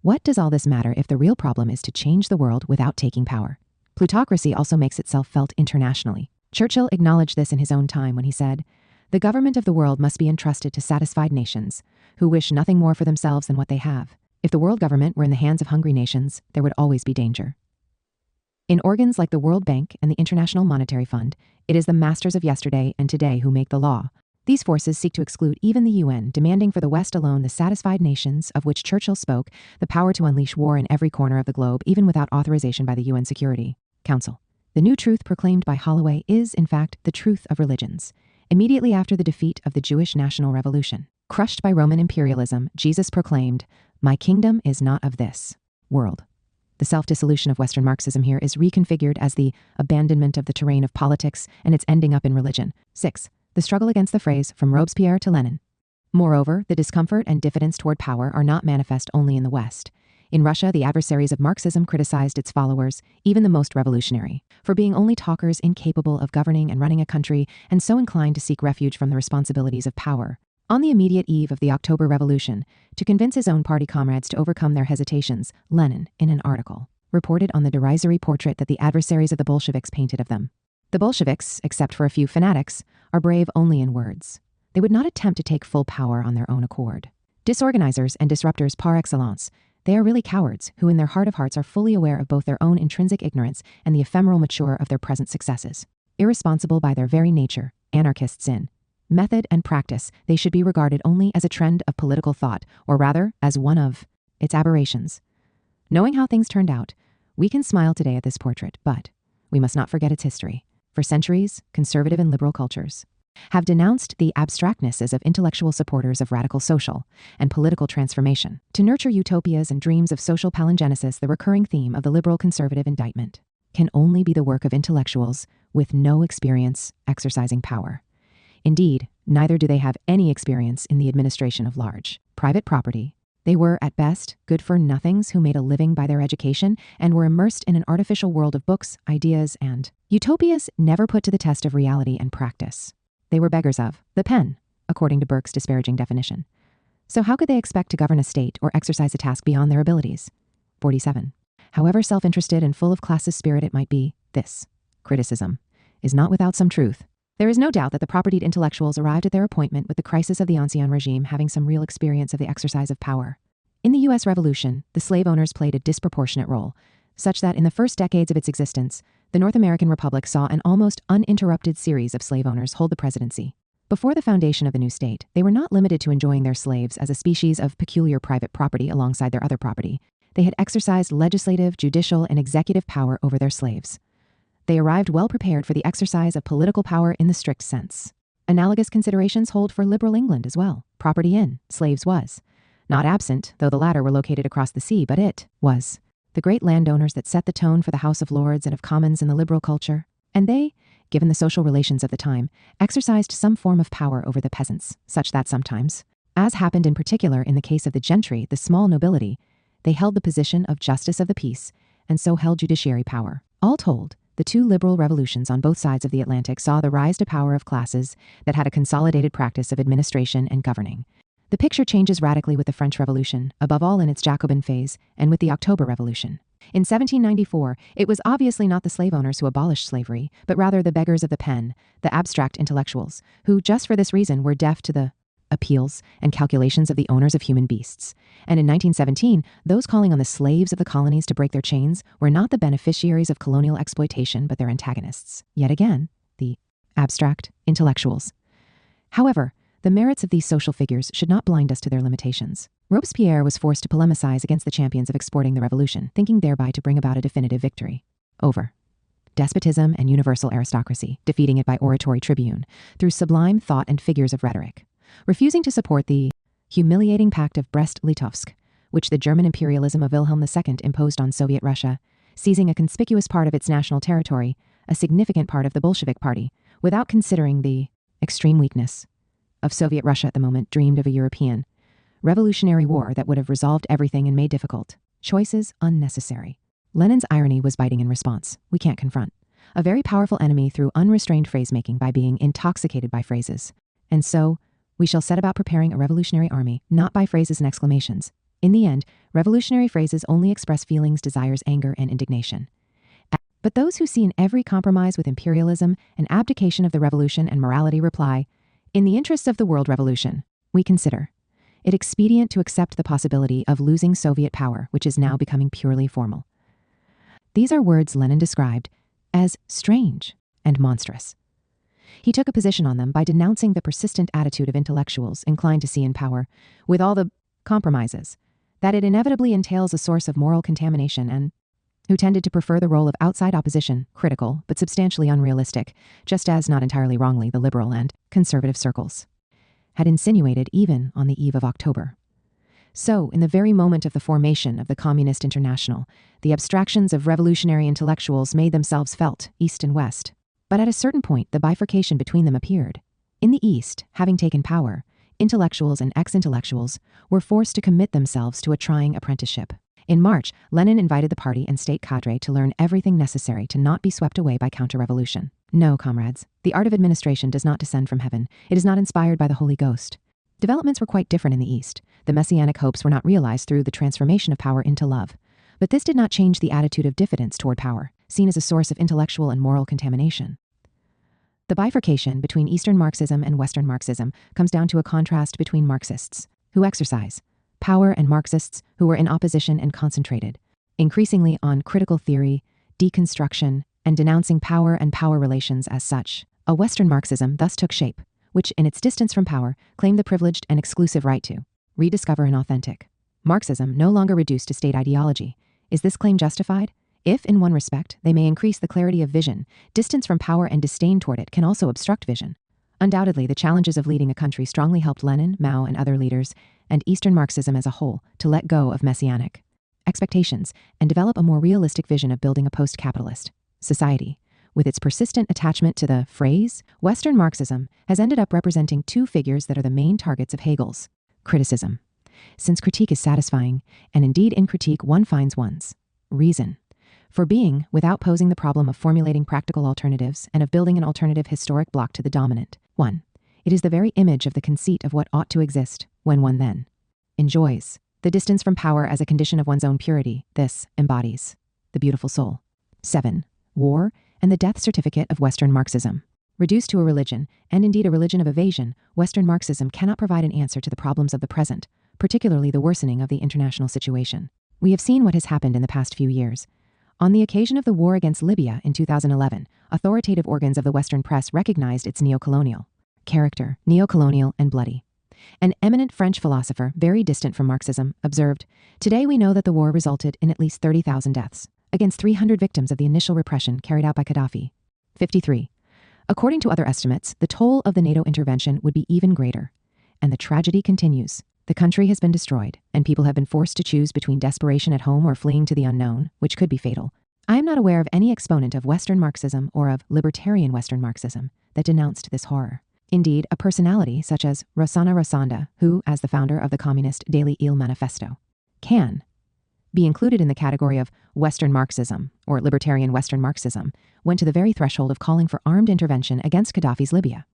What does all this matter if the real problem is to change the world without taking power? Plutocracy also makes itself felt internationally. Churchill acknowledged this in his own time when he said, "The government of the world must be entrusted to satisfied nations, who wish nothing more for themselves than what they have. If the world government were in the hands of hungry nations, there would always be danger." In organs like the World Bank and the International Monetary Fund, it is the masters of yesterday and today who make the law. These forces seek to exclude even the UN, demanding for the West alone the satisfied nations, of which Churchill spoke, the power to unleash war in every corner of the globe, even without authorization by the UN Security Council. The new truth proclaimed by Holloway is, in fact, the truth of religions. Immediately after the defeat of the Jewish national revolution, crushed by Roman imperialism, Jesus proclaimed, "My kingdom is not of this world." The self-dissolution of Western Marxism here is reconfigured as the abandonment of the terrain of politics and its ending up in religion. 6. The struggle against the phrase from Robespierre to Lenin. Moreover, the discomfort and diffidence toward power are not manifest only in the West. In Russia, the adversaries of Marxism criticized its followers, even the most revolutionary, for being only talkers incapable of governing and running a country and so inclined to seek refuge from the responsibilities of power. On the immediate eve of the October Revolution, to convince his own party comrades to overcome their hesitations, Lenin, in an article, reported on the derisory portrait that the adversaries of the Bolsheviks painted of them. The Bolsheviks, except for a few fanatics, are brave only in words. They would not attempt to take full power on their own accord. Disorganizers and disruptors par excellence, they are really cowards who in their heart of hearts are fully aware of both their own intrinsic ignorance and the ephemeral mature of their present successes. Irresponsible by their very nature, anarchists in method and practice, they should be regarded only as a trend of political thought, or rather, as one of its aberrations. Knowing how things turned out, we can smile today at this portrait, but we must not forget its history. For centuries, conservative and liberal cultures have denounced the abstractnesses of intellectual supporters of radical social and political transformation. To nurture utopias and dreams of social palingenesis, the recurring theme of the liberal conservative indictment can only be the work of intellectuals with no experience exercising power. Indeed, neither do they have any experience in the administration of large private property. They were, at best, good-for-nothings who made a living by their education and were immersed in an artificial world of books, ideas, and utopias never put to the test of reality and practice. They were beggars of the pen, according to Burke's disparaging definition. So how could they expect to govern a state or exercise a task beyond their abilities? 47. However self-interested and full of classist spirit it might be, this criticism is not without some truth. There is no doubt that the propertied intellectuals arrived at their appointment with the crisis of the Ancien regime having some real experience of the exercise of power. In the U.S. Revolution, the slave owners played a disproportionate role, such that in the first decades of its existence, the North American Republic saw an almost uninterrupted series of slave owners hold the presidency. Before the foundation of the new state, they were not limited to enjoying their slaves as a species of peculiar private property alongside their other property. They had exercised legislative, judicial, and executive power over their slaves. They arrived well prepared for the exercise of political power in the strict sense. Analogous considerations hold for liberal England as well. Property in slaves was not absent, though the latter were located across the sea, but it was the great landowners that set the tone for the House of Lords and of Commons in the liberal culture, and they, given the social relations of the time, exercised some form of power over the peasants, such that sometimes, as happened in particular in the case of the gentry, the small nobility, they held the position of justice of the peace, and so held judiciary power. All told, the two liberal revolutions on both sides of the Atlantic saw the rise to power of classes that had a consolidated practice of administration and governing. The picture changes radically with the French Revolution, above all in its Jacobin phase, and with the October Revolution. In 1794, it was obviously not the slave owners who abolished slavery, but rather the beggars of the pen, the abstract intellectuals, who, just for this reason, were deaf to the appeals and calculations of the owners of human beasts. And in 1917, those calling on the slaves of the colonies to break their chains were not the beneficiaries of colonial exploitation, but their antagonists. Yet again, the abstract intellectuals. However, the merits of these social figures should not blind us to their limitations. Robespierre was forced to polemicize against the champions of exporting the revolution, thinking thereby to bring about a definitive victory over despotism and universal aristocracy, defeating it by oratory tribune, through sublime thought and figures of rhetoric, refusing to support the humiliating Pact of Brest-Litovsk, which the German imperialism of Wilhelm II imposed on Soviet Russia, seizing a conspicuous part of its national territory, a significant part of the Bolshevik Party, without considering the extreme weakness of Soviet Russia at the moment, dreamed of a European revolutionary war that would have resolved everything and made difficult choices unnecessary. Lenin's irony was biting in response. We can't confront a very powerful enemy through unrestrained phrase-making by being intoxicated by phrases. And so, we shall set about preparing a revolutionary army, not by phrases and exclamations. In the end, revolutionary phrases only express feelings, desires, anger, and indignation. But those who see in every compromise with imperialism an abdication of the revolution and morality reply, in the interests of the world revolution, we consider it expedient to accept the possibility of losing Soviet power, which is now becoming purely formal. These are words Lenin described as strange and monstrous. He took a position on them by denouncing the persistent attitude of intellectuals inclined to see in power, with all the compromises, that it inevitably entails a source of moral contamination, and who tended to prefer the role of outside opposition, critical but substantially unrealistic, just as, not entirely wrongly, the liberal and conservative circles had insinuated even on the eve of October. So, in the very moment of the formation of the Communist International, the abstractions of revolutionary intellectuals made themselves felt, East and West. But at a certain point, the bifurcation between them appeared. In the East, having taken power, intellectuals and ex-intellectuals were forced to commit themselves to a trying apprenticeship. In March, Lenin invited the party and state cadre to learn everything necessary to not be swept away by counter-revolution. No, comrades, the art of administration does not descend from heaven. It is not inspired by the Holy Ghost. Developments were quite different in the East. The messianic hopes were not realized through the transformation of power into love. But this did not change the attitude of diffidence toward power, seen as a source of intellectual and moral contamination. The bifurcation between Eastern Marxism and Western Marxism comes down to a contrast between Marxists, who exercise power, and Marxists who were in opposition and concentrated, increasingly on critical theory, deconstruction, and denouncing power and power relations as such. A Western Marxism thus took shape, which, in its distance from power, claimed the privileged and exclusive right to rediscover an authentic Marxism no longer reduced to state ideology. Is this claim justified? If, in one respect, they may increase the clarity of vision, distance from power and disdain toward it can also obstruct vision. Undoubtedly, the challenges of leading a country strongly helped Lenin, Mao, and other leaders, and Eastern Marxism as a whole, to let go of messianic expectations and develop a more realistic vision of building a post-capitalist society. With its persistent attachment to the phrase, Western Marxism has ended up representing two figures that are the main targets of Hegel's criticism. Since critique is satisfying, and indeed in critique one finds one's reason for being, without posing the problem of formulating practical alternatives and of building an alternative historic block to the dominant one. It is the very image of the conceit of what ought to exist when one then enjoys the distance from power as a condition of one's own purity. This embodies the beautiful soul. 7. War and the death certificate of Western Marxism. Reduced to a religion, and indeed a religion of evasion, Western Marxism cannot provide an answer to the problems of the present, particularly the worsening of the international situation. We have seen what has happened in the past few years. On the occasion of the war against Libya in 2011, authoritative organs of the Western press recognized its neo-colonial character, neo-colonial and bloody. An eminent French philosopher, very distant from Marxism, observed, "Today we know that the war resulted in at least 30,000 deaths, against 300 victims of the initial repression carried out by Gaddafi." 53. According to other estimates, the toll of the NATO intervention would be even greater. And the tragedy continues. The country has been destroyed, and people have been forced to choose between desperation at home or fleeing to the unknown, which could be fatal. I am not aware of any exponent of Western Marxism or of libertarian Western Marxism that denounced this horror. Indeed, a personality such as Rossana Rossanda, who, as the founder of the communist Daily Il Manifesto, can be included in the category of Western Marxism or libertarian Western Marxism, went to the very threshold of calling for armed intervention against Gaddafi's Libya.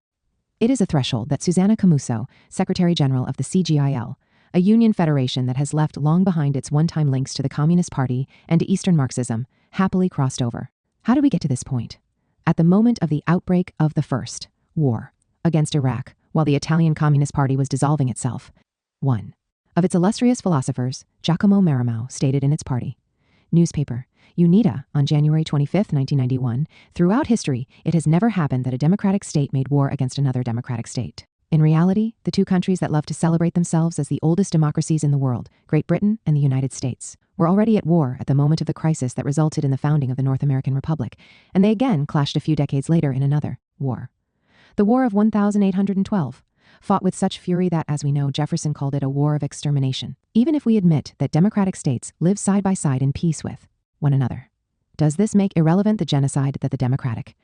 It is a threshold that Susanna Camuso, Secretary General of the CGIL, a union federation that has left long behind its one-time links to the Communist Party and to Eastern Marxism, happily crossed over. How did we get to this point? At the moment of the outbreak of the first war against Iraq, while the Italian Communist Party was dissolving itself, one of its illustrious philosophers, Giacomo Maremma, stated in its party newspaper, UNITA, on January 25, 1991, "Throughout history, it has never happened that a democratic state made war against another democratic state." In reality, the two countries that love to celebrate themselves as the oldest democracies in the world, Great Britain and the United States, were already at war at the moment of the crisis that resulted in the founding of the North American Republic, and they again clashed a few decades later in another war. The War of 1812, fought with such fury that, as we know, Jefferson called it a war of extermination, even if we admit that democratic states live side by side in peace with one another. Does this make irrelevant the genocide that the Democratic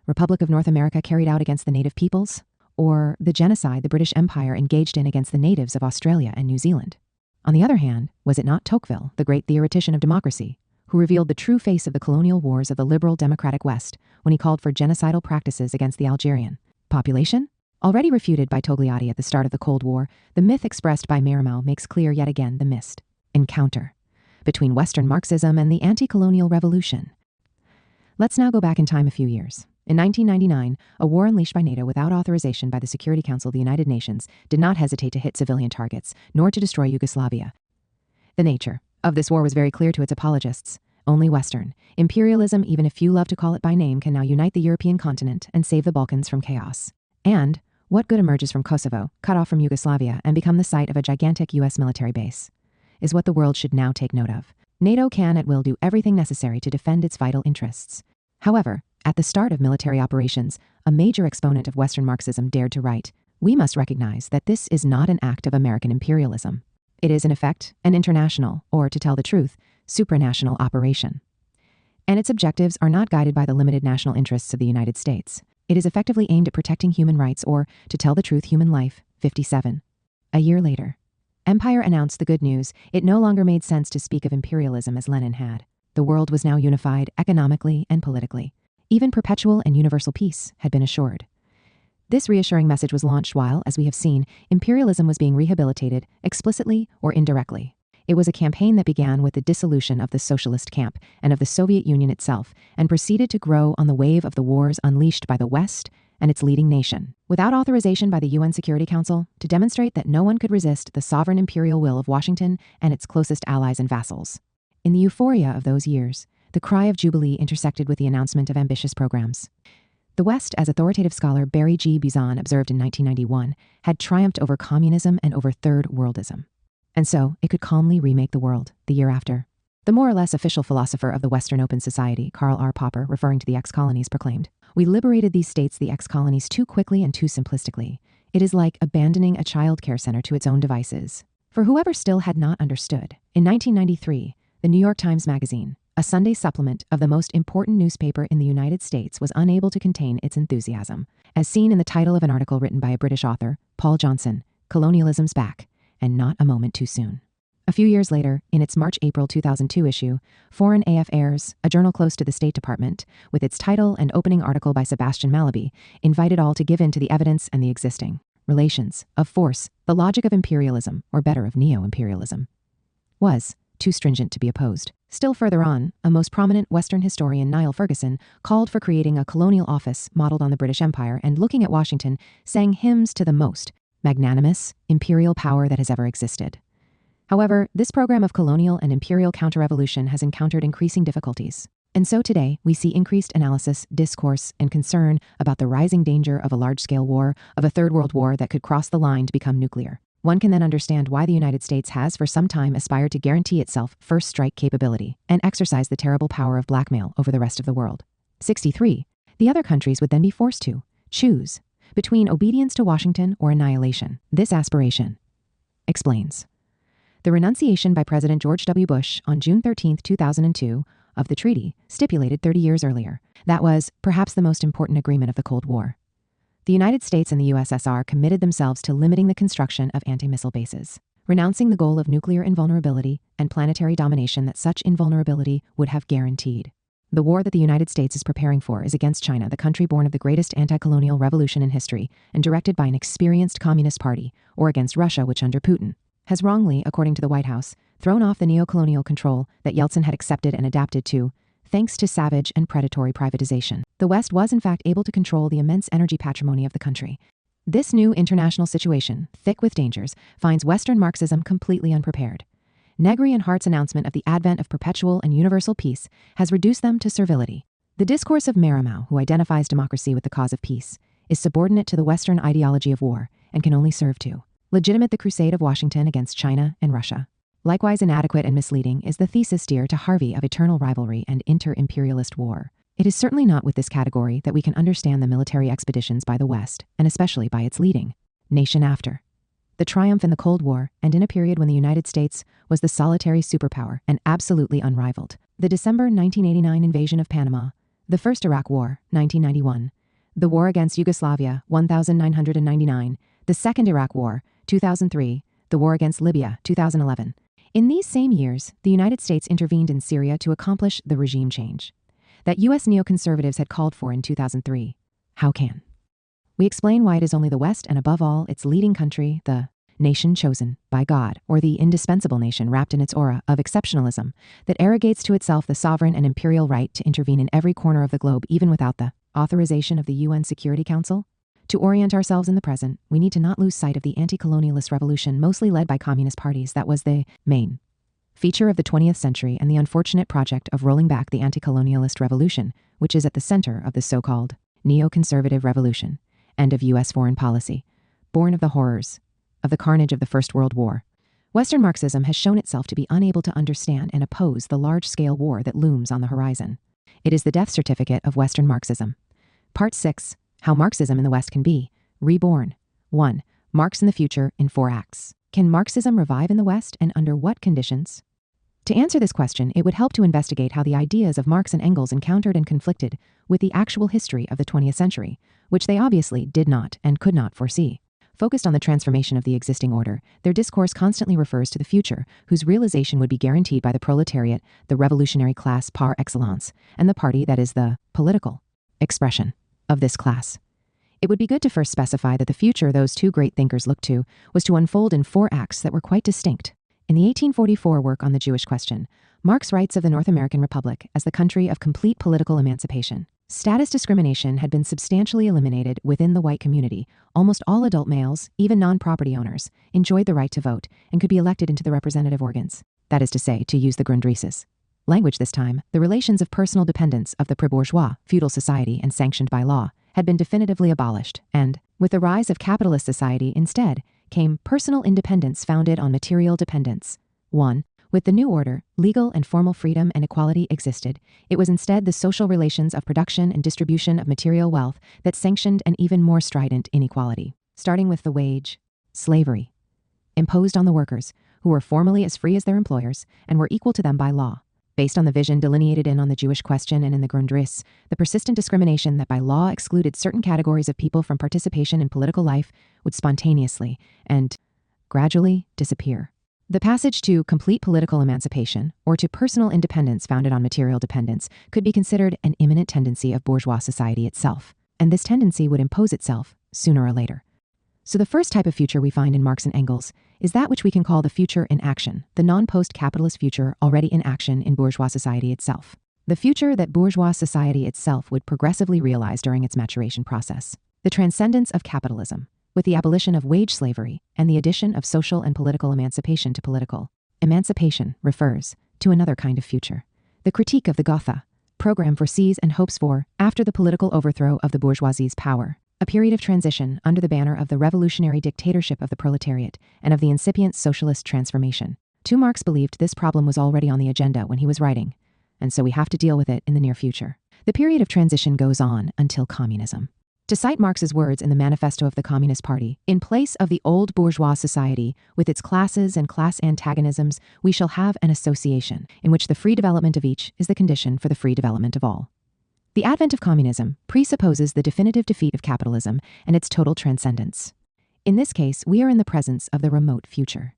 Republic of North America carried out against the native peoples, or the genocide the British Empire engaged in against the natives of Australia and New Zealand? On the other hand, was it not Tocqueville, the great theoretician of democracy, who revealed the true face of the colonial wars of the liberal democratic West when he called for genocidal practices against the Algerian population? Already refuted by Togliatti at the start of the Cold War, the myth expressed by Marimow makes clear yet again the missed encounter between Western Marxism and the anti-colonial revolution. Let's now go back in time a few years. In 1999, a war unleashed by NATO without authorization by the Security Council of the United Nations did not hesitate to hit civilian targets, nor to destroy Yugoslavia. The nature of this war was very clear to its apologists. Only Western imperialism, even if few love to call it by name, can now unite the European continent and save the Balkans from chaos. And what good emerges from Kosovo, cut off from Yugoslavia and become the site of a gigantic U.S. military base, is what the world should now take note of. NATO can at will do everything necessary to defend its vital interests. However, at the start of military operations, a major exponent of Western Marxism dared to write, "We must recognize that this is not an act of American imperialism. It is, in effect, an international, or to tell the truth, supranational operation. And its objectives are not guided by the limited national interests of the United States. It is effectively aimed at protecting human rights, or, to tell the truth, human life." 57. A year later, Empire announced the good news. It no longer made sense to speak of imperialism as Lenin had. The world was now unified economically and politically. Even perpetual and universal peace had been assured. This reassuring message was launched while, as we have seen, imperialism was being rehabilitated, explicitly or indirectly. It was a campaign that began with the dissolution of the socialist camp and of the Soviet Union itself, and proceeded to grow on the wave of the wars unleashed by the West and its leading nation. Without authorization by the UN Security Council, to demonstrate that no one could resist the sovereign imperial will of Washington and its closest allies and vassals. In the euphoria of those years, the cry of jubilee intersected with the announcement of ambitious programs. The West, as authoritative scholar Barry G. Buzan observed in 1991, had triumphed over communism and over Third Worldism. And so, it could calmly remake the world the year after. The more or less official philosopher of the Western Open Society, Karl R. Popper, referring to the ex-colonies, proclaimed, "We liberated these states, the ex-colonies, too quickly and too simplistically. It is like abandoning a child care center to its own devices." For whoever still had not understood, in 1993, the New York Times Magazine, a Sunday supplement of the most important newspaper in the United States, was unable to contain its enthusiasm, as seen in the title of an article written by a British author, Paul Johnson, "Colonialism's Back, and Not a Moment Too Soon." A few years later, in its March-April 2002 issue, Foreign Affairs, a journal close to the State Department, with its title and opening article by Sebastian Mallaby, invited all to give in to the evidence and the existing relations of force. The logic of imperialism, or better of neo-imperialism, was too stringent to be opposed. Still further on, a most prominent Western historian, Niall Ferguson, called for creating a colonial office modeled on the British Empire, and looking at Washington, sang hymns to the most magnanimous imperial power that has ever existed. However, this program of colonial and imperial counter-revolution has encountered increasing difficulties. And so today, we see increased analysis, discourse, and concern about the rising danger of a large-scale war, of a Third World War that could cross the line to become nuclear. One can then understand why the United States has for some time aspired to guarantee itself first strike capability and exercise the terrible power of blackmail over the rest of the world. 63. The other countries would then be forced to choose between obedience to Washington or annihilation. This aspiration explains the renunciation by President George W. Bush on June 13, 2002, of the treaty stipulated 30 years earlier. That was perhaps the most important agreement of the Cold War. The United States and the USSR committed themselves to limiting the construction of anti-missile bases, renouncing the goal of nuclear invulnerability and planetary domination that such invulnerability would have guaranteed. The war that the United States is preparing for is against China, the country born of the greatest anti-colonial revolution in history and directed by an experienced communist party, or against Russia, which under Putin has wrongly, according to the White House, thrown off the neo-colonial control that Yeltsin had accepted and adapted to, thanks to savage and predatory privatization. The West was in fact able to control the immense energy patrimony of the country. This new international situation, thick with dangers, finds Western Marxism completely unprepared. Negri and Hart's announcement of the advent of perpetual and universal peace has reduced them to servility. The discourse of Marimow, who identifies democracy with the cause of peace, is subordinate to the Western ideology of war, and can only serve to legitimate the crusade of Washington against China and Russia. Likewise inadequate and misleading is the thesis dear to Harvey of eternal rivalry and inter-imperialist war. It is certainly not with this category that we can understand the military expeditions by the West, and especially by its leading nation after the triumph in the Cold War, and in a period when the United States was the solitary superpower and absolutely unrivaled. The December 1989 invasion of Panama, the First Iraq War, 1991, the war against Yugoslavia, 1999, the Second Iraq War, 2003, the war against Libya, 2011. In these same years, the United States intervened in Syria to accomplish the regime change that U.S. neoconservatives had called for in 2003. How can we explain why it is only the West, and above all, its leading country, the nation chosen by God, or the indispensable nation wrapped in its aura of exceptionalism, that arrogates to itself the sovereign and imperial right to intervene in every corner of the globe, even without the authorization of the UN Security Council? To orient ourselves in the present, we need to not lose sight of the anti-colonialist revolution, mostly led by communist parties, that was the main feature of the 20th century, and the unfortunate project of rolling back the anti-colonialist revolution, which is at the center of the so-called neoconservative revolution and of U.S. foreign policy, born of the horrors of the carnage of the First World War. Western Marxism has shown itself to be unable to understand and oppose the large-scale war that looms on the horizon. It is the death certificate of Western Marxism. Part 6. How Marxism in the West can be reborn. 1. Marx in the future in 4 acts. Can Marxism revive in the West, and under what conditions? To answer this question, it would help to investigate how the ideas of Marx and Engels encountered and conflicted with the actual history of the 20th century, which they obviously did not and could not foresee. Focused on the transformation of the existing order, their discourse constantly refers to the future, whose realization would be guaranteed by the proletariat, the revolutionary class par excellence, and the party that is the political expression of this class. It would be good to first specify that the future those two great thinkers looked to was to unfold in 4 acts that were quite distinct. In the 1844 work on the Jewish question, Marx writes of the North American Republic as the country of complete political emancipation. Status discrimination had been substantially eliminated within the white community. Almost all adult males, even non-property owners, enjoyed the right to vote and could be elected into the representative organs. That is to say, to use the Grundriss's language this time, the relations of personal dependence of the pre-bourgeois feudal society and sanctioned by law had been definitively abolished, and, with the rise of capitalist society instead, came personal independence founded on material dependence. 1. With the new order, legal and formal freedom and equality existed. It was instead the social relations of production and distribution of material wealth that sanctioned an even more strident inequality, starting with the wage slavery imposed on the workers, who were formally as free as their employers and were equal to them by law. Based on the vision delineated on the Jewish question and in the Grundrisse, the persistent discrimination that by law excluded certain categories of people from participation in political life would spontaneously and gradually disappear. The passage to complete political emancipation, or to personal independence founded on material dependence, could be considered an imminent tendency of bourgeois society itself, and this tendency would impose itself sooner or later. So the first type of future we find in Marx and Engels is that which we can call the future in action, the non-post-capitalist future already in action in bourgeois society itself. The future that bourgeois society itself would progressively realize during its maturation process. The transcendence of capitalism, with the abolition of wage slavery and the addition of social and political emancipation to political emancipation, refers to another kind of future. The critique of the Gotha program foresees and hopes for, after the political overthrow of the bourgeoisie's power, a period of transition under the banner of the revolutionary dictatorship of the proletariat and of the incipient socialist transformation. Marx believed this problem was already on the agenda when he was writing, and so we have to deal with it in the near future. The period of transition goes on until communism. To cite Marx's words in the Manifesto of the Communist Party, in place of the old bourgeois society, with its classes and class antagonisms, we shall have an association, in which the free development of each is the condition for the free development of all. The advent of communism presupposes the definitive defeat of capitalism and its total transcendence. In this case, we are in the presence of the remote future,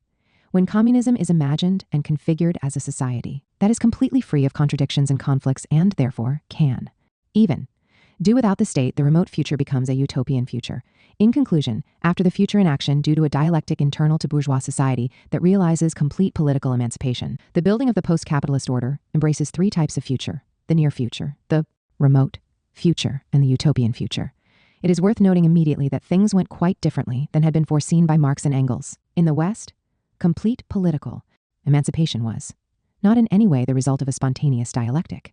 when communism is imagined and configured as a society that is completely free of contradictions and conflicts and, therefore, can even do without the state. The remote future becomes a utopian future. In conclusion, after the future in action due to a dialectic internal to bourgeois society that realizes complete political emancipation, the building of the post-capitalist order embraces 3 types of future: the near future, the remote future, and the utopian future. It is worth noting immediately that things went quite differently than had been foreseen by Marx and Engels. In the West, complete political emancipation was not in any way the result of a spontaneous dialectic.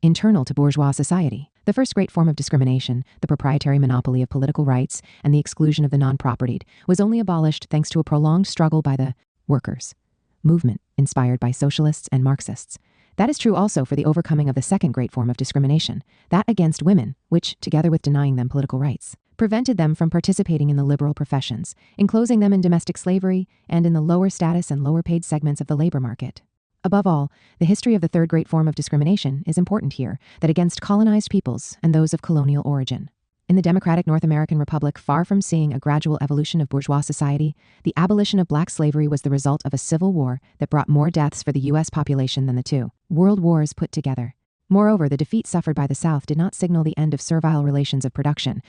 internal to bourgeois society. The first great form of discrimination, the proprietary monopoly of political rights and the exclusion of the non-propertied, was only abolished thanks to a prolonged struggle by the workers' movement, inspired by socialists and Marxists. That is true also for the overcoming of the second great form of discrimination, that against women, which, together with denying them political rights, prevented them from participating in the liberal professions, enclosing them in domestic slavery and in the lower status and lower paid segments of the labor market. Above all, the history of the third great form of discrimination is important here, that against colonized peoples and those of colonial origin. In the democratic North American Republic, far from seeing a gradual evolution of bourgeois society, the abolition of black slavery was the result of a civil war that brought more deaths for the U.S. population than the two world wars put together. Moreover, the defeat suffered by the South did not signal the end of servile relations of production,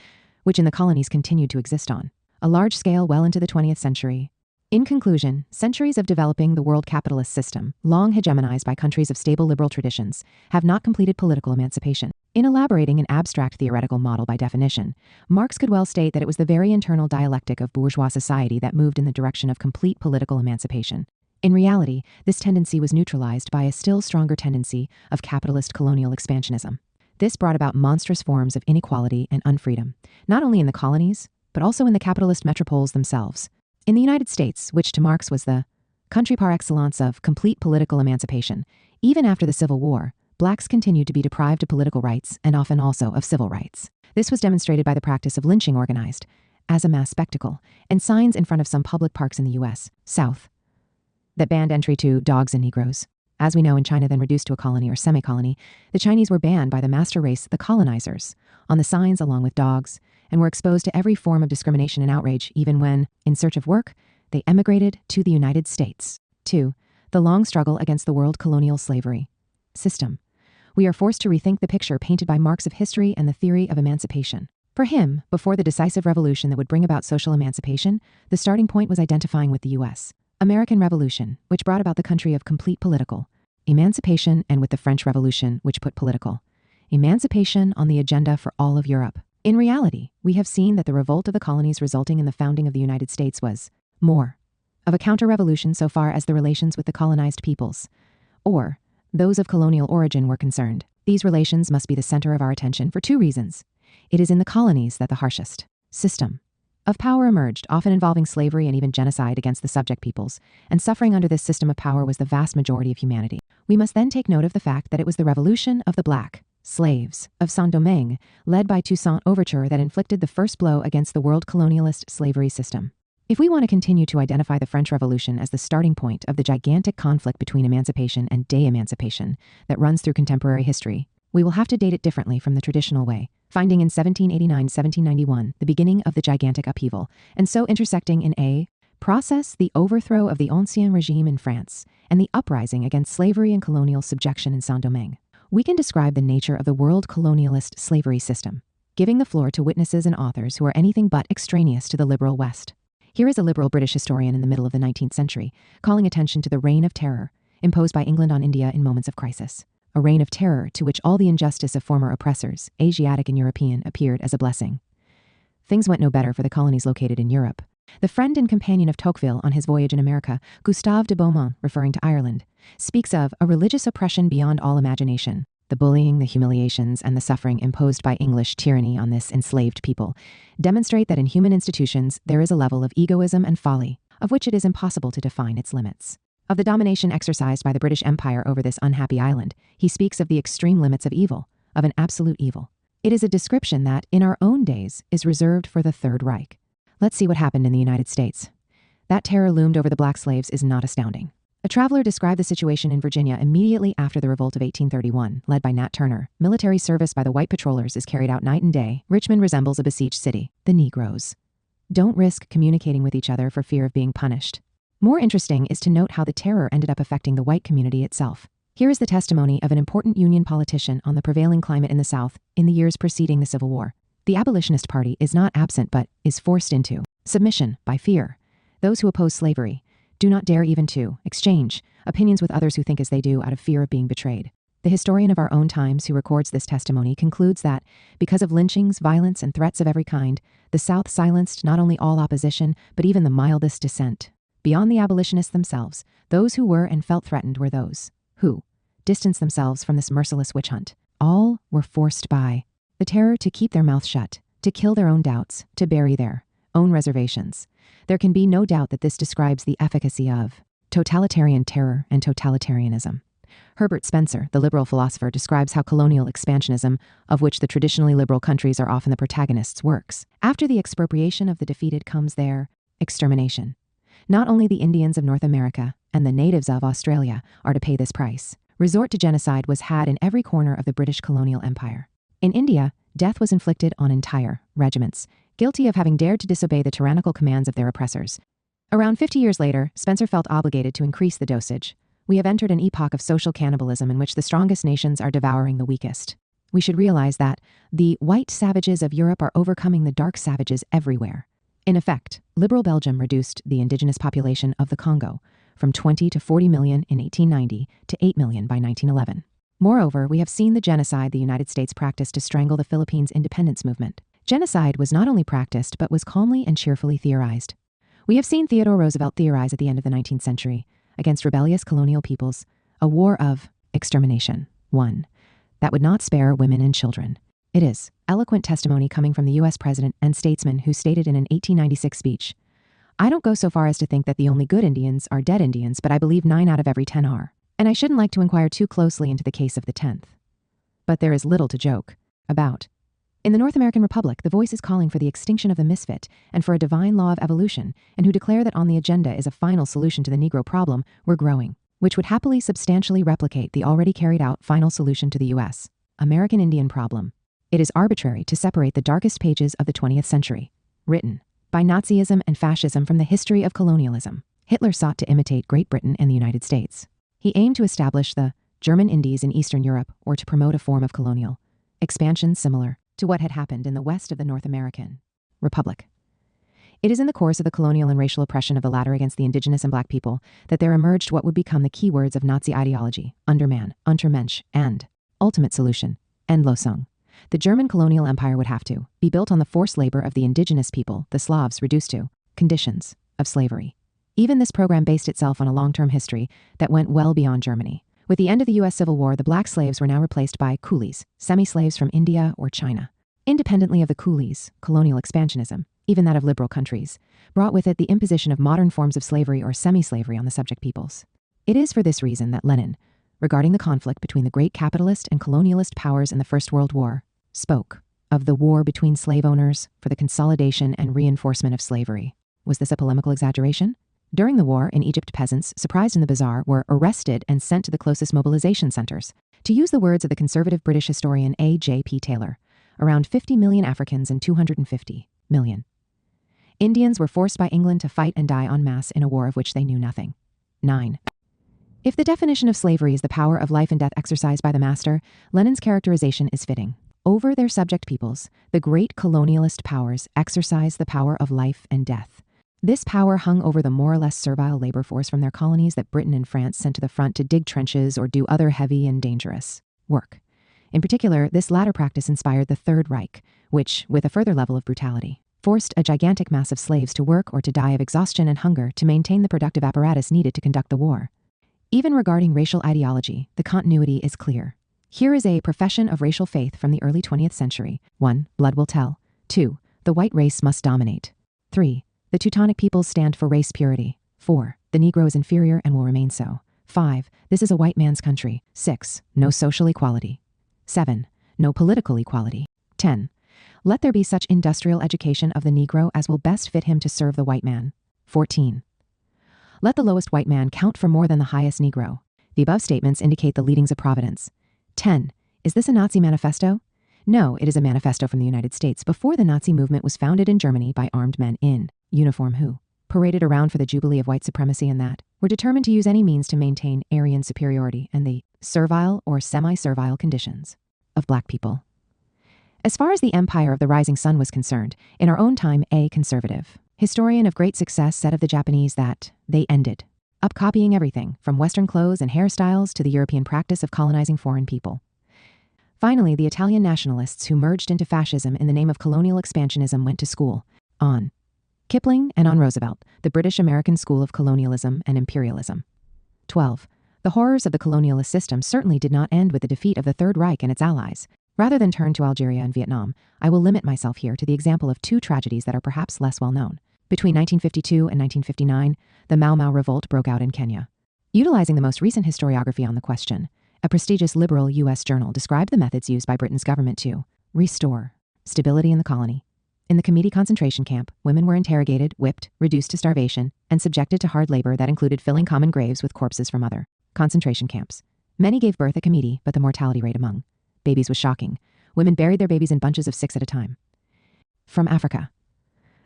which in the colonies continued to exist on a large scale well into the 20th century. In conclusion, centuries of developing the world capitalist system, long hegemonized by countries of stable liberal traditions, have not completed political emancipation. In elaborating an abstract theoretical model by definition, Marx could well state that it was the very internal dialectic of bourgeois society that moved in the direction of complete political emancipation. In reality, this tendency was neutralized by a still stronger tendency of capitalist colonial expansionism. This brought about monstrous forms of inequality and unfreedom, not only in the colonies, but also in the capitalist metropoles themselves. In the United States, which to Marx was the country par excellence of complete political emancipation, even after the Civil War, blacks continued to be deprived of political rights and often also of civil rights. This was demonstrated by the practice of lynching organized as a mass spectacle and signs in front of some public parks in the U.S. South that banned entry to dogs and Negroes. As we know, in China, then reduced to a colony or semi-colony, the Chinese were banned by the master race, the colonizers, on the signs along with dogs, and were exposed to every form of discrimination and outrage, even when, in search of work, they emigrated to the United States. 2. The long struggle against the world colonial slavery system. We are forced to rethink the picture painted by Marx of history and the theory of emancipation. For him, before the decisive revolution that would bring about social emancipation, the starting point was identifying with the U.S. American Revolution, which brought about the country of complete political emancipation, and with the French Revolution, which put political emancipation on the agenda for all of Europe. In reality, we have seen that the revolt of the colonies resulting in the founding of the United States was more of a counter-revolution so far as the relations with the colonized peoples, or those of colonial origin, were concerned. These relations must be the center of our attention for two reasons. It is in the colonies that the harshest system of power emerged, often involving slavery and even genocide against the subject peoples, and suffering under this system of power was the vast majority of humanity. We must then take note of the fact that it was the revolution of the black slaves of Saint-Domingue, led by Toussaint Louverture, that inflicted the first blow against the world colonialist slavery system. If we want to continue to identify the French Revolution as the starting point of the gigantic conflict between emancipation and de-emancipation that runs through contemporary history, we will have to date it differently from the traditional way, finding in 1789-1791 the beginning of the gigantic upheaval, and so intersecting in a process the overthrow of the Ancien Regime in France and the uprising against slavery and colonial subjection in Saint-Domingue. We can describe the nature of the world colonialist slavery system, giving the floor to witnesses and authors who are anything but extraneous to the liberal West. Here is a liberal British historian in the middle of the 19th century, calling attention to the reign of terror imposed by England on India in moments of crisis. A reign of terror to which all the injustice of former oppressors, Asiatic and European, appeared as a blessing. Things went no better for the colonies located in Europe. The friend and companion of Tocqueville on his voyage in America, Gustave de Beaumont, referring to Ireland, speaks of a religious oppression beyond all imagination. The bullying, the humiliations, and the suffering imposed by English tyranny on this enslaved people demonstrate that in human institutions there is a level of egoism and folly, of which it is impossible to define its limits. Of the domination exercised by the British Empire over this unhappy island, he speaks of the extreme limits of evil, of an absolute evil. It is a description that, in our own days, is reserved for the Third Reich. Let's see what happened in the United States. That terror loomed over the black slaves is not astounding. A traveler described the situation in Virginia immediately after the revolt of 1831, led by Nat Turner. Military service by the white patrollers is carried out night and day. Richmond resembles a besieged city. The Negroes don't risk communicating with each other for fear of being punished. More interesting is to note how the terror ended up affecting the white community itself. Here is the testimony of an important Union politician on the prevailing climate in the South in the years preceding the Civil War. The abolitionist party is not absent but is forced into submission by fear. Those who oppose slavery do not dare even to exchange opinions with others who think as they do out of fear of being betrayed. The historian of our own times who records this testimony concludes that, because of lynchings, violence, and threats of every kind, the South silenced not only all opposition, but even the mildest dissent. Beyond the abolitionists themselves, those who were and felt threatened were those who distanced themselves from this merciless witch hunt. all were forced by the terror to keep their mouth shut, to kill their own doubts, to bury their own reservations. There can be no doubt that this describes the efficacy of totalitarian terror and totalitarianism. Herbert Spencer, the liberal philosopher, describes how colonial expansionism, of which the traditionally liberal countries are often the protagonists, works. After the expropriation of the defeated comes their extermination. Not only the Indians of North America and the natives of Australia are to pay this price. Resort to genocide was had in every corner of the British colonial empire. In India, death was inflicted on entire regiments, guilty of having dared to disobey the tyrannical commands of their oppressors. Around 50 years later, Spencer felt obligated to increase the dosage. We have entered an epoch of social cannibalism in which the strongest nations are devouring the weakest. We should realize that the white savages of Europe are overcoming the dark savages everywhere. In effect, liberal Belgium reduced the indigenous population of the Congo from 20 to 40 million in 1890 to 8 million by 1911. Moreover, we have seen the genocide the United States practiced to strangle the Philippines independence movement. Genocide was not only practiced but was calmly and cheerfully theorized. We have seen Theodore Roosevelt theorize at the end of the 19th century against rebellious colonial peoples, a war of extermination, one that would not spare women and children. It is eloquent testimony coming from the U.S. president and statesman who stated in an 1896 speech, "I don't go so far as to think that the only good Indians are dead Indians, but I believe 9 out of every 10 are. And I shouldn't like to inquire too closely into the case of the 10th. But there is little to joke about. In the North American Republic, the voice is calling for the extinction of the misfit and for a divine law of evolution, and who declare that on the agenda is a final solution to the Negro problem we're growing, which would happily substantially replicate the already carried out final solution to the U.S. American Indian problem. It is arbitrary to separate the darkest pages of the 20th century, written by Nazism and fascism, from the history of colonialism. Hitler sought to imitate Great Britain and the United States. He aimed to establish the German Indies in Eastern Europe, or to promote a form of colonial expansion similar to what had happened in the west of the North American Republic. It is in the course of the colonial and racial oppression of the latter against the indigenous and black people that there emerged what would become the key words of Nazi ideology: Underman, Untermensch, and ultimate solution, Endlösung. The German colonial empire would have to be built on the forced labor of the indigenous people, the Slavs, reduced to conditions of slavery. Even this program based itself on a long-term history that went well beyond Germany. With the end of the U.S. Civil War, the black slaves were now replaced by coolies, semi-slaves from India or China. Independently of the coolies, colonial expansionism, even that of liberal countries, brought with it the imposition of modern forms of slavery or semi-slavery on the subject peoples. It is for this reason that Lenin, regarding the conflict between the great capitalist and colonialist powers in the First World War, spoke of the war between slave owners for the consolidation and reinforcement of slavery. Was this a polemical exaggeration? During the war, in Egypt, peasants, surprised in the bazaar, were arrested and sent to the closest mobilization centers. To use the words of the conservative British historian A.J.P. Taylor, around 50 million Africans and 250 million Indians were forced by England to fight and die en masse in a war of which they knew nothing. 9. If the definition of slavery is the power of life and death exercised by the master, Lenin's characterization is fitting. Over their subject peoples, the great colonialist powers exercised the power of life and death. This power hung over the more or less servile labor force from their colonies that Britain and France sent to the front to dig trenches or do other heavy and dangerous work. In particular, this latter practice inspired the Third Reich, which, with a further level of brutality, forced a gigantic mass of slaves to work or to die of exhaustion and hunger to maintain the productive apparatus needed to conduct the war. Even regarding racial ideology, the continuity is clear. Here is a profession of racial faith from the early 20th century. 1. Blood will tell. 2. The white race must dominate. 3. The Teutonic peoples stand for race purity. 4. The Negro is inferior and will remain so. 5. This is a white man's country. 6. No social equality. 7. No political equality. 10. Let there be such industrial education of the Negro as will best fit him to serve the white man. 14. Let the lowest white man count for more than the highest Negro. The above statements indicate the leadings of Providence. 10. Is this a Nazi manifesto? No, it is a manifesto from the United States before the Nazi movement was founded in Germany by armed men in uniform who paraded around for the jubilee of white supremacy and that were determined to use any means to maintain Aryan superiority and the servile or semi-servile conditions of black people. As far as the empire of the rising sun was concerned, in our own time, a conservative historian of great success said of the Japanese that they ended up copying everything from Western clothes and hairstyles to the European practice of colonizing foreign people. Finally, the Italian nationalists who merged into fascism in the name of colonial expansionism went to school on Kipling and on Roosevelt, the British-American school of colonialism and imperialism. 12. The horrors of the colonialist system certainly did not end with the defeat of the Third Reich and its allies. Rather than turn to Algeria and Vietnam, I will limit myself here to the example of two tragedies that are perhaps less well known. Between 1952 and 1959, the Mau Mau Revolt broke out in Kenya. Utilizing the most recent historiography on the question, a prestigious liberal U.S. journal described the methods used by Britain's government to restore stability in the colony. In the Comiti concentration camp, women were interrogated, whipped, reduced to starvation, and subjected to hard labor that included filling common graves with corpses from other concentration camps. Many gave birth at Comiti, but the mortality rate among babies was shocking. Women buried their babies in bunches of 6 at a time. From Africa.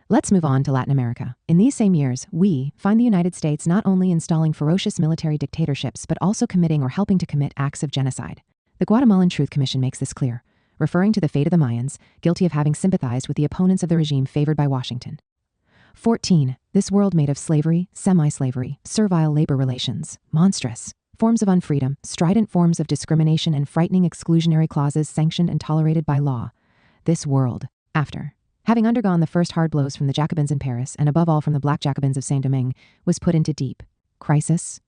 Let's move on to Latin America. In these same years, we find the United States not only installing ferocious military dictatorships, but also committing or helping to commit acts of genocide. The Guatemalan Truth Commission makes this clear, referring to the fate of the Mayans, guilty of having sympathized with the opponents of the regime favored by Washington. 14. This world made of slavery, semi-slavery, servile labor relations, monstrous forms of unfreedom, strident forms of discrimination, and frightening exclusionary clauses sanctioned and tolerated by law. This world, after having undergone the first hard blows from the Jacobins in Paris, and above all from the Black Jacobins of Saint-Domingue, was put into deep crisis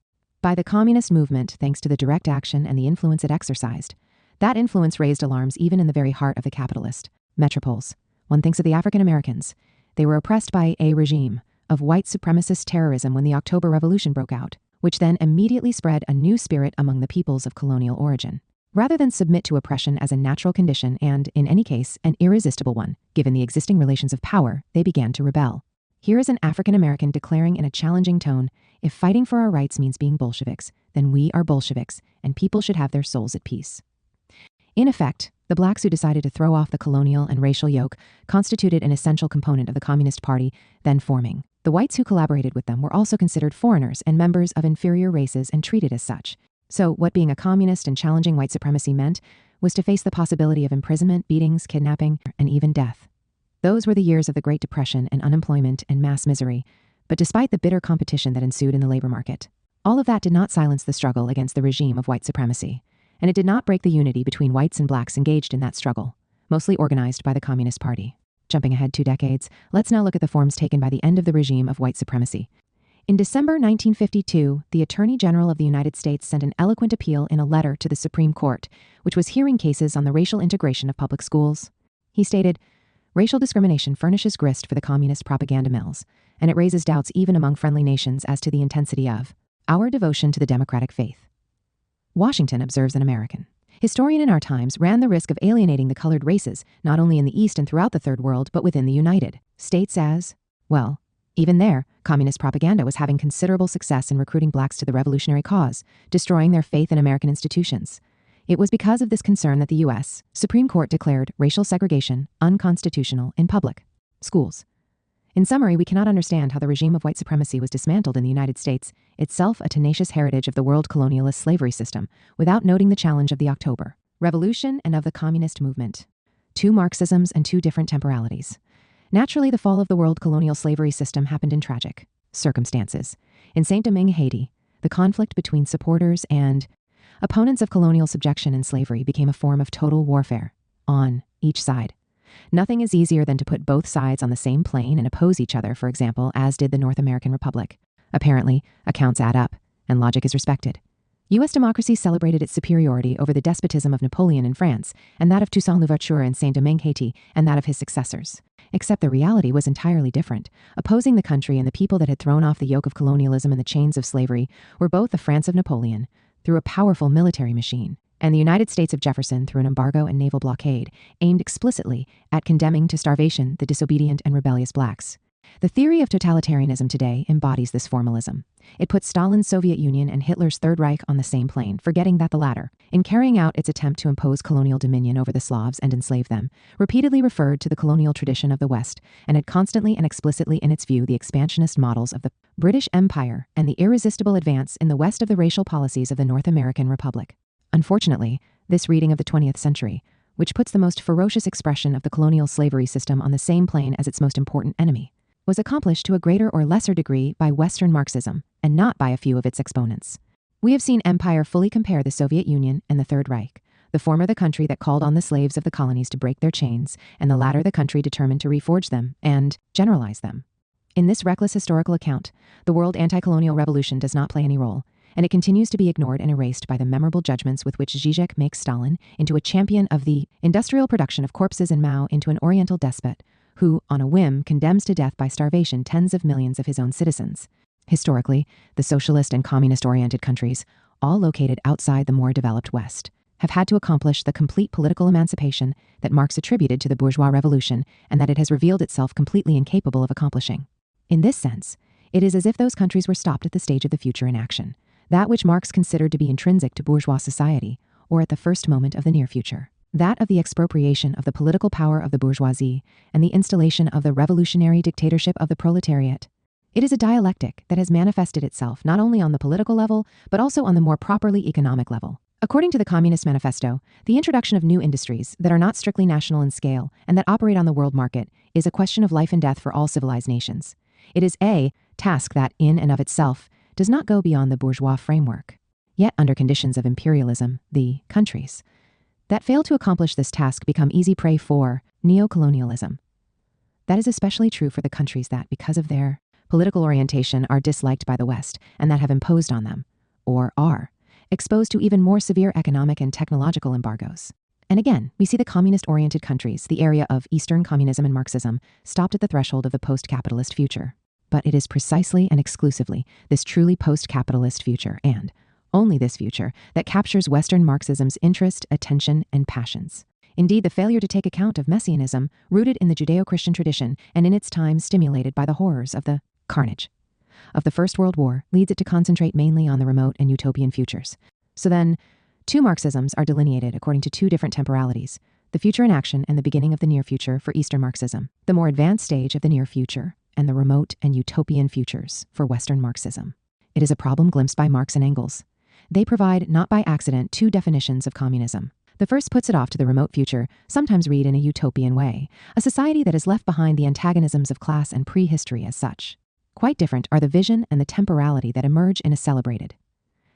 by the communist movement thanks to the direct action and the influence it exercised. That influence raised alarms even in the very heart of the capitalist metropoles. One thinks of the African Americans. They were oppressed by a regime of white supremacist terrorism when the October Revolution broke out, which then immediately spread a new spirit among the peoples of colonial origin. Rather than submit to oppression as a natural condition and, in any case, an irresistible one, given the existing relations of power, they began to rebel. Here is an African American declaring in a challenging tone, "If fighting for our rights means being Bolsheviks, then we are Bolsheviks, and people should have their souls at peace." In effect, the blacks who decided to throw off the colonial and racial yoke constituted an essential component of the Communist Party then forming. The whites who collaborated with them were also considered foreigners and members of inferior races and treated as such. So, what being a communist and challenging white supremacy meant was to face the possibility of imprisonment, beatings, kidnapping, and even death. Those were the years of the Great Depression and unemployment and mass misery, but despite the bitter competition that ensued in the labor market, all of that did not silence the struggle against the regime of white supremacy, and it did not break the unity between whites and blacks engaged in that struggle, mostly organized by the Communist Party. Jumping ahead 2 decades, let's now look at the forms taken by the end of the regime of white supremacy. In December 1952, the Attorney General of the United States sent an eloquent appeal in a letter to the Supreme Court, which was hearing cases on the racial integration of public schools. He stated, "Racial discrimination furnishes grist for the communist propaganda mills, and it raises doubts even among friendly nations as to the intensity of our devotion to the democratic faith." Washington observes an American historian in our times ran the risk of alienating the colored races, not only in the East and throughout the Third World, but within the United States as, well, even there, communist propaganda was having considerable success in recruiting blacks to the revolutionary cause, destroying their faith in American institutions. It was because of this concern that the U.S. Supreme Court declared racial segregation unconstitutional in public schools. In summary, we cannot understand how the regime of white supremacy was dismantled in the United States, itself a tenacious heritage of the world colonialist slavery system, without noting the challenge of the October Revolution and of the communist movement. 2 Marxisms and 2 different temporalities. Naturally, the fall of the world colonial slavery system happened in tragic circumstances. In Saint-Domingue, Haiti, the conflict between supporters and opponents of colonial subjection and slavery became a form of total warfare on each side. Nothing is easier than to put both sides on the same plane and oppose each other, for example, as did the North American Republic. Apparently, accounts add up, and logic is respected. U.S. democracy celebrated its superiority over the despotism of Napoleon in France, and that of Toussaint Louverture in Saint-Domingue, Haiti, and that of his successors. Except the reality was entirely different. Opposing the country and the people that had thrown off the yoke of colonialism and the chains of slavery were both the France of Napoleon, through a powerful military machine, and the United States of Jefferson through an embargo and naval blockade, aimed explicitly at condemning to starvation the disobedient and rebellious blacks. The theory of totalitarianism today embodies this formalism. It puts Stalin's Soviet Union and Hitler's Third Reich on the same plane, forgetting that the latter, in carrying out its attempt to impose colonial dominion over the Slavs and enslave them, repeatedly referred to the colonial tradition of the West and had constantly and explicitly in its view the expansionist models of the British Empire and the irresistible advance in the West of the racial policies of the North American Republic. Unfortunately, this reading of the 20th century, which puts the most ferocious expression of the colonial slavery system on the same plane as its most important enemy, was accomplished to a greater or lesser degree by Western Marxism, and not by a few of its exponents. We have seen empire fully compare the Soviet Union and the Third Reich, the former the country that called on the slaves of the colonies to break their chains, and the latter the country determined to reforge them and generalize them. In this reckless historical account, the world anti-colonial revolution does not play any role. and it continues to be ignored and erased by the memorable judgments with which Zizek makes Stalin into a champion of the industrial production of corpses and Mao into an Oriental despot who, on a whim, condemns to death by starvation tens of millions of his own citizens. Historically, the socialist and communist-oriented countries, all located outside the more developed West, have had to accomplish the complete political emancipation that Marx attributed to the bourgeois revolution and that it has revealed itself completely incapable of accomplishing. In this sense, it is as if those countries were stopped at the stage of the future in action, that which Marx considered to be intrinsic to bourgeois society, or at the first moment of the near future, that of the expropriation of the political power of the bourgeoisie and the installation of the revolutionary dictatorship of the proletariat. It is a dialectic that has manifested itself not only on the political level, but also on the more properly economic level. According to the Communist Manifesto, the introduction of new industries that are not strictly national in scale and that operate on the world market is a question of life and death for all civilized nations. It is a task that, in and of itself, does not go beyond the bourgeois framework. Yet, under conditions of imperialism, the countries that fail to accomplish this task become easy prey for neo-colonialism. That is especially true for the countries that, because of their political orientation, are disliked by the West and that have imposed on them, or are, exposed to even more severe economic and technological embargoes. And again, we see the communist-oriented countries, the area of Eastern communism and Marxism, stopped at the threshold of the post-capitalist future. But it is precisely and exclusively this truly post-capitalist future, and only this future, that captures Western Marxism's interest, attention, and passions. Indeed, the failure to take account of Messianism, rooted in the Judeo-Christian tradition and in its time stimulated by the horrors of the carnage of the First World War, leads it to concentrate mainly on the remote and utopian futures. So then, two Marxisms are delineated according to two different temporalities, the future in action and the beginning of the near future for Eastern Marxism, the more advanced stage of the near future, and the remote and utopian futures for Western Marxism. It is a problem glimpsed by Marx and Engels. They provide, not by accident, two definitions of communism. The first puts it off to the remote future, sometimes read in a utopian way, a society that has left behind the antagonisms of class and prehistory as such. Quite different are the vision and the temporality that emerge in a celebrated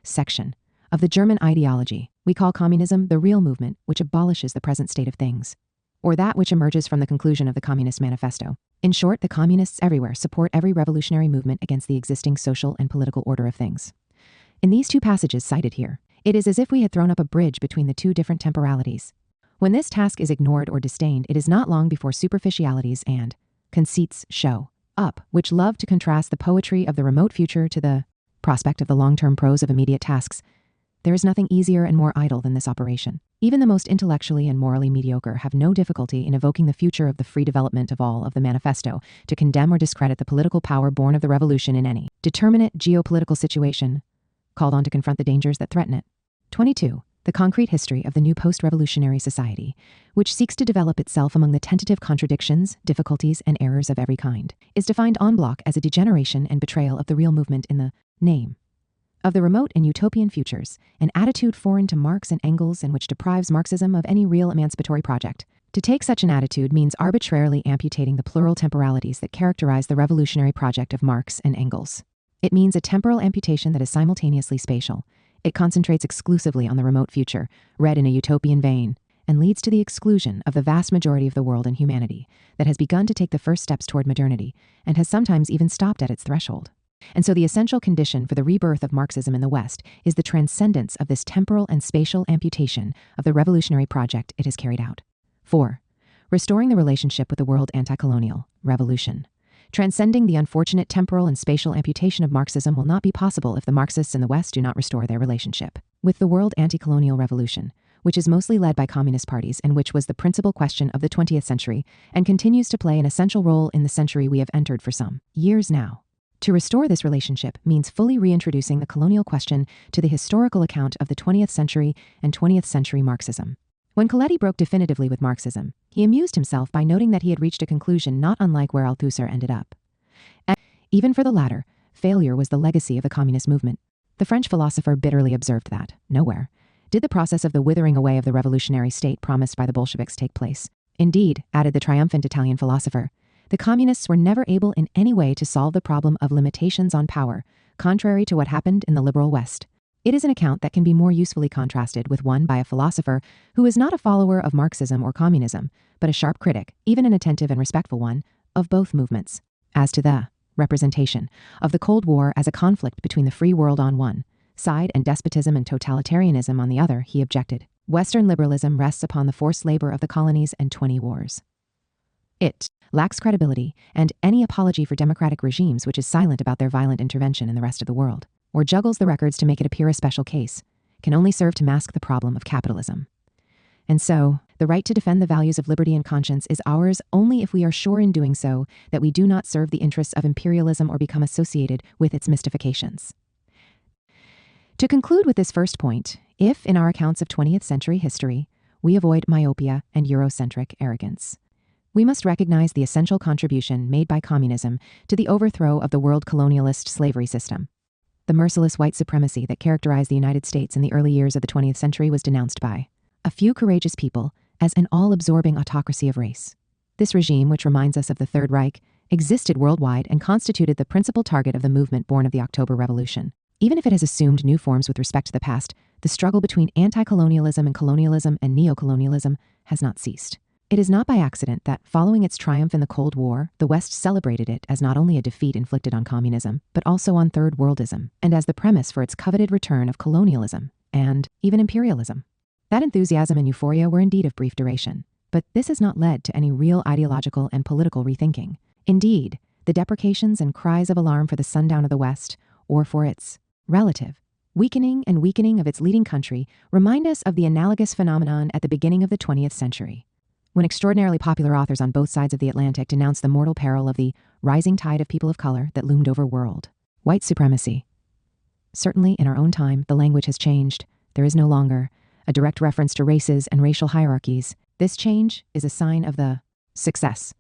section of the German ideology. We call communism the real movement which abolishes the present state of things, or that which emerges from the conclusion of the Communist Manifesto. In short, the communists everywhere support every revolutionary movement against the existing social and political order of things. In these two passages cited here, it is as if we had thrown up a bridge between the two different temporalities. When this task is ignored or disdained, it is not long before superficialities and conceits show up, which love to contrast the poetry of the remote future to the prospect of the long-term prose of immediate tasks. There is nothing easier and more idle than this operation. Even the most intellectually and morally mediocre have no difficulty in evoking the future of the free development of all of the manifesto to condemn or discredit the political power born of the revolution in any determinate geopolitical situation, called on to confront the dangers that threaten it. 22. The concrete history of the new post-revolutionary society, which seeks to develop itself among the tentative contradictions, difficulties, and errors of every kind, is defined en bloc as a degeneration and betrayal of the real movement in the name of the remote and utopian futures, an attitude foreign to Marx and Engels and which deprives Marxism of any real emancipatory project. To take such an attitude means arbitrarily amputating the plural temporalities that characterize the revolutionary project of Marx and Engels. It means a temporal amputation that is simultaneously spatial. It concentrates exclusively on the remote future, read in a utopian vein, and leads to the exclusion of the vast majority of the world and humanity that has begun to take the first steps toward modernity and has sometimes even stopped at its threshold. And so the essential condition for the rebirth of Marxism in the West is the transcendence of this temporal and spatial amputation of the revolutionary project it has carried out. 4. Restoring the relationship with the world anti-colonial revolution. Transcending the unfortunate temporal and spatial amputation of Marxism will not be possible if the Marxists in the West do not restore their relationship with the world anti-colonial revolution, which is mostly led by communist parties and which was the principal question of the 20th century and continues to play an essential role in the century we have entered for some years now. To restore this relationship means fully reintroducing the colonial question to the historical account of the 20th century and 20th century Marxism. When Coletti broke definitively with Marxism, he amused himself by noting that he had reached a conclusion not unlike where Althusser ended up. And even for the latter, failure was the legacy of the communist movement. The French philosopher bitterly observed that, nowhere, did the process of the withering away of the revolutionary state promised by the Bolsheviks take place. Indeed, added the triumphant Italian philosopher, the communists were never able in any way to solve the problem of limitations on power, contrary to what happened in the liberal West. It is an account that can be more usefully contrasted with one by a philosopher who is not a follower of Marxism or communism, but a sharp critic, even an attentive and respectful one, of both movements. As to the representation of the Cold War as a conflict between the free world on one side and despotism and totalitarianism on the other, he objected. Western liberalism rests upon the forced labor of the colonies and 20 wars. It lacks credibility and any apology for democratic regimes which is silent about their violent intervention in the rest of the world, or juggles the records to make it appear a special case, can only serve to mask the problem of capitalism. And so, the right to defend the values of liberty and conscience is ours only if we are sure in doing so that we do not serve the interests of imperialism or become associated with its mystifications. To conclude with this first point, if, in our accounts of 20th century history, we avoid myopia and Eurocentric arrogance, we must recognize the essential contribution made by communism to the overthrow of the world colonialist slavery system. The merciless white supremacy that characterized the United States in the early years of the 20th century was denounced by a few courageous people as an all-absorbing autocracy of race. This regime, which reminds us of the Third Reich, existed worldwide and constituted the principal target of the movement born of the October Revolution. Even if it has assumed new forms with respect to the past, the struggle between anti-colonialism and colonialism and neocolonialism has not ceased. It is not by accident that, following its triumph in the Cold War, the West celebrated it as not only a defeat inflicted on communism, but also on Third Worldism, and as the premise for its coveted return of colonialism and even imperialism. That enthusiasm and euphoria were indeed of brief duration, but this has not led to any real ideological and political rethinking. Indeed, the deprecations and cries of alarm for the sundown of the West, or for its relative weakening of its leading country, remind us of the analogous phenomenon at the beginning of the 20th century, when extraordinarily popular authors on both sides of the Atlantic denounced the mortal peril of the rising tide of people of color that loomed over world white supremacy. Certainly, in our own time, the language has changed. There is no longer a direct reference to races and racial hierarchies. This change is a sign of the success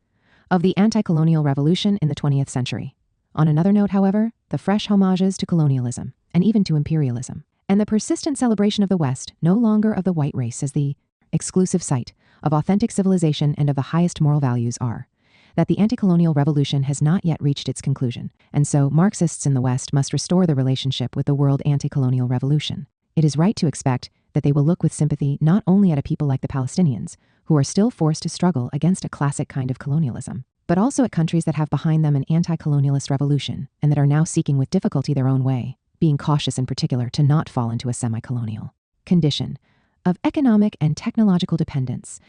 of the anti-colonial revolution in the 20th century. On another note, however, the fresh homages to colonialism, and even to imperialism, and the persistent celebration of the West, no longer of the white race as the exclusive site of authentic civilization and of the highest moral values, are that the anti-colonial revolution has not yet reached its conclusion, and so Marxists in the West must restore the relationship with the world anti-colonial revolution. It is right to expect that they will look with sympathy not only at a people like the Palestinians, who are still forced to struggle against a classic kind of colonialism, but also at countries that have behind them an anti-colonialist revolution and that are now seeking with difficulty their own way, being cautious in particular to not fall into a semi-colonial condition of economic and technological dependence.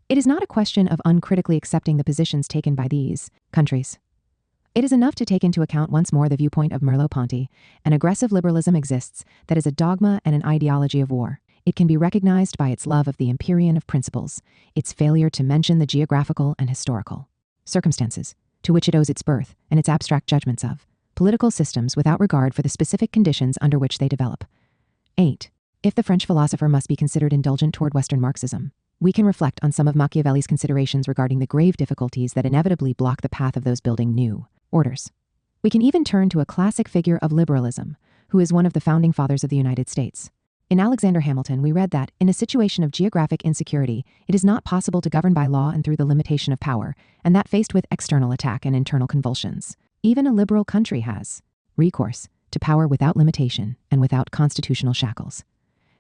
It is not a question of uncritically accepting the positions taken by these countries. It is enough to take into account once more the viewpoint of Merleau-Ponty. An aggressive liberalism exists that is a dogma and an ideology of war. It can be recognized by its love of the empyrean of principles, its failure to mention the geographical and historical circumstances to which it owes its birth, and its abstract judgments of political systems without regard for the specific conditions under which they develop. 8. If the French philosopher must be considered indulgent toward Western Marxism, we can reflect on some of Machiavelli's considerations regarding the grave difficulties that inevitably block the path of those building new orders. We can even turn to a classic figure of liberalism, who is one of the founding fathers of the United States. In Alexander Hamilton, we read that, in a situation of geographic insecurity, it is not possible to govern by law and through the limitation of power, and that faced with external attack and internal convulsions, even a liberal country has recourse to power without limitation and without constitutional shackles.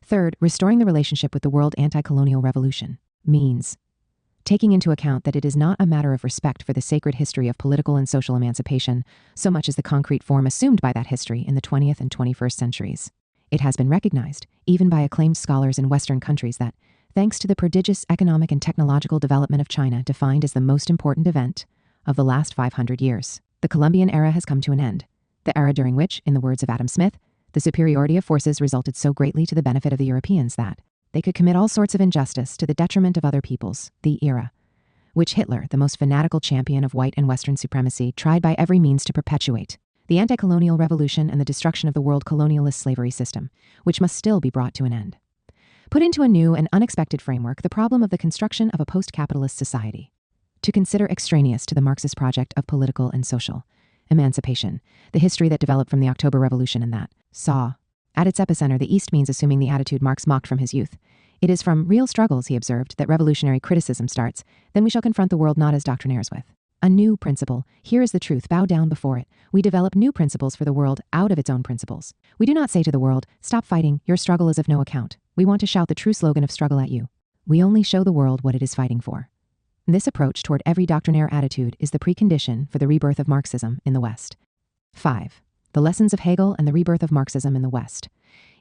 Third, restoring the relationship with the world anti-colonial revolution means taking into account that it is not a matter of respect for the sacred history of political and social emancipation so much as the concrete form assumed by that history in the 20th and 21st centuries. It has been recognized, even by acclaimed scholars in Western countries, that, thanks to the prodigious economic and technological development of China defined as the most important event of the last 500 years, the Columbian era has come to an end, the era during which, in the words of Adam Smith, the superiority of forces resulted so greatly to the benefit of the Europeans that they could commit all sorts of injustice to the detriment of other peoples, the era which Hitler, the most fanatical champion of white and Western supremacy, tried by every means to perpetuate, the anti-colonial revolution and the destruction of the world colonialist slavery system, which must still be brought to an end. Put into a new and unexpected framework the problem of the construction of a post-capitalist society, to consider extraneous to the Marxist project of political and social emancipation, the history that developed from the October Revolution and that saw, at its epicenter, the East means assuming the attitude Marx mocked from his youth. It is from real struggles, he observed, that revolutionary criticism starts. Then we shall confront the world not as doctrinaires with a new principle. Here is the truth, bow down before it. We develop new principles for the world out of its own principles. We do not say to the world, stop fighting, your struggle is of no account. We want to shout the true slogan of struggle at you. We only show the world what it is fighting for. This approach toward every doctrinaire attitude is the precondition for the rebirth of Marxism in the West. 5. The lessons of Hegel and the rebirth of Marxism in the West.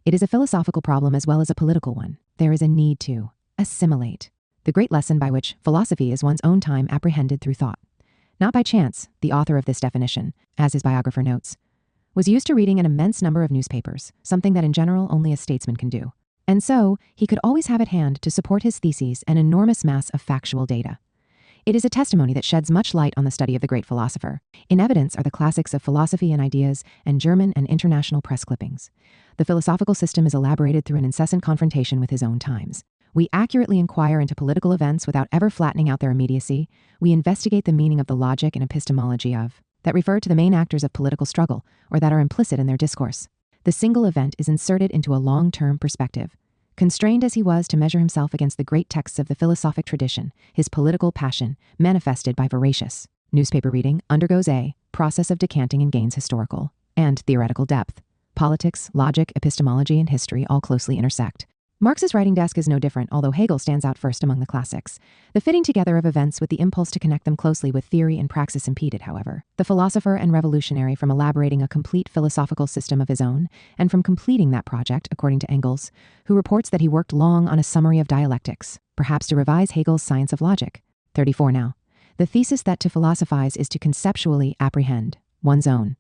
It is a philosophical problem as well as a political one. There is a need to assimilate, the great lesson by which philosophy is one's own time apprehended through thought. Not by chance, the author of this definition, as his biographer notes, was used to reading an immense number of newspapers, something that in general only a statesman can do. And so, he could always have at hand to support his theses an enormous mass of factual data. It is a testimony that sheds much light on the study of the great philosopher. In evidence are the classics of Philosophy and Ideas and German and international press clippings. The philosophical system is elaborated through an incessant confrontation with his own times. We accurately inquire into political events without ever flattening out their immediacy. We investigate the meaning of the logic and epistemology of that refer to the main actors of political struggle or that are implicit in their discourse. The single event is inserted into a long-term perspective. Constrained as he was to measure himself against the great texts of the philosophic tradition, his political passion, manifested by voracious newspaper reading, undergoes a process of decanting and gains historical and theoretical depth. Politics, logic, epistemology, and history all closely intersect. Marx's writing desk is no different, although Hegel stands out first among the classics. The fitting together of events with the impulse to connect them closely with theory and praxis impeded, however, the philosopher and revolutionary from elaborating a complete philosophical system of his own, and from completing that project, according to Engels, who reports that he worked long on a summary of dialectics, perhaps to revise Hegel's Science of Logic. 34 now. The thesis that to philosophize is to conceptually apprehend one's own.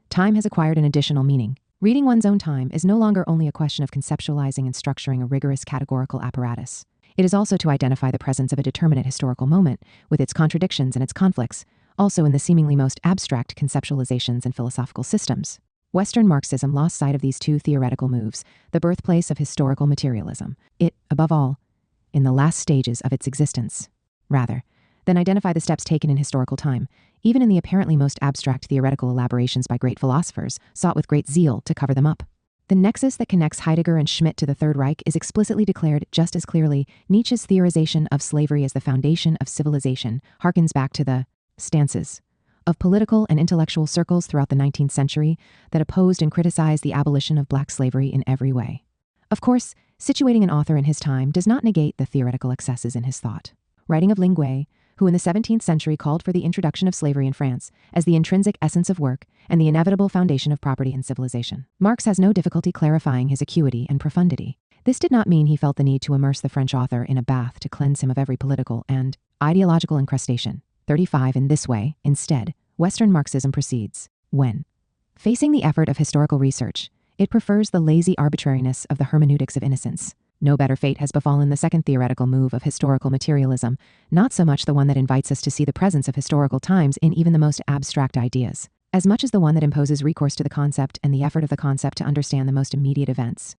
Time has acquired an additional meaning. Reading one's own time is no longer only a question of conceptualizing and structuring a rigorous categorical apparatus. It is also to identify the presence of a determinate historical moment, with its contradictions and its conflicts, also in the seemingly most abstract conceptualizations and philosophical systems. Western Marxism lost sight of these two theoretical moves, the birthplace of historical materialism. It, above all, in the last stages of its existence, rather than identify the steps taken in historical time, even in the apparently most abstract theoretical elaborations by great philosophers, sought with great zeal to cover them up. The nexus that connects Heidegger and Schmitt to the Third Reich is explicitly declared just as clearly. Nietzsche's theorization of slavery as the foundation of civilization harkens back to the stances of political and intellectual circles throughout the 19th century that opposed and criticized the abolition of black slavery in every way. Of course, situating an author in his time does not negate the theoretical excesses in his thought. Writing of Linguet, who in the 17th century called for the introduction of slavery in France as the intrinsic essence of work and the inevitable foundation of property and civilization, Marx has no difficulty clarifying his acuity and profundity. This did not mean he felt the need to immerse the French author in a bath to cleanse him of every political and ideological incrustation. 35 In this way, instead, Western Marxism proceeds. When facing the effort of historical research, it prefers the lazy arbitrariness of the hermeneutics of innocence. No better fate has befallen the second theoretical move of historical materialism, not so much the one that invites us to see the presence of historical times in even the most abstract ideas, as much as the one that imposes recourse to the concept and the effort of the concept to understand the most immediate events.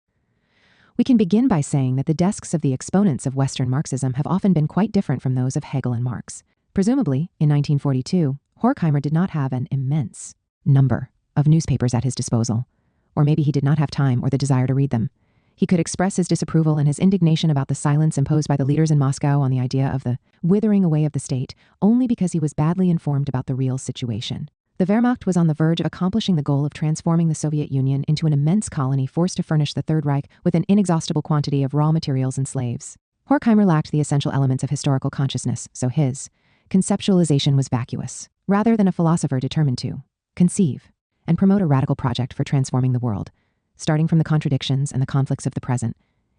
We can begin by saying that the desks of the exponents of Western Marxism have often been quite different from those of Hegel and Marx. Presumably, in 1942, Horkheimer did not have an immense number of newspapers at his disposal, or maybe he did not have time or the desire to read them. He could express his disapproval and his indignation about the silence imposed by the leaders in Moscow on the idea of the withering away of the state only because he was badly informed about the real situation. The Wehrmacht was on the verge of accomplishing the goal of transforming the Soviet Union into an immense colony forced to furnish the Third Reich with an inexhaustible quantity of raw materials and slaves. Horkheimer lacked the essential elements of historical consciousness, so his conceptualization was vacuous, rather than a philosopher determined to conceive and promote a radical project for transforming the world. Starting from the contradictions and the conflicts of the present,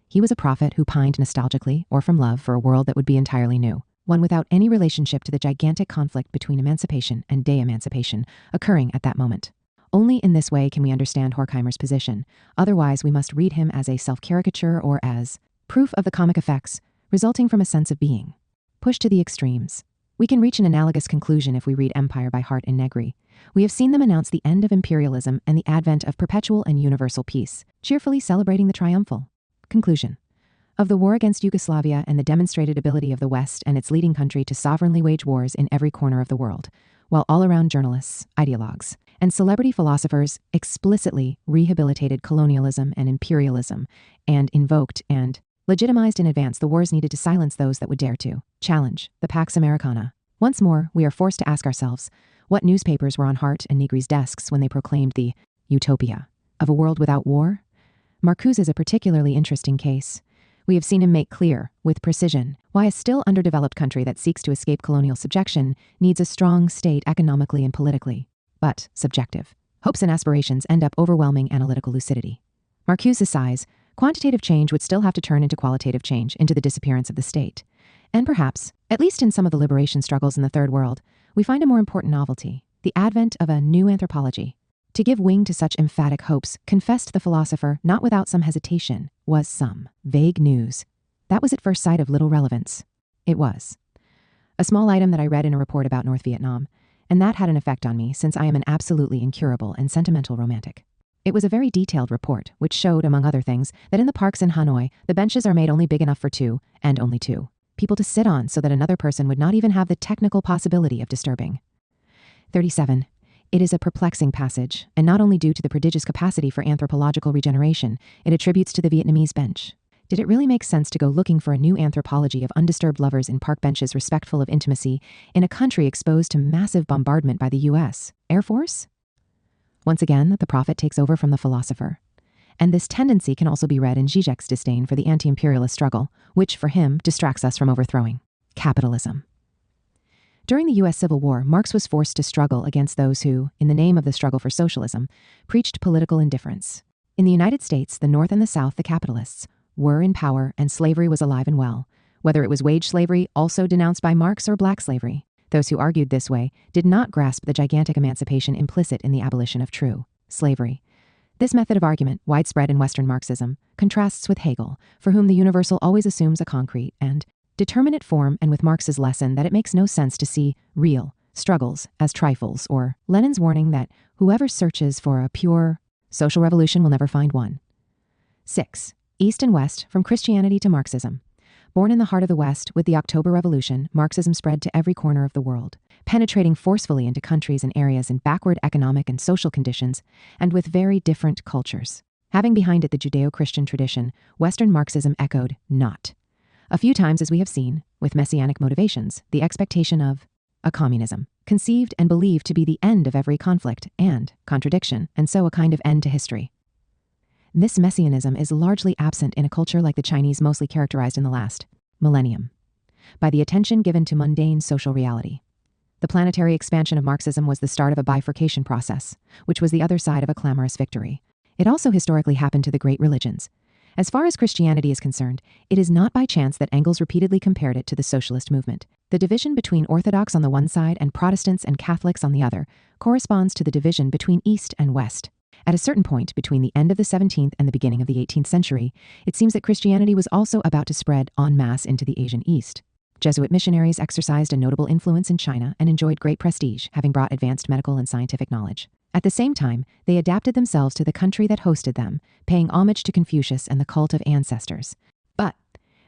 he was a prophet who pined nostalgically or from love for a world that would be entirely new, one without any relationship to the gigantic conflict between emancipation and de-emancipation occurring at that moment. Only in this way can we understand Horkheimer's position, otherwise we must read him as a self-caricature or as proof of the comic effects resulting from a sense of being pushed to the extremes. We can reach an analogous conclusion if we read Empire by Hart and Negri. We have seen them announce the end of imperialism and the advent of perpetual and universal peace, cheerfully celebrating the triumphal conclusion of the war against Yugoslavia and the demonstrated ability of the West and its leading country to sovereignly wage wars in every corner of the world, while all-around journalists, ideologues, and celebrity philosophers explicitly rehabilitated colonialism and imperialism and invoked and legitimized in advance the wars needed to silence those that would dare to challenge the Pax Americana. Once more, we are forced to ask ourselves what newspapers were on Hart and Negri's desks when they proclaimed the utopia of a world without war. Marcuse is a particularly interesting case. We have seen him make clear, with precision, why a still underdeveloped country that seeks to escape colonial subjection needs a strong state economically and politically, but subjective. Hopes and aspirations end up overwhelming analytical lucidity. Marcuse's size, quantitative change would still have to turn into qualitative change, into the disappearance of the state. And perhaps, at least in some of the liberation struggles in the Third World, we find a more important novelty, the advent of a new anthropology. To give wing to such emphatic hopes, confessed the philosopher, not without some hesitation, was some vague news. That was at first sight of little relevance. It was. A small item that I read in a report about North Vietnam, and that had an effect on me since I am an absolutely incurable and sentimental romantic. It was a very detailed report, which showed, among other things, that in the parks in Hanoi, the benches are made only big enough for two, and only two, people to sit on so that another person would not even have the technical possibility of disturbing. 37. It is a perplexing passage, and not only due to the prodigious capacity for anthropological regeneration it attributes to the Vietnamese bench. Did it really make sense to go looking for a new anthropology of undisturbed lovers in park benches respectful of intimacy in a country exposed to massive bombardment by the U.S. Air Force? Once again, the prophet takes over from the philosopher. And this tendency can also be read in Zizek's disdain for the anti-imperialist struggle, which, for him, distracts us from overthrowing capitalism. During the U.S. Civil War, Marx was forced to struggle against those who, in the name of the struggle for socialism, preached political indifference. In the United States, the North and the South, the capitalists, were in power and slavery was alive and well, whether it was wage slavery, also denounced by Marx, or black slavery. Those who argued this way did not grasp the gigantic emancipation implicit in the abolition of true slavery. This method of argument, widespread in Western Marxism, contrasts with Hegel, for whom the universal always assumes a concrete and determinate form, and with Marx's lesson that it makes no sense to see real struggles as trifles, or Lenin's warning that whoever searches for a pure social revolution will never find one. 6. East and West, from Christianity to Marxism. Born in the heart of the West with the October Revolution, Marxism spread to every corner of the world, penetrating forcefully into countries and areas in backward economic and social conditions, and with very different cultures. Having behind it the Judeo-Christian tradition, Western Marxism echoed not. A few times, as we have seen, with messianic motivations, the expectation of a communism, conceived and believed to be the end of every conflict and contradiction, and so a kind of end to history. This messianism is largely absent in a culture like the Chinese, mostly characterized in the last millennium by the attention given to mundane social reality. The planetary expansion of Marxism was the start of a bifurcation process, which was the other side of a clamorous victory. It also historically happened to the great religions. As far as Christianity is concerned, it is not by chance that Engels repeatedly compared it to the socialist movement. The division between Orthodox on the one side and Protestants and Catholics on the other corresponds to the division between East and West. At a certain point between the end of the 17th and the beginning of the 18th century, it seems that Christianity was also about to spread en masse into the Asian East. Jesuit missionaries exercised a notable influence in China and enjoyed great prestige, having brought advanced medical and scientific knowledge. At the same time, they adapted themselves to the country that hosted them, paying homage to Confucius and the cult of ancestors. But,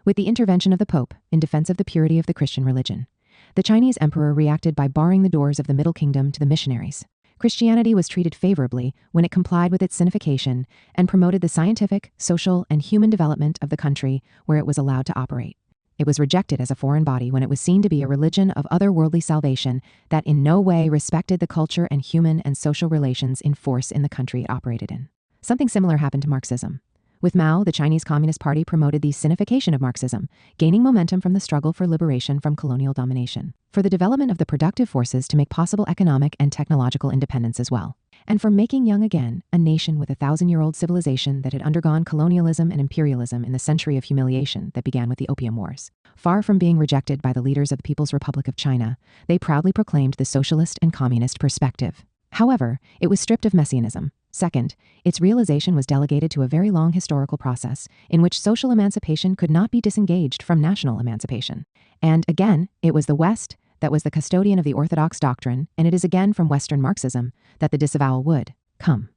with the intervention of the Pope in defense of the purity of the Christian religion, the Chinese emperor reacted by barring the doors of the Middle Kingdom to the missionaries. Christianity was treated favorably when it complied with its signification and promoted the scientific, social, and human development of the country where it was allowed to operate. It was rejected as a foreign body when it was seen to be a religion of otherworldly salvation that in no way respected the culture and human and social relations in force in the country it operated in. Something similar happened to Marxism. With Mao, the Chinese Communist Party promoted the sinification of Marxism, gaining momentum from the struggle for liberation from colonial domination, for the development of the productive forces to make possible economic and technological independence as well, and for making young again a nation with a 1,000-year-old civilization that had undergone colonialism and imperialism in the century of humiliation that began with the Opium Wars. Far from being rejected by the leaders of the People's Republic of China, they proudly proclaimed the socialist and communist perspective. However, it was stripped of messianism. Second, its realization was delegated to a very long historical process in which social emancipation could not be disengaged from national emancipation. And again, it was the West that was the custodian of the orthodox doctrine, and it is again from Western Marxism that the disavowal would come.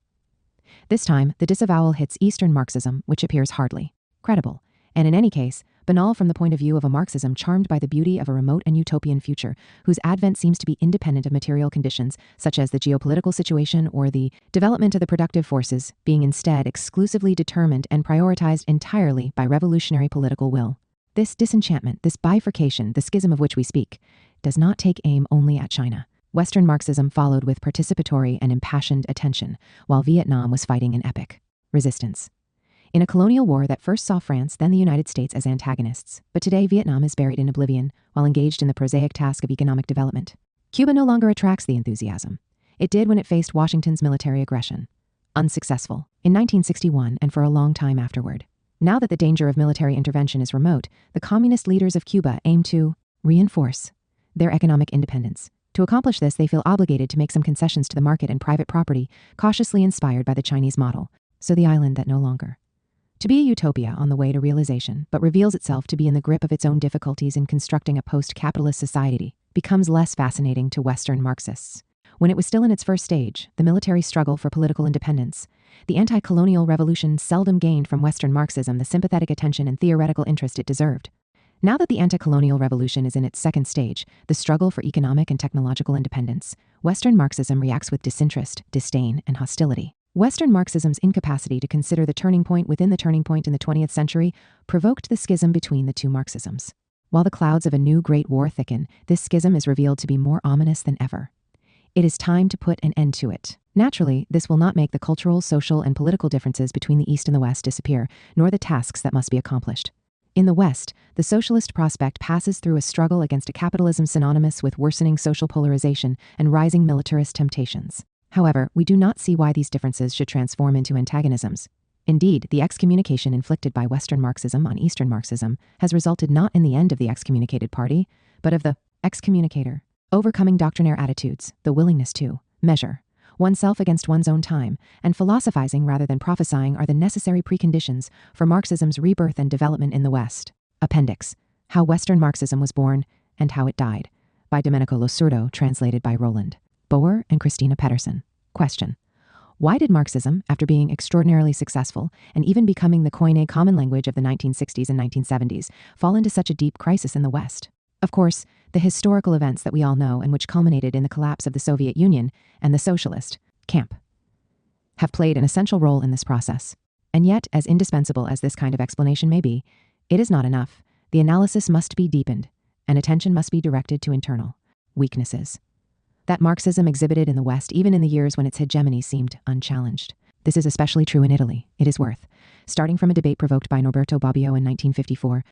This time, the disavowal hits Eastern Marxism, which appears hardly credible, and in any case, banal from the point of view of a Marxism charmed by the beauty of a remote and utopian future, whose advent seems to be independent of material conditions, such as the geopolitical situation or the development of the productive forces, being instead exclusively determined and prioritized entirely by revolutionary political will. This disenchantment, this bifurcation, the schism of which we speak, does not take aim only at China. Western Marxism followed with participatory and impassioned attention, while Vietnam was fighting an epic resistance. In a colonial war that first saw France, then the United States as antagonists, but today Vietnam is buried in oblivion while engaged in the prosaic task of economic development. Cuba no longer attracts the enthusiasm. It did when it faced Washington's military aggression. unsuccessful, in 1961 and for a long time afterward. Now that the danger of military intervention is remote, the communist leaders of Cuba aim to reinforce their economic independence. To accomplish this, they feel obligated to make some concessions to the market and private property, cautiously inspired by the Chinese model. So the island that no longer to be a utopia on the way to realization, but reveals itself to be in the grip of its own difficulties in constructing a post-capitalist society, becomes less fascinating to Western Marxists. When it was still in its first stage, the military struggle for political independence, the anti-colonial revolution seldom gained from Western Marxism the sympathetic attention and theoretical interest it deserved. Now that the anti-colonial revolution is in its second stage, the struggle for economic and technological independence, Western Marxism reacts with disinterest, disdain, and hostility. Western Marxism's incapacity to consider the turning point within the turning point in the 20th century provoked the schism between the two Marxisms. While the clouds of a new Great War thicken, this schism is revealed to be more ominous than ever. It is time to put an end to it. Naturally, this will not make the cultural, social, and political differences between the East and the West disappear, nor the tasks that must be accomplished. In the West, the socialist prospect passes through a struggle against a capitalism synonymous with worsening social polarization and rising militarist temptations. However, we do not see why these differences should transform into antagonisms. Indeed, the excommunication inflicted by Western Marxism on Eastern Marxism has resulted not in the end of the excommunicated party, but of the excommunicator. Overcoming doctrinaire attitudes, the willingness to measure oneself against one's own time, and philosophizing rather than prophesying are the necessary preconditions for Marxism's rebirth and development in the West. Appendix: How Western Marxism Was Born and How It Died, by Domenico Losurdo, translated by Roland Boer and Christina Pedersen. Question: Why did Marxism, after being extraordinarily successful and even becoming the Koine common language of the 1960s and 1970s, fall into such a deep crisis in the West? Of course, the historical events that we all know and which culminated in the collapse of the Soviet Union and the socialist camp have played an essential role in this process. And yet, as indispensable as this kind of explanation may be, it is not enough. The analysis must be deepened, and attention must be directed to internal weaknesses that Marxism exhibited in the West even in the years when its hegemony seemed unchallenged. This is especially true in Italy. It is worth starting from a debate provoked by Norberto Bobbio in 1954.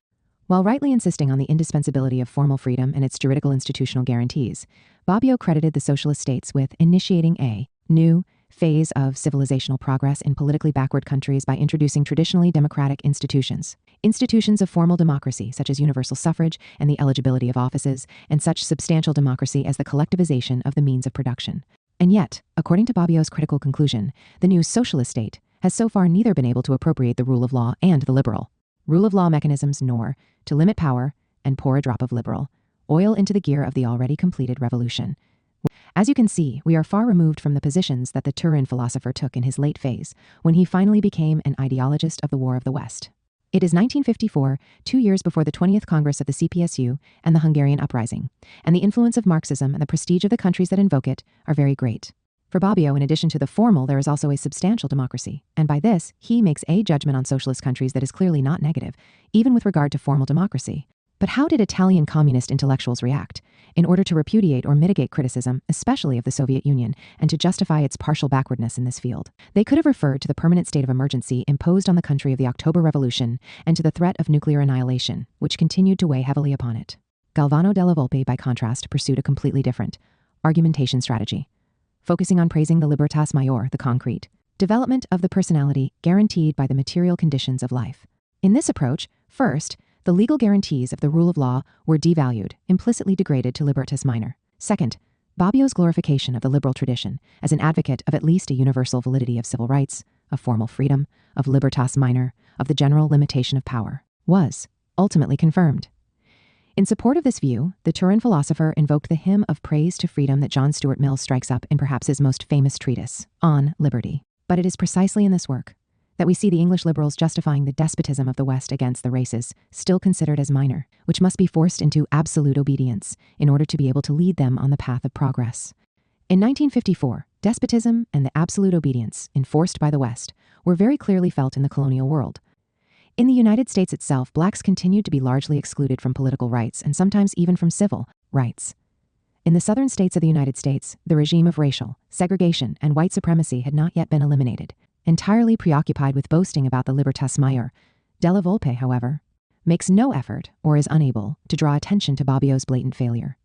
While rightly insisting on the indispensability of formal freedom and its juridical institutional guarantees, Bobbio credited the socialist states with initiating a new phase of civilizational progress in politically backward countries by introducing traditionally democratic institutions. Institutions of formal democracy, such as universal suffrage and the eligibility of offices, and such substantial democracy as the collectivization of the means of production. And yet, according to Bobbio's critical conclusion, the new socialist state has so far neither been able to appropriate the rule of law and the liberal rule of law mechanisms, nor to limit power and pour a drop of liberal oil into the gear of the already completed revolution. As you can see, we are far removed from the positions that the Turin philosopher took in his late phase, when he finally became an ideologist of the War of the West. It is 1954, 2 years before the 20th Congress of the CPSU and the Hungarian Uprising, and the influence of Marxism and the prestige of the countries that invoke it are very great. For Bobbio, in addition to the formal, there is also a substantial democracy, and by this, he makes a judgment on socialist countries that is clearly not negative, even with regard to formal democracy. But how did Italian communist intellectuals react? In order to repudiate or mitigate criticism, especially of the Soviet Union, and to justify its partial backwardness in this field, they could have referred to the permanent state of emergency imposed on the country of the October Revolution and to the threat of nuclear annihilation, which continued to weigh heavily upon it. Galvano della Volpe, by contrast, pursued a completely different argumentation strategy, focusing on praising the libertas maior, the concrete development of the personality guaranteed by the material conditions of life. In this approach, first, the legal guarantees of the rule of law were devalued, implicitly degraded to libertas minor. Second, Bobbio's glorification of the liberal tradition as an advocate of at least a universal validity of civil rights, of formal freedom, of libertas minor, of the general limitation of power, was ultimately confirmed. In support of this view, the Turin philosopher invoked the hymn of praise to freedom that John Stuart Mill strikes up in perhaps his most famous treatise, On Liberty. But it is precisely in this work that we see the English liberals justifying the despotism of the West against the races, still considered as minor, which must be forced into absolute obedience in order to be able to lead them on the path of progress. In 1954, despotism and the absolute obedience enforced by the West were very clearly felt in the colonial world. In the United States itself, blacks continued to be largely excluded from political rights and sometimes even from civil rights. In the southern states of the United States, the regime of racial segregation and white supremacy had not yet been eliminated. Entirely preoccupied with boasting about the libertas maior, Della Volpe, however, makes no effort or is unable to draw attention to Bobbio's blatant failure.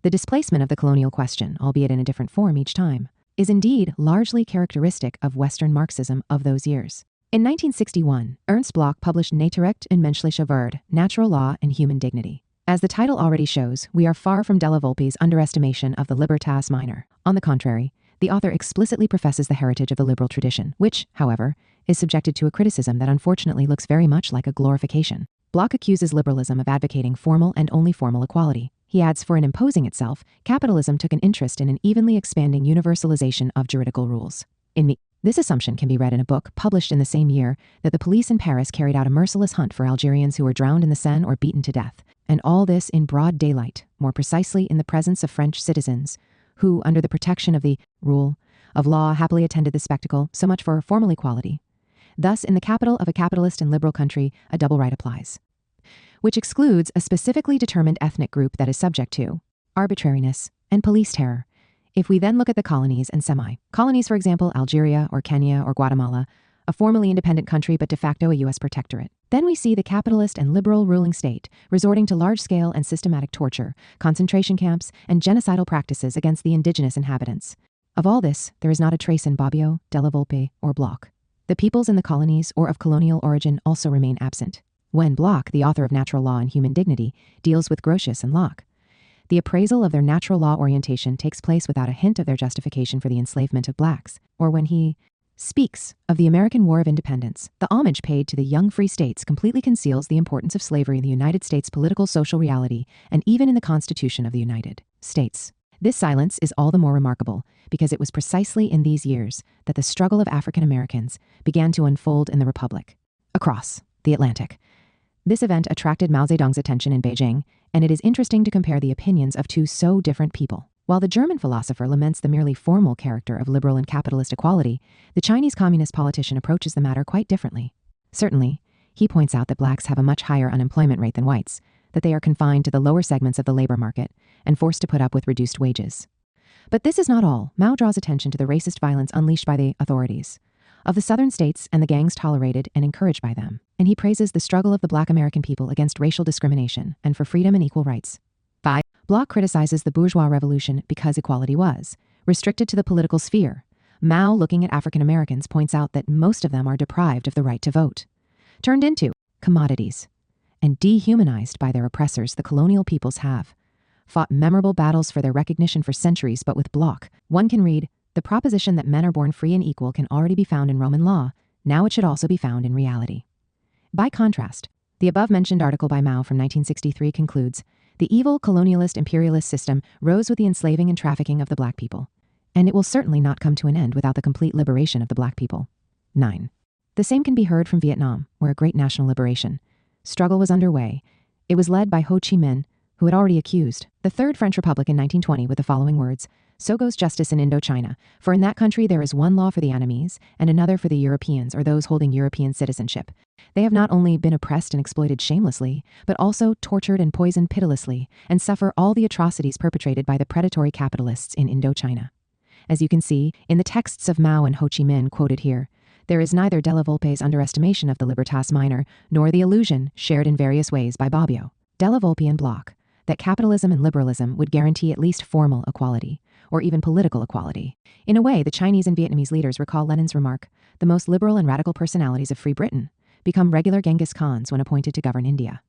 The displacement of the colonial question, albeit in a different form each time, is indeed largely characteristic of Western Marxism of those years. In 1961, Ernst Bloch published Naturrecht und menschliche Würde, Natural Law and Human Dignity. As the title already shows, we are far from Della Volpe's underestimation of the libertas minor. On the contrary, the author explicitly professes the heritage of the liberal tradition, which, however, is subjected to a criticism that unfortunately looks very much like a glorification. Bloch accuses liberalism of advocating formal and only formal equality. He adds, for in imposing itself, capitalism took an interest in an evenly expanding universalization of juridical rules. This assumption can be read in a book published in the same year that the police in Paris carried out a merciless hunt for Algerians who were drowned in the Seine or beaten to death, and all this in broad daylight, more precisely in the presence of French citizens, who, under the protection of the rule of law, happily attended the spectacle. So much for formal equality. Thus, in the capital of a capitalist and liberal country, a double right applies, which excludes a specifically determined ethnic group that is subject to arbitrariness and police terror. If we then look at the colonies and semi-colonies, for example, Algeria or Kenya or Guatemala, a formally independent country but de facto a U.S. protectorate, then we see the capitalist and liberal ruling state resorting to large-scale and systematic torture, concentration camps, and genocidal practices against the indigenous inhabitants. Of all this, there is not a trace in Bobbio, Della Volpe, or Bloch. The peoples in the colonies or of colonial origin also remain absent. When Bloch, the author of Natural Law and Human Dignity, deals with Grotius and Locke, the appraisal of their natural law orientation takes place without a hint of their justification for the enslavement of blacks, or when he speaks of the American War of Independence, the homage paid to the young free states completely conceals the importance of slavery in the United States' political social reality and even in the Constitution of the United States. This silence is all the more remarkable because it was precisely in these years that the struggle of African Americans began to unfold in the Republic. Across the Atlantic. This event attracted Mao Zedong's attention in Beijing, and it is interesting to compare the opinions of two so different people. While the German philosopher laments the merely formal character of liberal and capitalist equality, the Chinese communist politician approaches the matter quite differently. Certainly, he points out that blacks have a much higher unemployment rate than whites, that they are confined to the lower segments of the labor market and forced to put up with reduced wages. But this is not all. Mao draws attention to the racist violence unleashed by the authorities of the southern states and the gangs tolerated and encouraged by them, and he praises the struggle of the black American people against racial discrimination and for freedom and equal rights. 5. Bloch criticizes the bourgeois revolution because equality was restricted to the political sphere. Mao, looking at African Americans, points out that most of them are deprived of the right to vote, turned into commodities, and dehumanized by their oppressors. The colonial peoples have fought memorable battles for their recognition for centuries, but with Bloch, one can read, the proposition that men are born free and equal can already be found in Roman law. Now it should also be found in reality. By contrast, the above-mentioned article by Mao from 1963 concludes, the evil colonialist imperialist system rose with the enslaving and trafficking of the black people, and it will certainly not come to an end without the complete liberation of the black people. 9. The same can be heard from Vietnam, where a great national liberation struggle was underway. It was led by Ho Chi Minh, who had already accused the Third French Republic in 1920 with the following words, so goes justice in Indochina, for in that country there is one law for the enemies and another for the Europeans or those holding European citizenship. They have not only been oppressed and exploited shamelessly, but also tortured and poisoned pitilessly, and suffer all the atrocities perpetrated by the predatory capitalists in Indochina. As you can see, in the texts of Mao and Ho Chi Minh quoted here, there is neither Della Volpe's underestimation of the libertas minor, nor the illusion, shared in various ways by Bobbio, Della Volpe and Bloch, that capitalism and liberalism would guarantee at least formal equality, or even political equality. In a way, the Chinese and Vietnamese leaders recall Lenin's remark, the most liberal and radical personalities of Free Britain become regular Genghis Khans when appointed to govern India.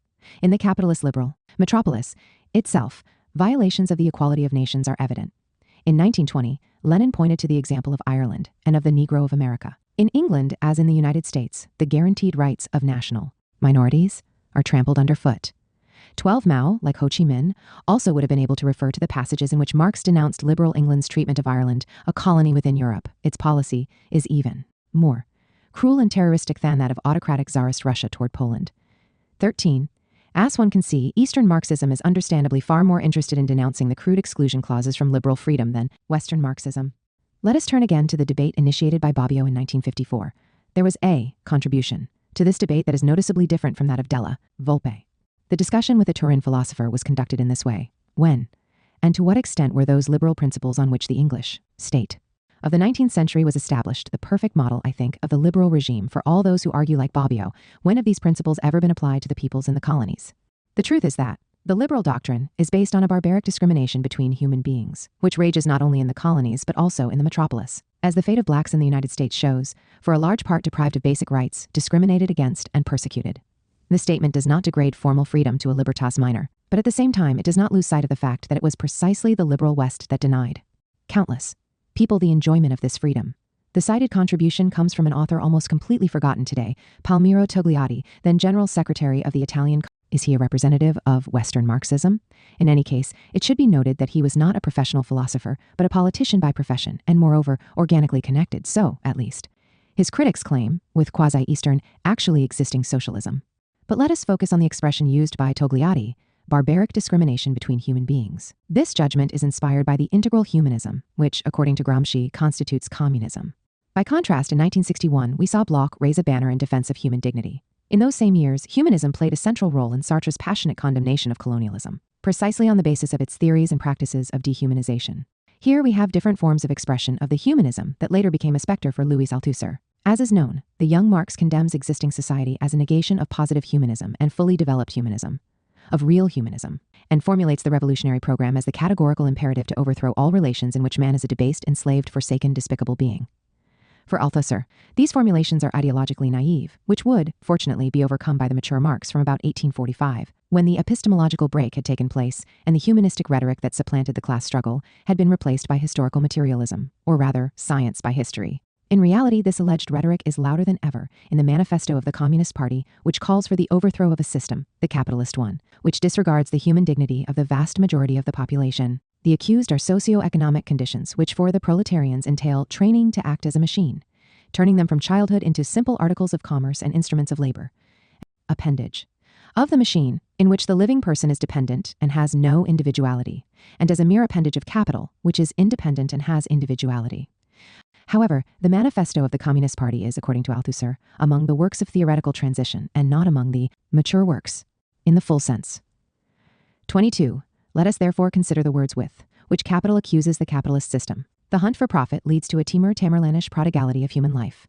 In the capitalist liberal metropolis itself, violations of the equality of nations are evident. In 1920, Lenin pointed to the example of Ireland and of the Negro of America. In England, as in the United States, the guaranteed rights of national minorities are trampled underfoot. 12 Mao, like Ho Chi Minh, also would have been able to refer to the passages in which Marx denounced liberal England's treatment of Ireland, a colony within Europe. Its policy is even more cruel and terroristic than that of autocratic Tsarist Russia toward Poland. 13. As one can see, Eastern Marxism is understandably far more interested in denouncing the crude exclusion clauses from liberal freedom than Western Marxism. Let us turn again to the debate initiated by Bobbio in 1954. There was a contribution to this debate that is noticeably different from that of Della Volpe. The discussion with the Turin philosopher was conducted in this way. When, and to what extent were those liberal principles on which the English state of the 19th century was established the perfect model, I think, of the liberal regime for all those who argue like Bobbio? When have these principles ever been applied to the peoples in the colonies? The truth is that, The liberal doctrine is based on a barbaric discrimination between human beings, which rages not only in the colonies but also in the metropolis. As the fate of blacks in the United States shows, for a large part deprived of basic rights, discriminated against, and persecuted. This statement does not degrade formal freedom to a libertas minor, but at the same time it does not lose sight of the fact that it was precisely the liberal West that denied countless people the enjoyment of this freedom. The cited contribution comes from an author almost completely forgotten today, Palmiro Togliatti, then General Secretary of the Italian. Is he a representative of Western Marxism? In any case, it should be noted that he was not a professional philosopher, but a politician by profession, and moreover, organically connected, so, at least, his critics claim, with quasi-Eastern, actually existing socialism. But let us focus on the expression used by Togliatti, barbaric discrimination between human beings. This judgment is inspired by the integral humanism, which, according to Gramsci, constitutes communism. By contrast, in 1961, we saw Bloch raise a banner in defense of human dignity. In those same years, humanism played a central role in Sartre's passionate condemnation of colonialism, precisely on the basis of its theories and practices of dehumanization. Here we have different forms of expression of the humanism that later became a specter for Louis Althusser. As is known, the young Marx condemns existing society as a negation of positive humanism and fully developed humanism, of real humanism, and formulates the revolutionary program as the categorical imperative to overthrow all relations in which man is a debased, enslaved, forsaken, despicable being. For Althusser, these formulations are ideologically naive, which would, fortunately, be overcome by the mature Marx from about 1845, when the epistemological break had taken place and the humanistic rhetoric that supplanted the class struggle had been replaced by historical materialism, or rather, science by history. In reality, this alleged rhetoric is louder than ever in the manifesto of the Communist Party, which calls for the overthrow of a system, the capitalist one, which disregards the human dignity of the vast majority of the population. The accused are socio-economic conditions which for the proletarians entail training to act as a machine, turning them from childhood into simple articles of commerce and instruments of labor. Appendage of the machine, in which the living person is dependent and has no individuality, and as a mere appendage of capital, which is independent and has individuality. However, the manifesto of the Communist Party is, according to Althusser, among the works of theoretical transition and not among the mature works, in the full sense. 22. Let us therefore consider the words with which capital accuses the capitalist system. The hunt for profit leads to a Timur Tamerlanish prodigality of human life.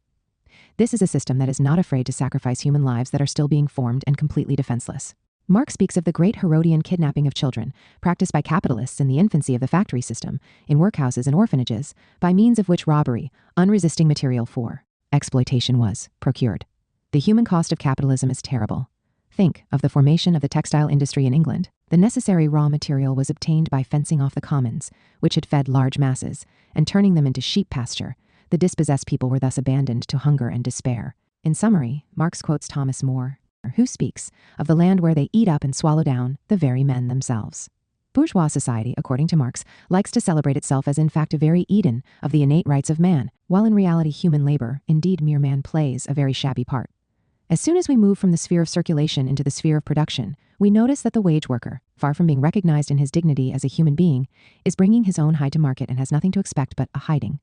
This is a system that is not afraid to sacrifice human lives that are still being formed and completely defenseless. Marx speaks of the great Herodian kidnapping of children, practiced by capitalists in the infancy of the factory system, in workhouses and orphanages, by means of which robbery, unresisting material for exploitation was procured. The human cost of capitalism is terrible. Think of the formation of the textile industry in England. The necessary raw material was obtained by fencing off the commons, which had fed large masses, and turning them into sheep pasture. The dispossessed people were thus abandoned to hunger and despair. In summary, Marx quotes Thomas More, who speaks of the land where they eat up and swallow down the very men themselves. Bourgeois society, according to Marx, likes to celebrate itself as in fact a very Eden of the innate rights of man, while in reality human labor, indeed mere man, plays a very shabby part. As soon as we move from the sphere of circulation into the sphere of production, we notice that the wage worker, far from being recognized in his dignity as a human being, is bringing his own hide to market and has nothing to expect but a hiding.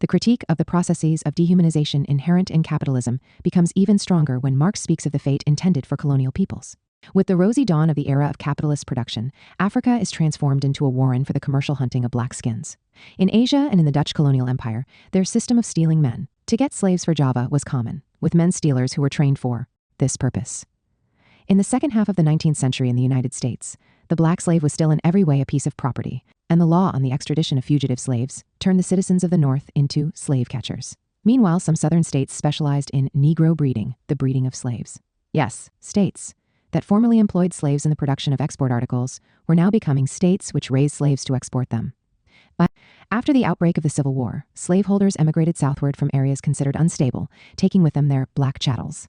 The critique of the processes of dehumanization inherent in capitalism becomes even stronger when Marx speaks of the fate intended for colonial peoples. With the rosy dawn of the era of capitalist production, Africa is transformed into a warren for the commercial hunting of black skins. In Asia and in the Dutch colonial empire, their system of stealing men to get slaves for Java was common, with men stealers who were trained for this purpose. In the second half of the 19th century in the United States, the black slave was still in every way a piece of property, and the law on the extradition of fugitive slaves turned the citizens of the North into slave catchers. Meanwhile, some southern states specialized in Negro breeding, the breeding of slaves. Yes, states that formerly employed slaves in the production of export articles were now becoming states which raised slaves to export them. But after the outbreak of the Civil War, slaveholders emigrated southward from areas considered unstable, taking with them their black chattels.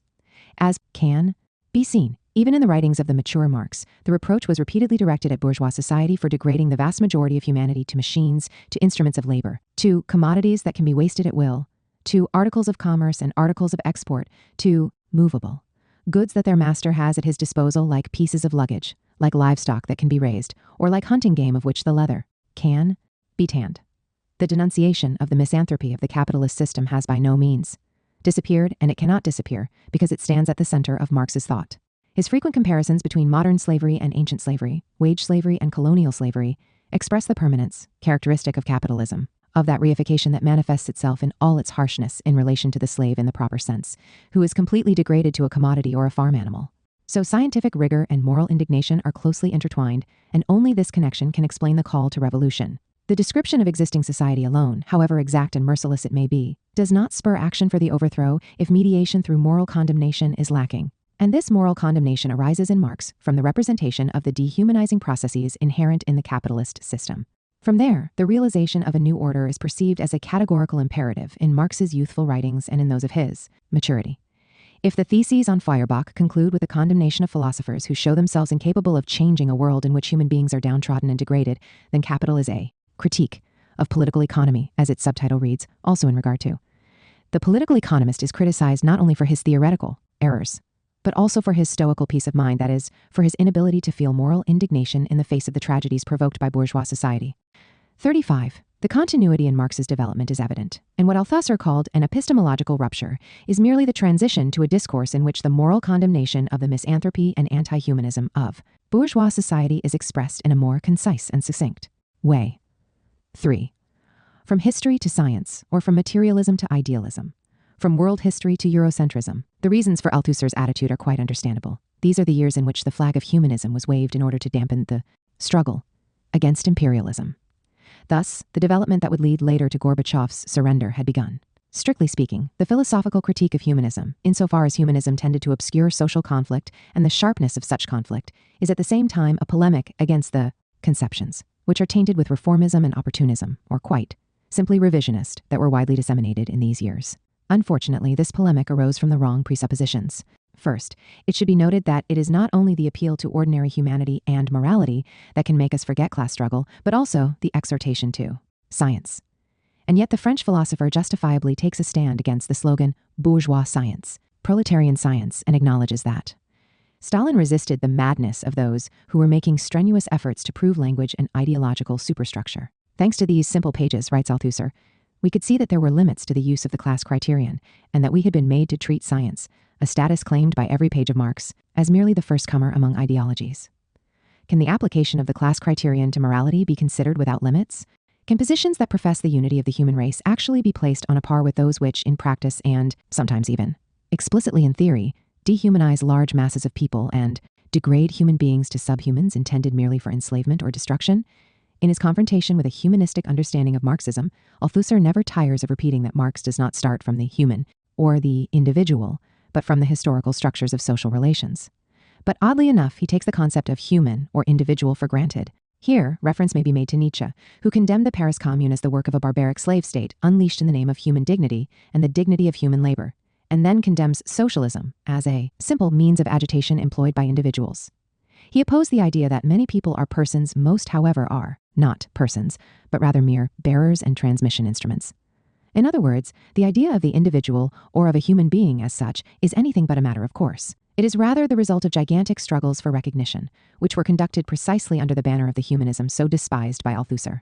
As can be seen, even in the writings of the mature Marx, the reproach was repeatedly directed at bourgeois society for degrading the vast majority of humanity to machines, to instruments of labor, to commodities that can be wasted at will, to articles of commerce and articles of export, to movable goods that their master has at his disposal like pieces of luggage, like livestock that can be raised, or like hunting game of which the leather can be tanned. The denunciation of the misanthropy of the capitalist system has by no means disappeared, and it cannot disappear because it stands at the center of Marx's thought. His frequent comparisons between modern slavery and ancient slavery, wage slavery and colonial slavery, express the permanence, characteristic of capitalism, of that reification that manifests itself in all its harshness in relation to the slave in the proper sense, who is completely degraded to a commodity or a farm animal. So scientific rigor and moral indignation are closely intertwined, and only this connection can explain the call to revolution. The description of existing society alone, however exact and merciless it may be, does not spur action for the overthrow if mediation through moral condemnation is lacking. And this moral condemnation arises in Marx from the representation of the dehumanizing processes inherent in the capitalist system. From there, the realization of a new order is perceived as a categorical imperative in Marx's youthful writings and in those of his maturity. If the theses on Feuerbach conclude with a condemnation of philosophers who show themselves incapable of changing a world in which human beings are downtrodden and degraded, then Capital is a critique of political economy, as its subtitle reads, also in regard to. The political economist is criticized not only for his theoretical errors, but also for his stoical peace of mind, that is, for his inability to feel moral indignation in the face of the tragedies provoked by bourgeois society. 35. The continuity in Marx's development is evident, and what Althusser called an epistemological rupture is merely the transition to a discourse in which the moral condemnation of the misanthropy and anti-humanism of bourgeois society is expressed in a more concise and succinct way. 3. From history to science, or from materialism to idealism, from world history to Eurocentrism, the reasons for Althusser's attitude are quite understandable. These are the years in which the flag of humanism was waved in order to dampen the struggle against imperialism. Thus, the development that would lead later to Gorbachev's surrender had begun. Strictly speaking, the philosophical critique of humanism, insofar as humanism tended to obscure social conflict and the sharpness of such conflict, is at the same time a polemic against the conceptions, which are tainted with reformism and opportunism, or quite simply revisionist, that were widely disseminated in these years. Unfortunately, this polemic arose from the wrong presuppositions. First, it should be noted that it is not only the appeal to ordinary humanity and morality that can make us forget class struggle, but also the exhortation to science. And yet the French philosopher justifiably takes a stand against the slogan bourgeois science, proletarian science, and acknowledges that Stalin resisted the madness of those who were making strenuous efforts to prove language an ideological superstructure. Thanks to these simple pages, writes Althusser, we could see that there were limits to the use of the class criterion, and that we had been made to treat science, a status claimed by every page of Marx, as merely the first comer among ideologies. Can the application of the class criterion to morality be considered without limits? Can positions that profess the unity of the human race actually be placed on a par with those which, in practice and, sometimes even, explicitly in theory, dehumanize large masses of people and degrade human beings to subhumans intended merely for enslavement or destruction? In his confrontation with a humanistic understanding of Marxism, Althusser never tires of repeating that Marx does not start from the human or the individual, but from the historical structures of social relations. But oddly enough, he takes the concept of human or individual for granted. Here, reference may be made to Nietzsche, who condemned the Paris Commune as the work of a barbaric slave state unleashed in the name of human dignity and the dignity of human labor, and then condemns socialism as a simple means of agitation employed by individuals. He opposed the idea that many people are persons, most, however, are not persons, but rather mere bearers and transmission instruments. In other words, the idea of the individual or of a human being as such is anything but a matter of course. It is rather the result of gigantic struggles for recognition, which were conducted precisely under the banner of the humanism so despised by Althusser.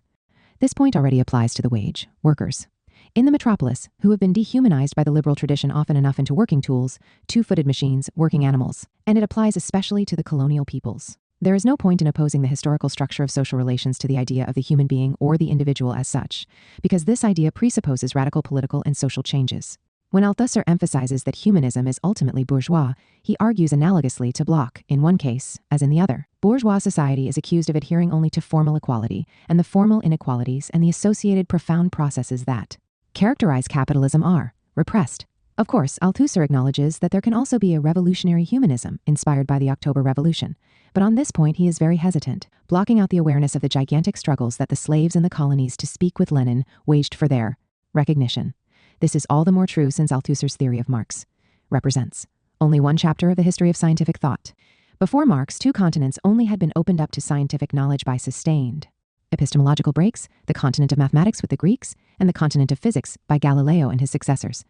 This point already applies to the wage workers in the metropolis, who have been dehumanized by the liberal tradition often enough into working tools, two-footed machines, working animals, and it applies especially to the colonial peoples. There is no point in opposing the historical structure of social relations to the idea of the human being or the individual as such, because this idea presupposes radical political and social changes. When Althusser emphasizes that humanism is ultimately bourgeois, he argues analogously to Bloch, in one case as in the other. Bourgeois society is accused of adhering only to formal equality, and the formal inequalities and the associated profound processes that characterize capitalism are repressed. Of course, Althusser acknowledges that there can also be a revolutionary humanism inspired by the October Revolution, but on this point he is very hesitant, blocking out the awareness of the gigantic struggles that the slaves in the colonies, to speak with Lenin, waged for their recognition. This is all the more true since Althusser's theory of Marx represents only one chapter of the history of scientific thought. Before Marx, two continents only had been opened up to scientific knowledge by sustained epistemological breaks: the continent of mathematics with the Greeks, and the continent of physics by Galileo and his successors.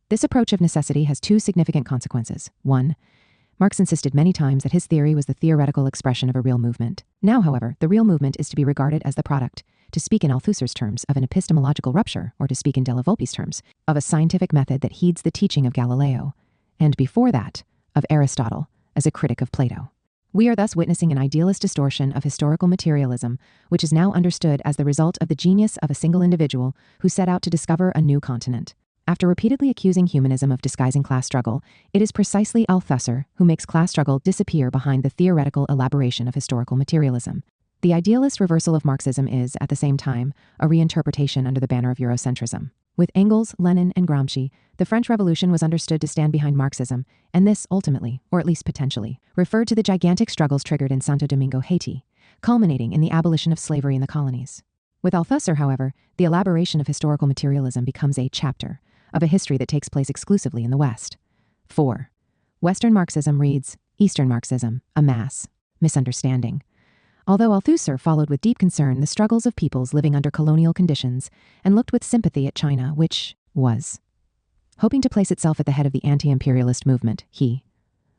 This approach of necessity has two significant consequences. 1. Marx insisted many times that his theory was the theoretical expression of a real movement. Now, however, the real movement is to be regarded as the product, to speak in Althusser's terms, of an epistemological rupture, or to speak in Della Volpe's terms, of a scientific method that heeds the teaching of Galileo, and before that, of Aristotle, as a critic of Plato. We are thus witnessing an idealist distortion of historical materialism, which is now understood as the result of the genius of a single individual who set out to discover a new continent. After repeatedly accusing humanism of disguising class struggle, it is precisely Althusser who makes class struggle disappear behind the theoretical elaboration of historical materialism. The idealist reversal of Marxism is, at the same time, a reinterpretation under the banner of Eurocentrism. With Engels, Lenin, and Gramsci, the French Revolution was understood to stand behind Marxism, and this ultimately, or at least potentially, referred to the gigantic struggles triggered in Santo Domingo, Haiti, culminating in the abolition of slavery in the colonies. With Althusser, however, the elaboration of historical materialism becomes a chapter of a history that takes place exclusively in the West. 4. Western Marxism reads Eastern Marxism, a mass misunderstanding. Although Althusser followed with deep concern the struggles of peoples living under colonial conditions and looked with sympathy at China, which was hoping to place itself at the head of the anti-imperialist movement, he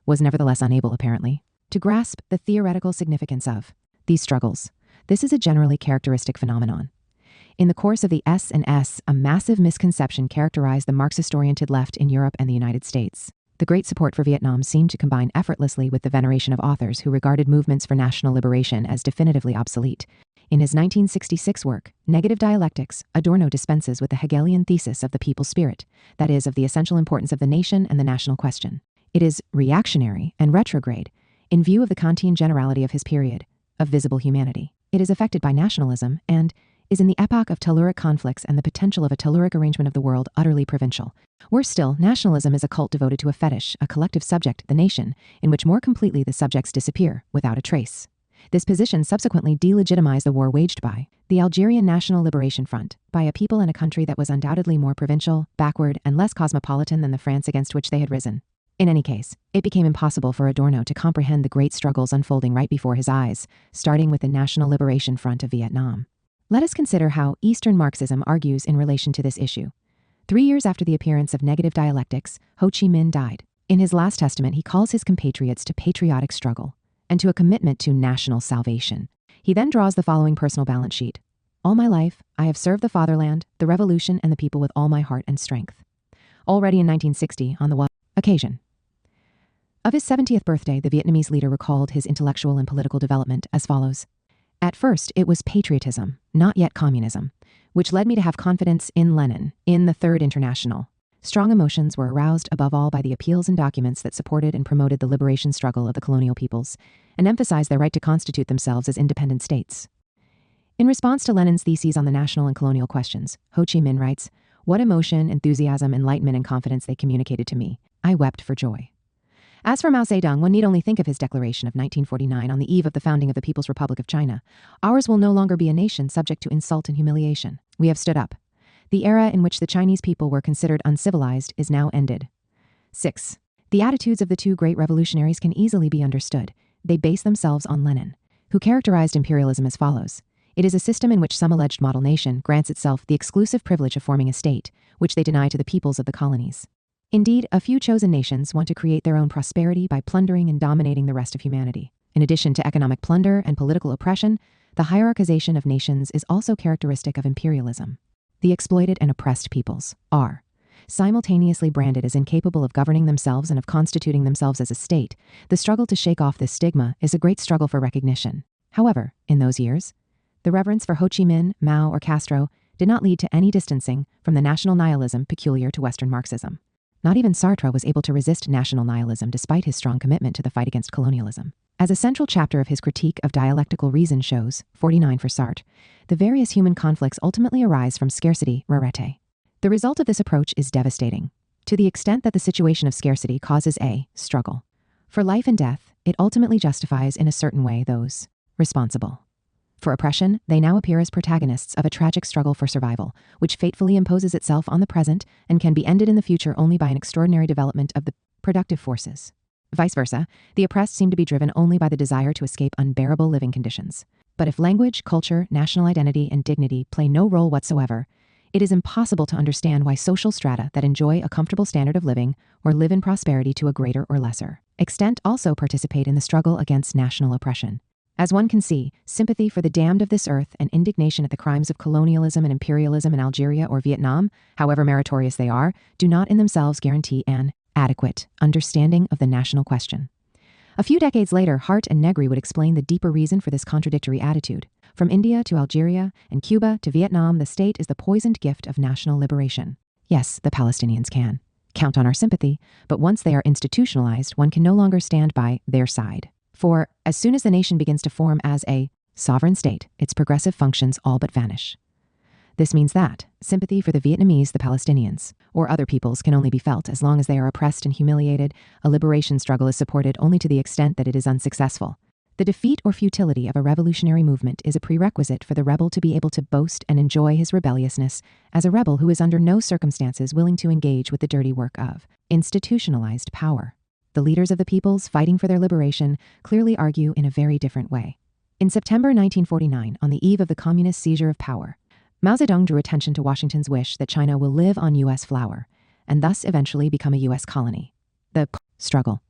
was nevertheless unable, apparently, to grasp the theoretical significance of these struggles. This is a generally characteristic phenomenon. In the course of the S&S, a massive misconception characterized the Marxist-oriented left in Europe and the United States. The great support for Vietnam seemed to combine effortlessly with the veneration of authors who regarded movements for national liberation as definitively obsolete. In his 1966 work, Negative Dialectics, Adorno dispenses with the Hegelian thesis of the people's spirit, that is, of the essential importance of the nation and the national question. It is reactionary and retrograde, in view of the Kantian generality of his period, of visible humanity. It is affected by nationalism and is in the epoch of telluric conflicts and the potential of a telluric arrangement of the world utterly provincial. Worse still, nationalism is a cult devoted to a fetish, a collective subject, the nation, in which more completely the subjects disappear, without a trace. This position subsequently delegitimized the war waged by the Algerian National Liberation Front, by a people and a country that was undoubtedly more provincial, backward, and less cosmopolitan than the France against which they had risen. In any case, it became impossible for Adorno to comprehend the great struggles unfolding right before his eyes, starting with the National Liberation Front of Vietnam. Let us consider how Eastern Marxism argues in relation to this issue. 3 years after the appearance of Negative Dialectics, Ho Chi Minh died. In his last testament, he calls his compatriots to patriotic struggle and to a commitment to national salvation. He then draws the following personal balance sheet. All my life, I have served the fatherland, the revolution, and the people with all my heart and strength. Already in 1960, on the occasion of his 70th birthday, the Vietnamese leader recalled his intellectual and political development as follows. At first, it was patriotism, not yet communism, which led me to have confidence in Lenin, in the Third International. Strong emotions were aroused above all by the appeals and documents that supported and promoted the liberation struggle of the colonial peoples, and emphasized their right to constitute themselves as independent states. In response to Lenin's theses on the national and colonial questions, Ho Chi Minh writes, "What emotion, enthusiasm, enlightenment, and confidence they communicated to me. I wept for joy." As for Mao Zedong, one need only think of his declaration of 1949 on the eve of the founding of the People's Republic of China. Ours will no longer be a nation subject to insult and humiliation. We have stood up. The era in which the Chinese people were considered uncivilized is now ended. 6. The attitudes of the two great revolutionaries can easily be understood. They base themselves on Lenin, who characterized imperialism as follows. It is a system in which some alleged model nation grants itself the exclusive privilege of forming a state, which they deny to the peoples of the colonies. Indeed, a few chosen nations want to create their own prosperity by plundering and dominating the rest of humanity. In addition to economic plunder and political oppression, the hierarchization of nations is also characteristic of imperialism. The exploited and oppressed peoples are simultaneously branded as incapable of governing themselves and of constituting themselves as a state. The struggle to shake off this stigma is a great struggle for recognition. However, in those years, the reverence for Ho Chi Minh, Mao, or Castro did not lead to any distancing from the national nihilism peculiar to Western Marxism. Not even Sartre was able to resist national nihilism despite his strong commitment to the fight against colonialism. As a central chapter of his critique of dialectical reason shows, 49 for Sartre, the various human conflicts ultimately arise from scarcity, rarete. The result of this approach is devastating, to the extent that the situation of scarcity causes a struggle. For life and death, it ultimately justifies in a certain way those responsible. For oppression, they now appear as protagonists of a tragic struggle for survival, which fatefully imposes itself on the present and can be ended in the future only by an extraordinary development of the productive forces. Vice versa, the oppressed seem to be driven only by the desire to escape unbearable living conditions. But if language, culture, national identity, and dignity play no role whatsoever, it is impossible to understand why social strata that enjoy a comfortable standard of living or live in prosperity to a greater or lesser extent also participate in the struggle against national oppression. As one can see, sympathy for the damned of this earth and indignation at the crimes of colonialism and imperialism in Algeria or Vietnam, however meritorious they are, do not in themselves guarantee an adequate understanding of the national question. A few decades later, Hart and Negri would explain the deeper reason for this contradictory attitude. From India to Algeria and Cuba to Vietnam, the state is the poisoned gift of national liberation. Yes, the Palestinians can. Count on our sympathy, but once they are institutionalized, one can no longer stand by their side. For, as soon as the nation begins to form as a sovereign state, its progressive functions all but vanish. This means that sympathy for the Vietnamese, the Palestinians, or other peoples can only be felt as long as they are oppressed and humiliated. A liberation struggle is supported only to the extent that it is unsuccessful. The defeat or futility of a revolutionary movement is a prerequisite for the rebel to be able to boast and enjoy his rebelliousness as a rebel who is under no circumstances willing to engage with the dirty work of institutionalized power. The leaders of the peoples fighting for their liberation clearly argue in a very different way. In September 1949, on the eve of the communist seizure of power, Mao Zedong drew attention to Washington's wish that China will live on U.S. flour and thus eventually become a U.S. colony. The struggle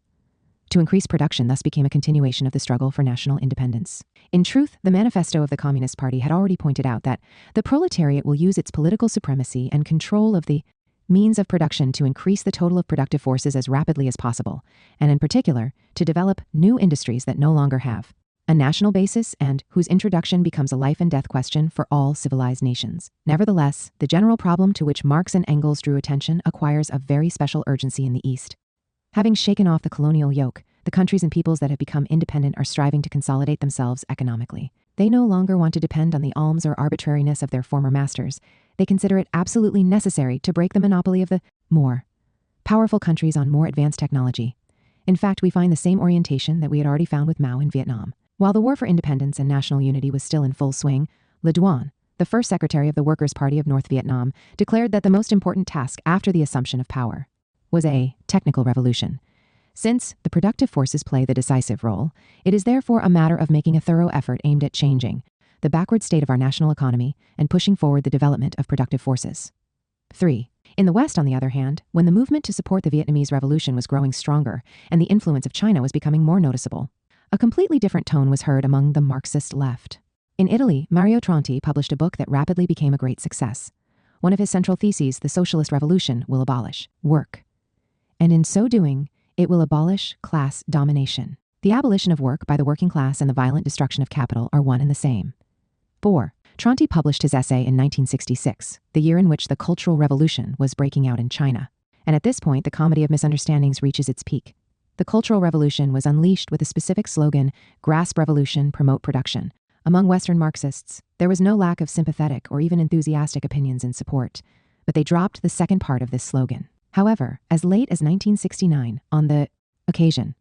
to increase production thus became a continuation of the struggle for national independence. In truth, the manifesto of the Communist Party had already pointed out that the proletariat will use its political supremacy and control of the means of production to increase the total of productive forces as rapidly as possible, and in particular, to develop new industries that no longer have a national basis and whose introduction becomes a life and death question for all civilized nations. Nevertheless, the general problem to which Marx and Engels drew attention acquires a very special urgency in the East. Having shaken off the colonial yoke, the countries and peoples that have become independent are striving to consolidate themselves economically. They no longer want to depend on the alms or arbitrariness of their former masters. They consider it absolutely necessary to break the monopoly of the more powerful countries on more advanced technology. In fact, we find the same orientation that we had already found with Mao in Vietnam. While the war for independence and national unity was still in full swing, Le Duan, the first secretary of the Workers' Party of North Vietnam, declared that the most important task after the assumption of power was a technical revolution. Since the productive forces play the decisive role, it is therefore a matter of making a thorough effort aimed at changing the backward state of our national economy and pushing forward the development of productive forces. 3. In the West, on the other hand, when the movement to support the Vietnamese Revolution was growing stronger and the influence of China was becoming more noticeable, a completely different tone was heard among the Marxist left. In Italy, Mario Tronti published a book that rapidly became a great success. One of his central theses, the socialist revolution, will abolish work. And in so doing, it will abolish class domination. The abolition of work by the working class and the violent destruction of capital are one and the same. 4. Tronti published his essay in 1966, the year in which the Cultural Revolution was breaking out in China. And at this point, the comedy of misunderstandings reaches its peak. The Cultural Revolution was unleashed with a specific slogan, grasp revolution, promote production. Among Western Marxists, there was no lack of sympathetic or even enthusiastic opinions in support, but they dropped the second part of this slogan. However, as late as 1969, on the occasion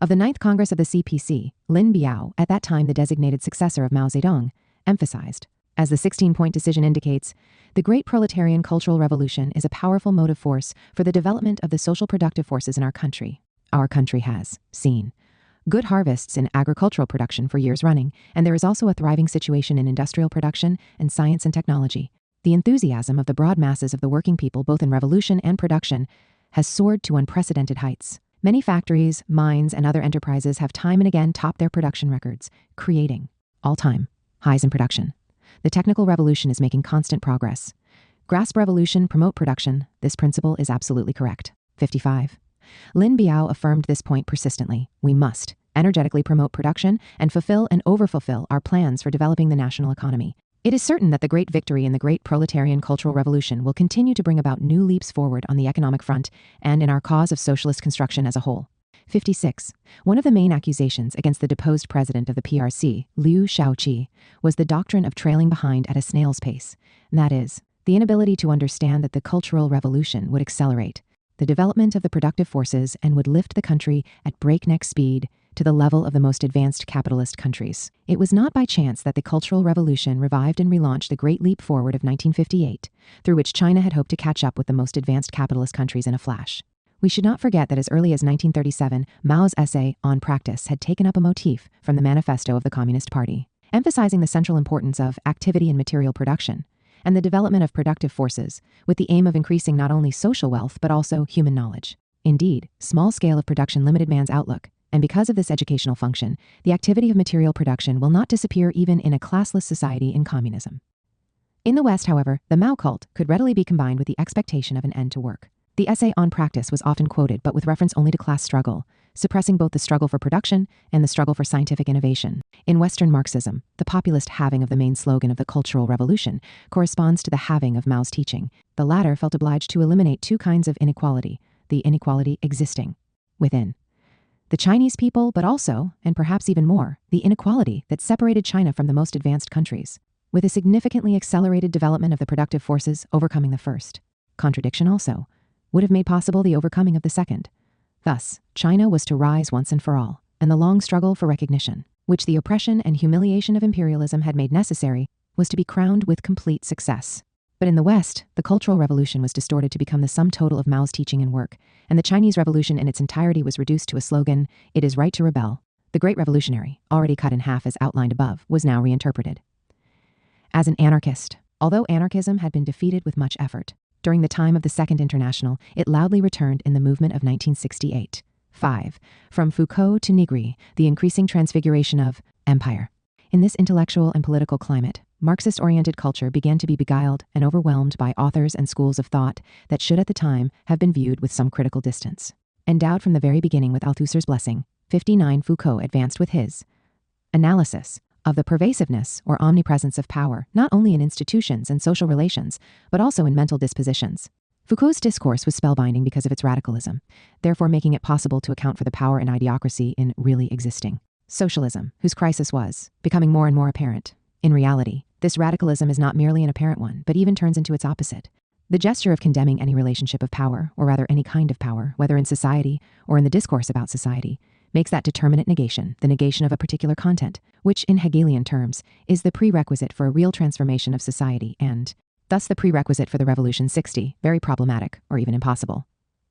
of the 9th Congress of the CPC, Lin Biao, at that time the designated successor of Mao Zedong, emphasized, as the 16-point decision indicates, the great proletarian cultural revolution is a powerful motive force for the development of the social productive forces in our country. Our country has seen good harvests in agricultural production for years running, and there is also a thriving situation in industrial production and science and technology. The enthusiasm of the broad masses of the working people, both in revolution and production, has soared to unprecedented heights. Many factories, mines, and other enterprises have time and again topped their production records, creating all-time highs in production. The technical revolution is making constant progress. Grasp revolution, promote production. This principle is absolutely correct. 55. Lin Biao affirmed this point persistently. We must energetically promote production and fulfill and overfulfill our plans for developing the national economy. It is certain that the great victory in the great proletarian cultural revolution will continue to bring about new leaps forward on the economic front and in our cause of socialist construction as a whole. 56. One of the main accusations against the deposed president of the PRC, Liu Shaoqi, was the doctrine of trailing behind at a snail's pace. That is, the inability to understand that the cultural revolution would accelerate the development of the productive forces and would lift the country at breakneck speed to the level of the most advanced capitalist countries. It was not by chance that the Cultural Revolution revived and relaunched the Great Leap Forward of 1958, through which China had hoped to catch up with the most advanced capitalist countries in a flash. We should not forget that as early as 1937, Mao's essay On Practice had taken up a motif from the manifesto of the Communist Party, emphasizing the central importance of activity in material production and the development of productive forces, with the aim of increasing not only social wealth but also human knowledge. Indeed, small scale of production limited man's outlook, and because of this educational function, the activity of material production will not disappear even in a classless society in communism. In the West, however, the Mao cult could readily be combined with the expectation of an end to work. The essay On Practice was often quoted, but with reference only to class struggle, suppressing both the struggle for production and the struggle for scientific innovation. In Western Marxism, the populist halving of the main slogan of the Cultural Revolution corresponds to the halving of Mao's teaching. The latter felt obliged to eliminate two kinds of inequality, the inequality existing within the Chinese people, but also, and perhaps even more, the inequality that separated China from the most advanced countries, with a significantly accelerated development of the productive forces overcoming the first. Contradiction also would have made possible the overcoming of the second. Thus, China was to rise once and for all, and the long struggle for recognition, which the oppression and humiliation of imperialism had made necessary, was to be crowned with complete success. But in the West, the Cultural Revolution was distorted to become the sum total of Mao's teaching and work, and the Chinese Revolution in its entirety was reduced to a slogan, "It is right to rebel." The Great Revolutionary, already cut in half as outlined above, was now reinterpreted as an anarchist. Although anarchism had been defeated with much effort, during the time of the Second International, it loudly returned in the movement of 1968. 5. From Foucault to Negri, the increasing transfiguration of empire. In this intellectual and political climate, Marxist-oriented culture began to be beguiled and overwhelmed by authors and schools of thought that should at the time have been viewed with some critical distance. Endowed from the very beginning with Althusser's blessing, 59 Foucault advanced with his analysis of the pervasiveness or omnipresence of power, not only in institutions and social relations, but also in mental dispositions. Foucault's discourse was spellbinding because of its radicalism, therefore making it possible to account for the power and idiocracy in really existing socialism, whose crisis was becoming more and more apparent. In reality, this radicalism is not merely an apparent one, but even turns into its opposite. The gesture of condemning any relationship of power, or rather any kind of power, whether in society or in the discourse about society, makes that determinate negation, the negation of a particular content, which in Hegelian terms is the prerequisite for a real transformation of society and, thus the prerequisite for the Revolution 60, very problematic or even impossible.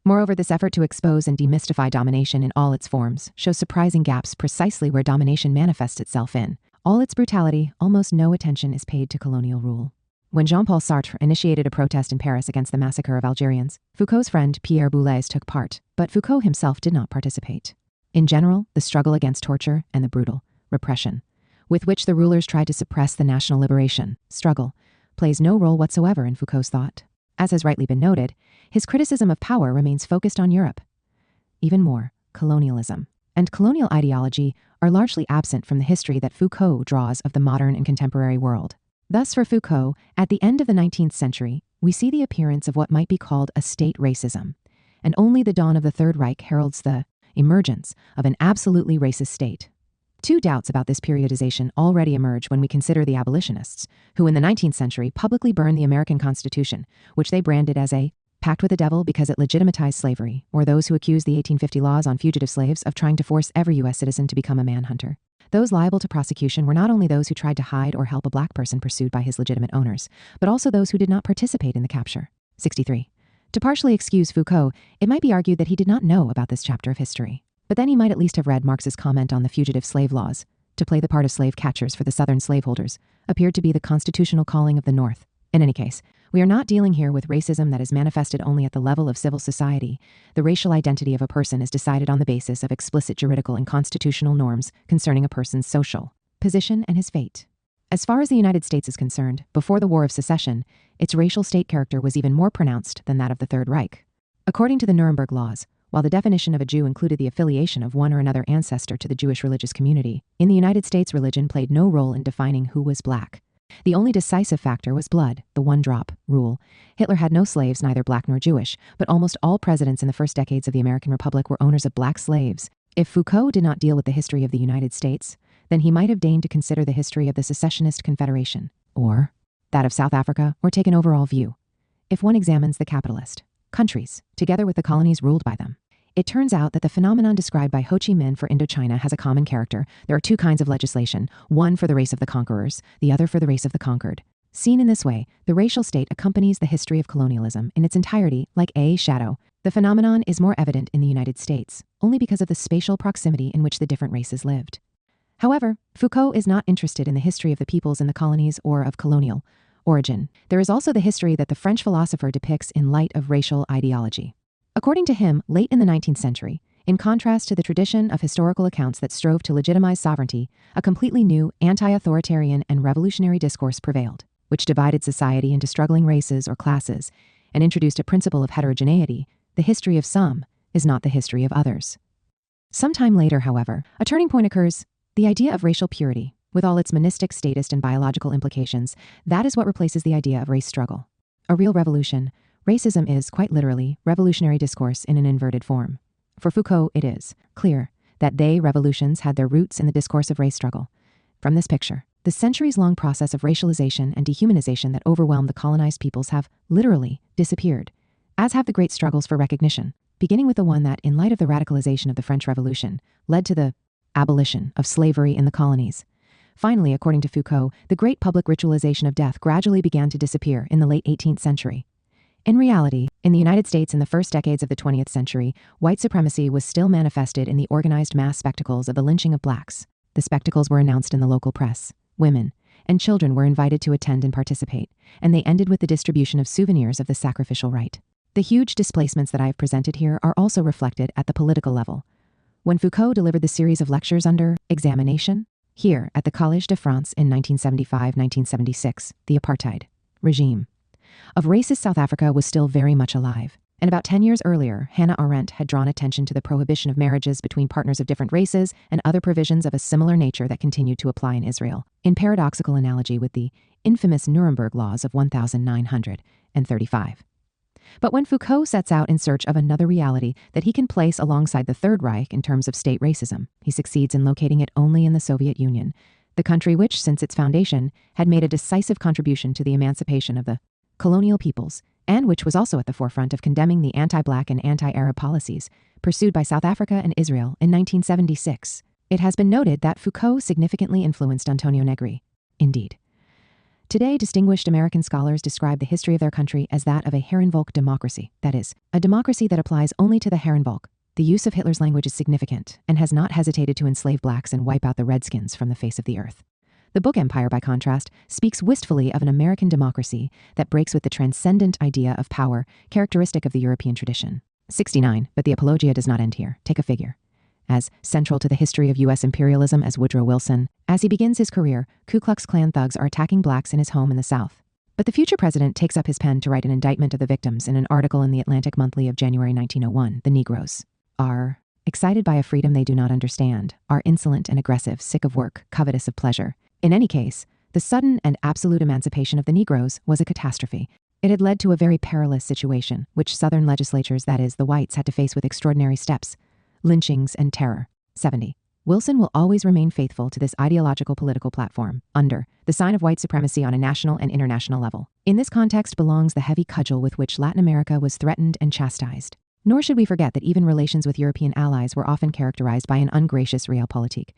Moreover, this effort to expose and demystify domination in all its forms shows surprising gaps precisely where domination manifests itself in all its brutality. Almost no attention is paid to colonial rule. When Jean-Paul Sartre initiated a protest in Paris against the massacre of Algerians, Foucault's friend Pierre Boulez took part, but Foucault himself did not participate. In general, the struggle against torture and the brutal repression with which the rulers tried to suppress the national liberation struggle plays no role whatsoever in Foucault's thought. As has rightly been noted, his criticism of power remains focused on Europe. Even more, colonialism and colonial ideology are largely absent from the history that Foucault draws of the modern and contemporary world. Thus, for Foucault, at the end of the 19th century, we see the appearance of what might be called a state racism, and only the dawn of the Third Reich heralds the emergence of an absolutely racist state. Two doubts about this periodization already emerge when we consider the abolitionists, who in the 19th century publicly burned the American Constitution, which they branded as a pact with the devil because it legitimatized slavery, or those who accused the 1850 laws on fugitive slaves of trying to force every U.S. citizen to become a manhunter. Those liable to prosecution were not only those who tried to hide or help a black person pursued by his legitimate owners, but also those who did not participate in the capture. 63. To partially excuse Foucault, it might be argued that he did not know about this chapter of history. But then he might at least have read Marx's comment on the fugitive slave laws. To play the part of slave catchers for the Southern slaveholders appeared to be the constitutional calling of the North. In any case, we are not dealing here with racism that is manifested only at the level of civil society. The racial identity of a person is decided on the basis of explicit juridical and constitutional norms concerning a person's social position and his fate. As far as the United States is concerned, before the War of Secession, its racial state character was even more pronounced than that of the Third Reich. According to the Nuremberg laws, while the definition of a Jew included the affiliation of one or another ancestor to the Jewish religious community, in the United States religion played no role in defining who was black. The only decisive factor was blood, the one-drop rule. Hitler had no slaves, neither black nor Jewish, but almost all presidents in the first decades of the American Republic were owners of black slaves. If Foucault did not deal with the history of the United States, then he might have deigned to consider the history of the secessionist confederation, or that of South Africa, or take an overall view. If one examines the capitalist countries, together with the colonies ruled by them, it turns out that the phenomenon described by Ho Chi Minh for Indochina has a common character. There are two kinds of legislation, one for the race of the conquerors, the other for the race of the conquered. Seen in this way, the racial state accompanies the history of colonialism in its entirety, like a shadow. The phenomenon is more evident in the United States, only because of the spatial proximity in which the different races lived. However, Foucault is not interested in the history of the peoples in the colonies or of colonial origin. There is also the history that the French philosopher depicts in light of racial ideology. According to him, late in the 19th century, in contrast to the tradition of historical accounts that strove to legitimize sovereignty, a completely new anti-authoritarian and revolutionary discourse prevailed, which divided society into struggling races or classes and introduced a principle of heterogeneity. The history of some is not the history of others. Sometime later, however, a turning point occurs. The idea of racial purity, with all its monistic, statist, and biological implications, that is what replaces the idea of race struggle. A real revolution, racism is, quite literally, revolutionary discourse in an inverted form. For Foucault, it is clear that revolutions had their roots in the discourse of race struggle. From this picture, the centuries-long process of racialization and dehumanization that overwhelmed the colonized peoples have literally disappeared, as have the great struggles for recognition, beginning with the one that, in light of the radicalization of the French Revolution, led to the abolition of slavery in the colonies. Finally, according to Foucault, the great public ritualization of death gradually began to disappear in the late 18th century. In reality, in the United States in the first decades of the 20th century, white supremacy was still manifested in the organized mass spectacles of the lynching of blacks. The spectacles were announced in the local press. Women and children were invited to attend and participate, and they ended with the distribution of souvenirs of the sacrificial rite. The huge displacements that I have presented here are also reflected at the political level. When Foucault delivered the series of lectures under examination, here at the Collège de France in 1975-1976, the apartheid regime of racist South Africa was still very much alive. And about 10 years earlier, Hannah Arendt had drawn attention to the prohibition of marriages between partners of different races and other provisions of a similar nature that continued to apply in Israel, in paradoxical analogy with the infamous Nuremberg laws of 1935. But when Foucault sets out in search of another reality that he can place alongside the Third Reich in terms of state racism, he succeeds in locating it only in the Soviet Union, the country which, since its foundation, had made a decisive contribution to the emancipation of the colonial peoples, and which was also at the forefront of condemning the anti-black and anti-Arab policies pursued by South Africa and Israel in 1976. It has been noted that Foucault significantly influenced Antonio Negri. Indeed. Today, distinguished American scholars describe the history of their country as that of a Herrenvolk democracy, that is, a democracy that applies only to the Herrenvolk. The use of Hitler's language is significant and has not hesitated to enslave blacks and wipe out the Redskins from the face of the earth. The book Empire, by contrast, speaks wistfully of an American democracy that breaks with the transcendent idea of power characteristic of the European tradition. 69, but the apologia does not end here. Take a figure. As central to the history of U.S. imperialism as Woodrow Wilson, as he begins his career, Ku Klux Klan thugs are attacking blacks in his home in the South. But the future president takes up his pen to write an indictment of the victims in an article in the Atlantic Monthly of January 1901. The Negroes are excited by a freedom they do not understand, are insolent and aggressive, sick of work, covetous of pleasure. In any case, the sudden and absolute emancipation of the Negroes was a catastrophe. It had led to a very perilous situation, which Southern legislatures, that is, the whites, had to face with extraordinary steps. Lynchings and terror. 70. Wilson will always remain faithful to this ideological political platform, under the sign of white supremacy on a national and international level. In this context belongs the heavy cudgel with which Latin America was threatened and chastised. Nor should we forget that even relations with European allies were often characterized by an ungracious realpolitik.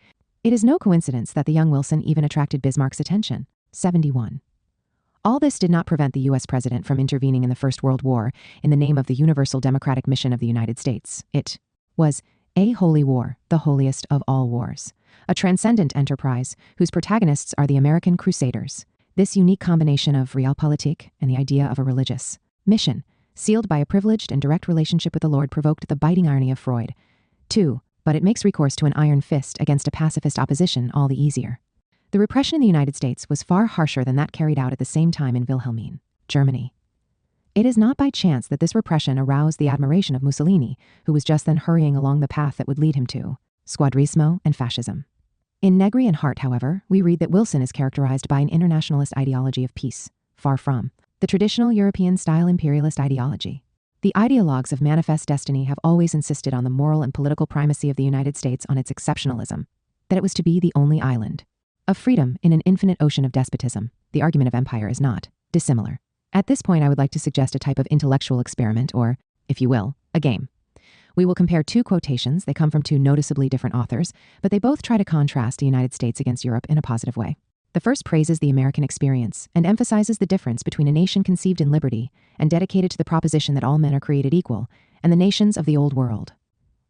It is no coincidence that the young Wilson even attracted Bismarck's attention. 71. All this did not prevent the U.S. president from intervening in the First World War in the name of the universal democratic mission of the United States. It was a holy war, the holiest of all wars, a transcendent enterprise whose protagonists are the American Crusaders. This unique combination of realpolitik and the idea of a religious mission, sealed by a privileged and direct relationship with the Lord, provoked the biting irony of Freud. 2. But it makes recourse to an iron fist against a pacifist opposition all the easier. The repression in the United States was far harsher than that carried out at the same time in Wilhelmine, Germany. It is not by chance that this repression aroused the admiration of Mussolini, who was just then hurrying along the path that would lead him to squadrismo and fascism. In Negri and Hart, however, we read that Wilson is characterized by an internationalist ideology of peace, far from the traditional European-style imperialist ideology. The ideologues of Manifest Destiny have always insisted on the moral and political primacy of the United States on its exceptionalism, that it was to be the only island of freedom in an infinite ocean of despotism. The argument of empire is not dissimilar. At this point, I would like to suggest a type of intellectual experiment, or, if you will, a game. We will compare two quotations. They come from two noticeably different authors, but they both try to contrast the United States against Europe in a positive way. The first praises the American experience and emphasizes the difference between a nation conceived in liberty and dedicated to the proposition that all men are created equal, and the nations of the Old World,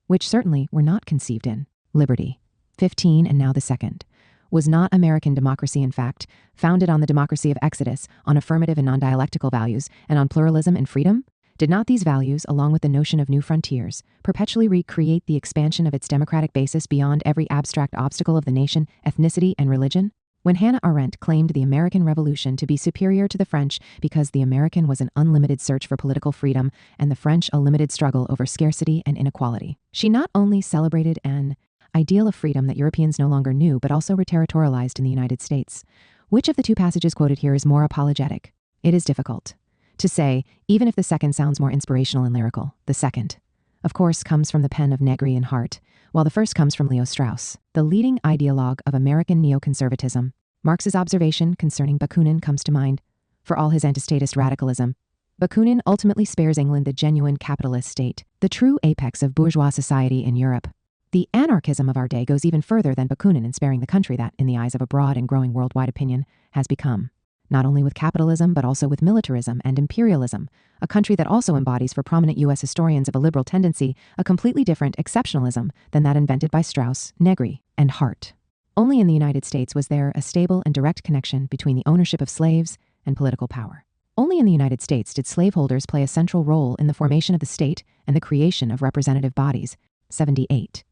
which certainly were not conceived in liberty. 15, and now the second. Was not American democracy, in fact, founded on the democracy of Exodus, on affirmative and non-dialectical values, and on pluralism and freedom? Did not these values, along with the notion of new frontiers, perpetually recreate the expansion of its democratic basis beyond every abstract obstacle of the nation, ethnicity, and religion? When Hannah Arendt claimed the American Revolution to be superior to the French because the American was an unlimited search for political freedom and the French a limited struggle over scarcity and inequality, she not only celebrated an ideal of freedom that Europeans no longer knew, but also reterritorialized in the United States. Which of the two passages quoted here is more apologetic? It is difficult to say, even if the second sounds more inspirational and lyrical. The second, of course, comes from the pen of Negri and Hart, while the first comes from Leo Strauss, the leading ideologue of American neoconservatism. Marx's observation concerning Bakunin comes to mind. For all his antistatist radicalism, Bakunin ultimately spares England the genuine capitalist state, the true apex of bourgeois society in Europe. The anarchism of our day goes even further than Bakunin in sparing the country that, in the eyes of a broad and growing worldwide opinion, has become, not only with capitalism but also with militarism and imperialism, a country that also embodies for prominent U.S. historians of a liberal tendency a completely different exceptionalism than that invented by Strauss, Negri, and Hart. Only in the United States was there a stable and direct connection between the ownership of slaves and political power. Only in the United States did slaveholders play a central role in the formation of the state and the creation of representative bodies. 78.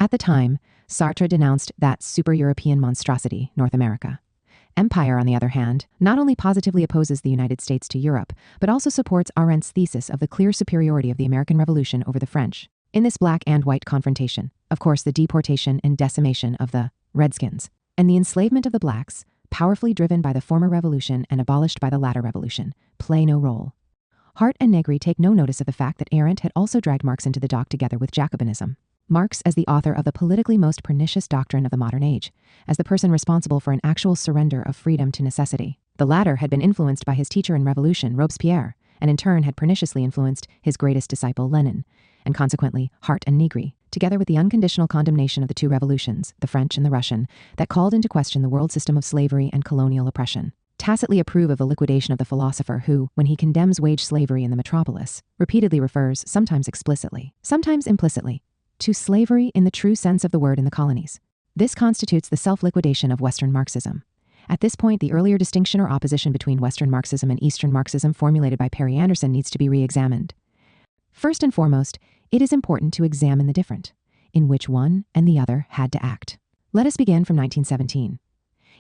At the time, Sartre denounced that super-European monstrosity, North America. Empire, on the other hand, not only positively opposes the United States to Europe, but also supports Arendt's thesis of the clear superiority of the American Revolution over the French. In this black and white confrontation, of course, the deportation and decimation of the Redskins, and the enslavement of the blacks, powerfully driven by the former revolution and abolished by the latter revolution, play no role. Hart and Negri take no notice of the fact that Arendt had also dragged Marx into the dock together with Jacobinism. Marx as the author of the politically most pernicious doctrine of the modern age, as the person responsible for an actual surrender of freedom to necessity. The latter had been influenced by his teacher in revolution, Robespierre, and in turn had perniciously influenced his greatest disciple, Lenin, and consequently Hart and Negri, together with the unconditional condemnation of the two revolutions, the French and the Russian, that called into question the world system of slavery and colonial oppression. Tacitly approve of the liquidation of the philosopher who, when he condemns wage slavery in the metropolis, repeatedly refers, sometimes explicitly, sometimes implicitly, to slavery in the true sense of the word in the colonies. This constitutes the self-liquidation of Western Marxism. At this point, the earlier distinction or opposition between Western Marxism and Eastern Marxism formulated by Perry Anderson needs to be re-examined. First and foremost, it is important to examine the different, in which one and the other had to act. Let us begin from 1917.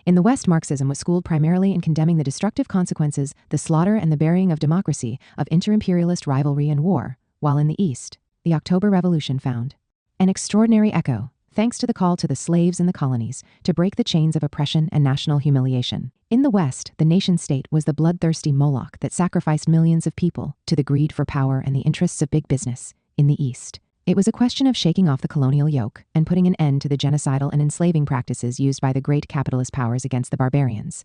In the West, Marxism was schooled primarily in condemning the destructive consequences, the slaughter and the burying of democracy, of inter-imperialist rivalry and war, while in the East, the October Revolution found an extraordinary echo, thanks to the call to the slaves in the colonies to break the chains of oppression and national humiliation. In the West, the nation-state was the bloodthirsty Moloch that sacrificed millions of people to the greed for power and the interests of big business. In the East, it was a question of shaking off the colonial yoke and putting an end to the genocidal and enslaving practices used by the great capitalist powers against the barbarians.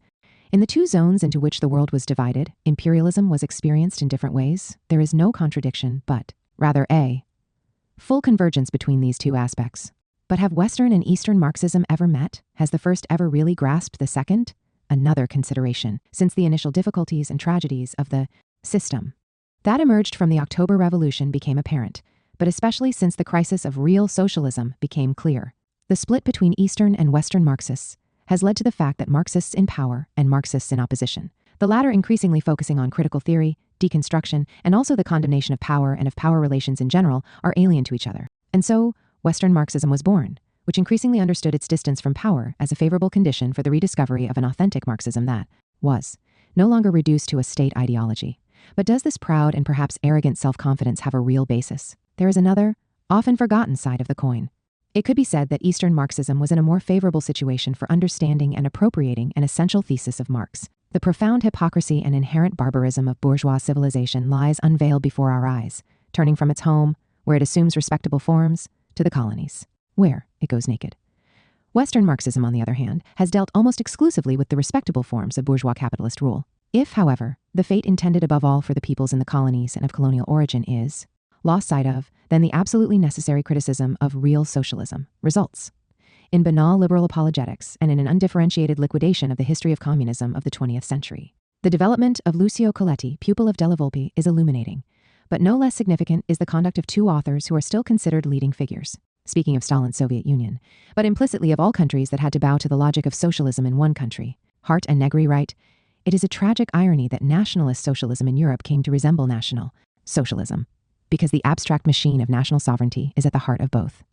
In the two zones into which the world was divided, imperialism was experienced in different ways. There is no contradiction, but rather a full convergence between these two aspects. But have Western and Eastern Marxism ever met? Has the first ever really grasped the second? Another consideration, since the initial difficulties and tragedies of the system that emerged from the October Revolution became apparent, but especially since the crisis of real socialism became clear. The split between Eastern and Western Marxists has led to the fact that Marxists in power and Marxists in opposition, the latter increasingly focusing on critical theory, deconstruction, and also the condemnation of power and of power relations in general, are alien to each other. And so, Western Marxism was born, which increasingly understood its distance from power as a favorable condition for the rediscovery of an authentic Marxism that was no longer reduced to a state ideology. But does this proud and perhaps arrogant self-confidence have a real basis? There is another, often forgotten side of the coin. It could be said that Eastern Marxism was in a more favorable situation for understanding and appropriating an essential thesis of Marx. The profound hypocrisy and inherent barbarism of bourgeois civilization lies unveiled before our eyes, turning from its home, where it assumes respectable forms, to the colonies, where it goes naked. Western Marxism, on the other hand, has dealt almost exclusively with the respectable forms of bourgeois capitalist rule. If, however, the fate intended above all for the peoples in the colonies and of colonial origin is lost sight of, then the absolutely necessary criticism of real socialism results in banal liberal apologetics and in an undifferentiated liquidation of the history of communism of the 20th century. The development of Lucio Coletti, pupil of Della Volpe, is illuminating, but no less significant is the conduct of two authors who are still considered leading figures, speaking of Stalin's Soviet Union, but implicitly of all countries that had to bow to the logic of socialism in one country. Hart and Negri write, "It is a tragic irony that nationalist socialism in Europe came to resemble national socialism, because the abstract machine of national sovereignty is at the heart of both.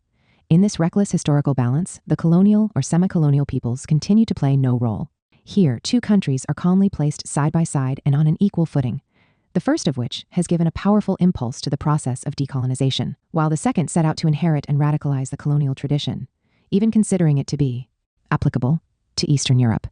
In this reckless historical balance, the colonial or semi-colonial peoples continue to play no role. Here, two countries are calmly placed side by side and on an equal footing, the first of which has given a powerful impulse to the process of decolonization, while the second set out to inherit and radicalize the colonial tradition, even considering it to be applicable to Eastern Europe.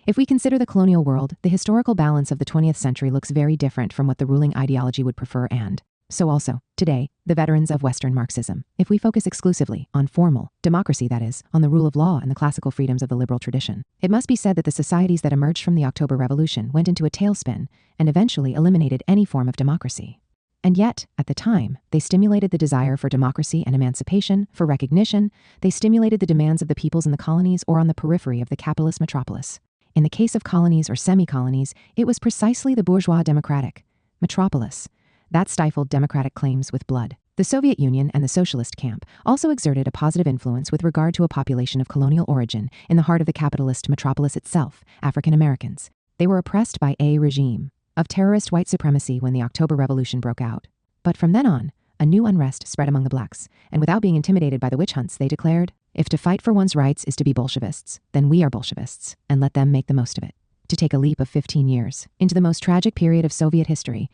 If we consider the colonial world, the historical balance of the 20th century looks very different from what the ruling ideology would prefer, and so also, today, the veterans of Western Marxism, if we focus exclusively on formal democracy, that is, on the rule of law and the classical freedoms of the liberal tradition. It must be said that the societies that emerged from the October Revolution went into a tailspin and eventually eliminated any form of democracy. And yet, at the time, they stimulated the desire for democracy and emancipation, for recognition. They stimulated the demands of the peoples in the colonies or on the periphery of the capitalist metropolis. In the case of colonies or semi-colonies, it was precisely the bourgeois democratic metropolis that stifled democratic claims with blood. The Soviet Union and the socialist camp also exerted a positive influence with regard to a population of colonial origin in the heart of the capitalist metropolis itself, African Americans. They were oppressed by a regime of terrorist white supremacy when the October Revolution broke out. But from then on, a new unrest spread among the blacks, and without being intimidated by the witch hunts, they declared, if to fight for one's rights is to be Bolshevists, then we are Bolshevists, and let them make the most of it. To take a leap of 15 years into the most tragic period of Soviet history,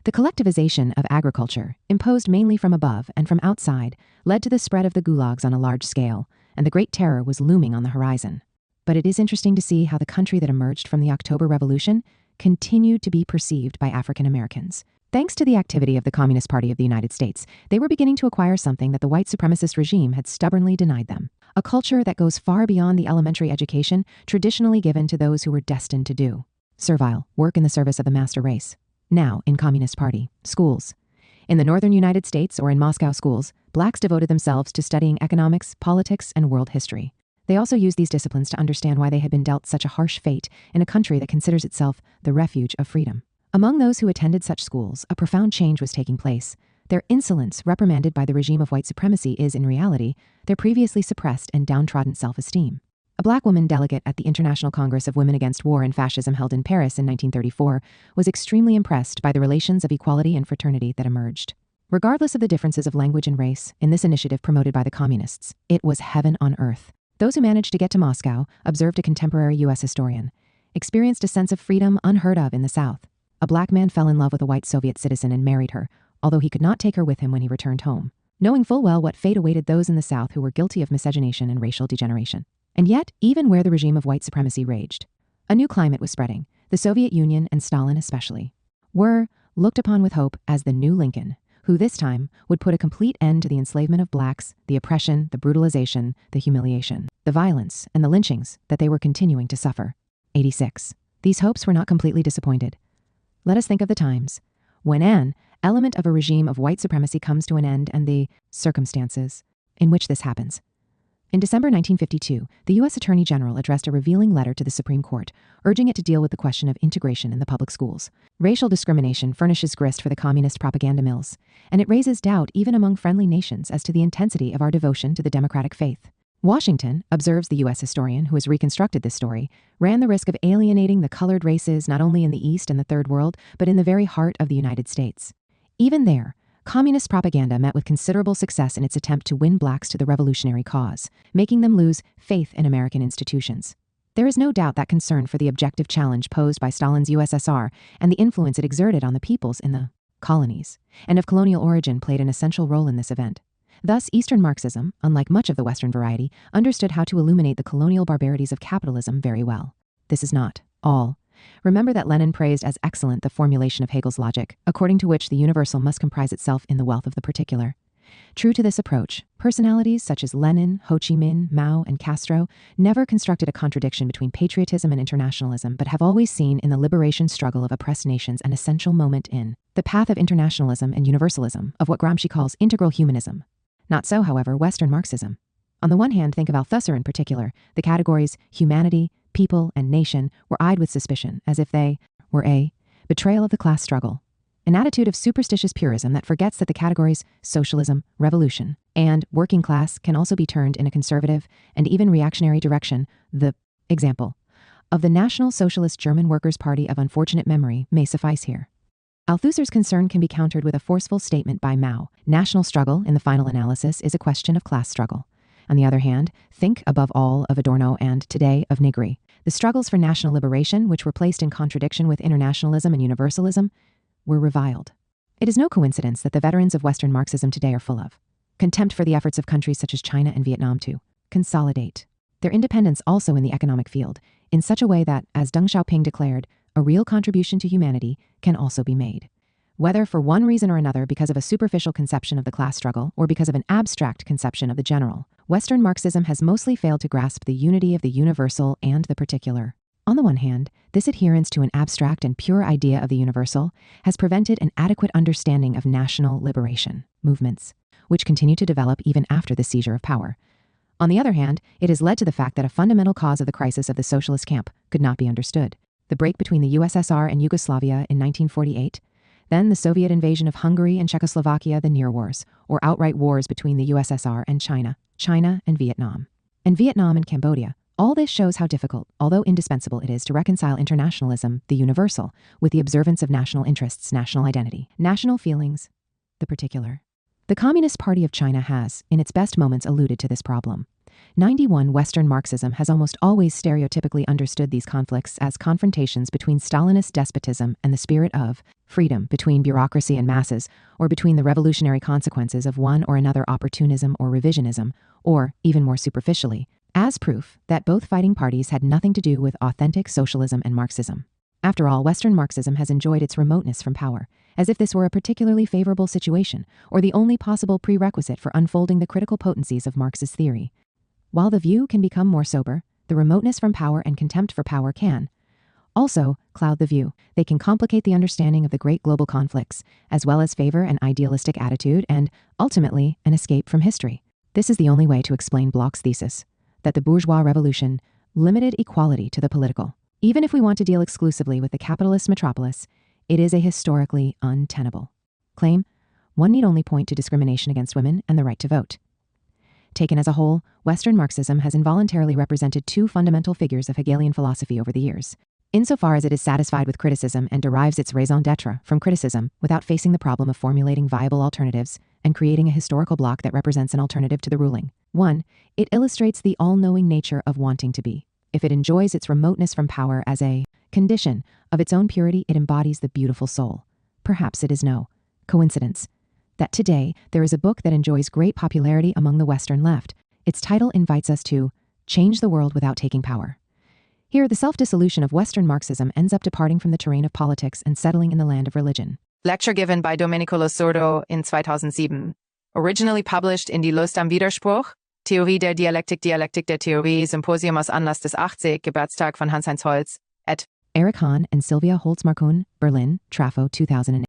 the collectivization of agriculture, imposed mainly from above and from outside, led to the spread of the gulags on a large scale, and the Great Terror was looming on the horizon. But it is interesting to see how the country that emerged from the October Revolution continued to be perceived by African Americans. Thanks to the activity of the Communist Party of the United States, they were beginning to acquire something that the white supremacist regime had stubbornly denied them: a culture that goes far beyond the elementary education traditionally given to those who were destined to do servile work in the service of the master race. Now, in Communist Party schools, in the northern United States or in Moscow schools, blacks devoted themselves to studying economics, politics, and world history. They also used these disciplines to understand why they had been dealt such a harsh fate in a country that considers itself the refuge of freedom. Among those who attended such schools, a profound change was taking place. Their insolence, reprimanded by the regime of white supremacy, is, in reality, their previously suppressed and downtrodden self-esteem. A black woman delegate at the International Congress of Women Against War and Fascism held in Paris in 1934 was extremely impressed by the relations of equality and fraternity that emerged. Regardless of the differences of language and race, in this initiative promoted by the communists, it was heaven on earth. Those who managed to get to Moscow, observed a contemporary U.S. historian, experienced a sense of freedom unheard of in the South. A black man fell in love with a white Soviet citizen and married her, although he could not take her with him when he returned home, knowing full well what fate awaited those in the South who were guilty of miscegenation and racial degeneration. And yet, even where the regime of white supremacy raged, a new climate was spreading. The Soviet Union, and Stalin especially, were looked upon with hope as the new Lincoln, who this time would put a complete end to the enslavement of blacks, the oppression, the brutalization, the humiliation, the violence, and the lynchings that they were continuing to suffer. 86. These hopes were not completely disappointed. Let us think of the times when an element of a regime of white supremacy comes to an end and the circumstances in which this happens. In December 1952, the U.S. Attorney General addressed a revealing letter to the Supreme Court, urging it to deal with the question of integration in the public schools. Racial discrimination furnishes grist for the communist propaganda mills, and it raises doubt even among friendly nations as to the intensity of our devotion to the democratic faith. Washington, observes the U.S. historian who has reconstructed this story, ran the risk of alienating the colored races not only in the East and the Third World, but in the very heart of the United States. Even there, communist propaganda met with considerable success in its attempt to win blacks to the revolutionary cause, making them lose faith in American institutions. There is no doubt that concern for the objective challenge posed by Stalin's USSR and the influence it exerted on the peoples in the colonies and of colonial origin played an essential role in this event. Thus, Eastern Marxism, unlike much of the Western variety, understood how to illuminate the colonial barbarities of capitalism very well. This is not all. Remember that Lenin praised as excellent the formulation of Hegel's logic, according to which the universal must comprise itself in the wealth of the particular. True to this approach, personalities such as Lenin, Ho Chi Minh, Mao, and Castro never constructed a contradiction between patriotism and internationalism, but have always seen in the liberation struggle of oppressed nations an essential moment in the path of internationalism and universalism, of what Gramsci calls integral humanism. Not so, however, Western Marxism. On the one hand, think of Althusser in particular, the categories humanity, people, and nation were eyed with suspicion, as if they were a betrayal of the class struggle, an attitude of superstitious purism that forgets that the categories socialism, revolution, and working class can also be turned in a conservative and even reactionary direction. The example of the National Socialist German Workers' Party of unfortunate memory may suffice here. Althusser's concern can be countered with a forceful statement by Mao. National struggle, in the final analysis, is a question of class struggle. On the other hand, think above all of Adorno and today of Negri. The struggles for national liberation, which were placed in contradiction with internationalism and universalism, were reviled. It is no coincidence that the veterans of Western Marxism today are full of contempt for the efforts of countries such as China and Vietnam to consolidate their independence also in the economic field, in such a way that, as Deng Xiaoping declared, a real contribution to humanity can also be made. Whether for one reason or another, because of a superficial conception of the class struggle or because of an abstract conception of the general, Western Marxism has mostly failed to grasp the unity of the universal and the particular. On the one hand, this adherence to an abstract and pure idea of the universal has prevented an adequate understanding of national liberation movements, which continue to develop even after the seizure of power. On the other hand, it has led to the fact that a fundamental cause of the crisis of the socialist camp could not be understood. The break between the USSR and Yugoslavia in 1948, then the Soviet invasion of Hungary and Czechoslovakia, the Near Wars, or outright wars between the USSR and China and Vietnam and Cambodia. All this shows how difficult, although indispensable, it is to reconcile internationalism, the universal, with the observance of national interests, national identity, national feelings, the particular. The Communist Party of China has, in its best moments, alluded to this problem. 91 Western Marxism has almost always stereotypically understood these conflicts as confrontations between Stalinist despotism and the spirit of freedom, between bureaucracy and masses, or between the revolutionary consequences of one or another opportunism or revisionism, or, even more superficially, as proof that both fighting parties had nothing to do with authentic socialism and Marxism. After all, Western Marxism has enjoyed its remoteness from power, as if this were a particularly favorable situation, or the only possible prerequisite for unfolding the critical potencies of Marxist theory. While the view can become more sober, the remoteness from power and contempt for power can also cloud the view. They can complicate the understanding of the great global conflicts, as well as favor an idealistic attitude and, ultimately, an escape from history. This is the only way to explain Bloch's thesis, that the bourgeois revolution limited equality to the political. Even if we want to deal exclusively with the capitalist metropolis, it is a historically untenable claim. One need only point to discrimination against women and the right to vote. Taken as a whole, Western Marxism has involuntarily represented two fundamental figures of Hegelian philosophy over the years. Insofar as it is satisfied with criticism and derives its raison d'etre from criticism without facing the problem of formulating viable alternatives and creating a historical bloc that represents an alternative to the ruling. 1. It illustrates the all-knowing nature of wanting to be. If it enjoys its remoteness from power as a condition of its own purity, it embodies the beautiful soul. Perhaps it is no coincidence that today there is a book that enjoys great popularity among the Western left. Its title invites us to change the world without taking power. Here, the self-dissolution of Western Marxism ends up departing from the terrain of politics and settling in the land of religion. Lecture given by Domenico Losurdo in 2007. Originally published in Die Lust am Widerspruch, Theorie der Dialektik der Theorie, Symposium aus Anlass des 80. Geburtstag von Hans-Heinz Holz, at Eric Hahn and Sylvia Holtz-Markun, Berlin, Trafo 2008.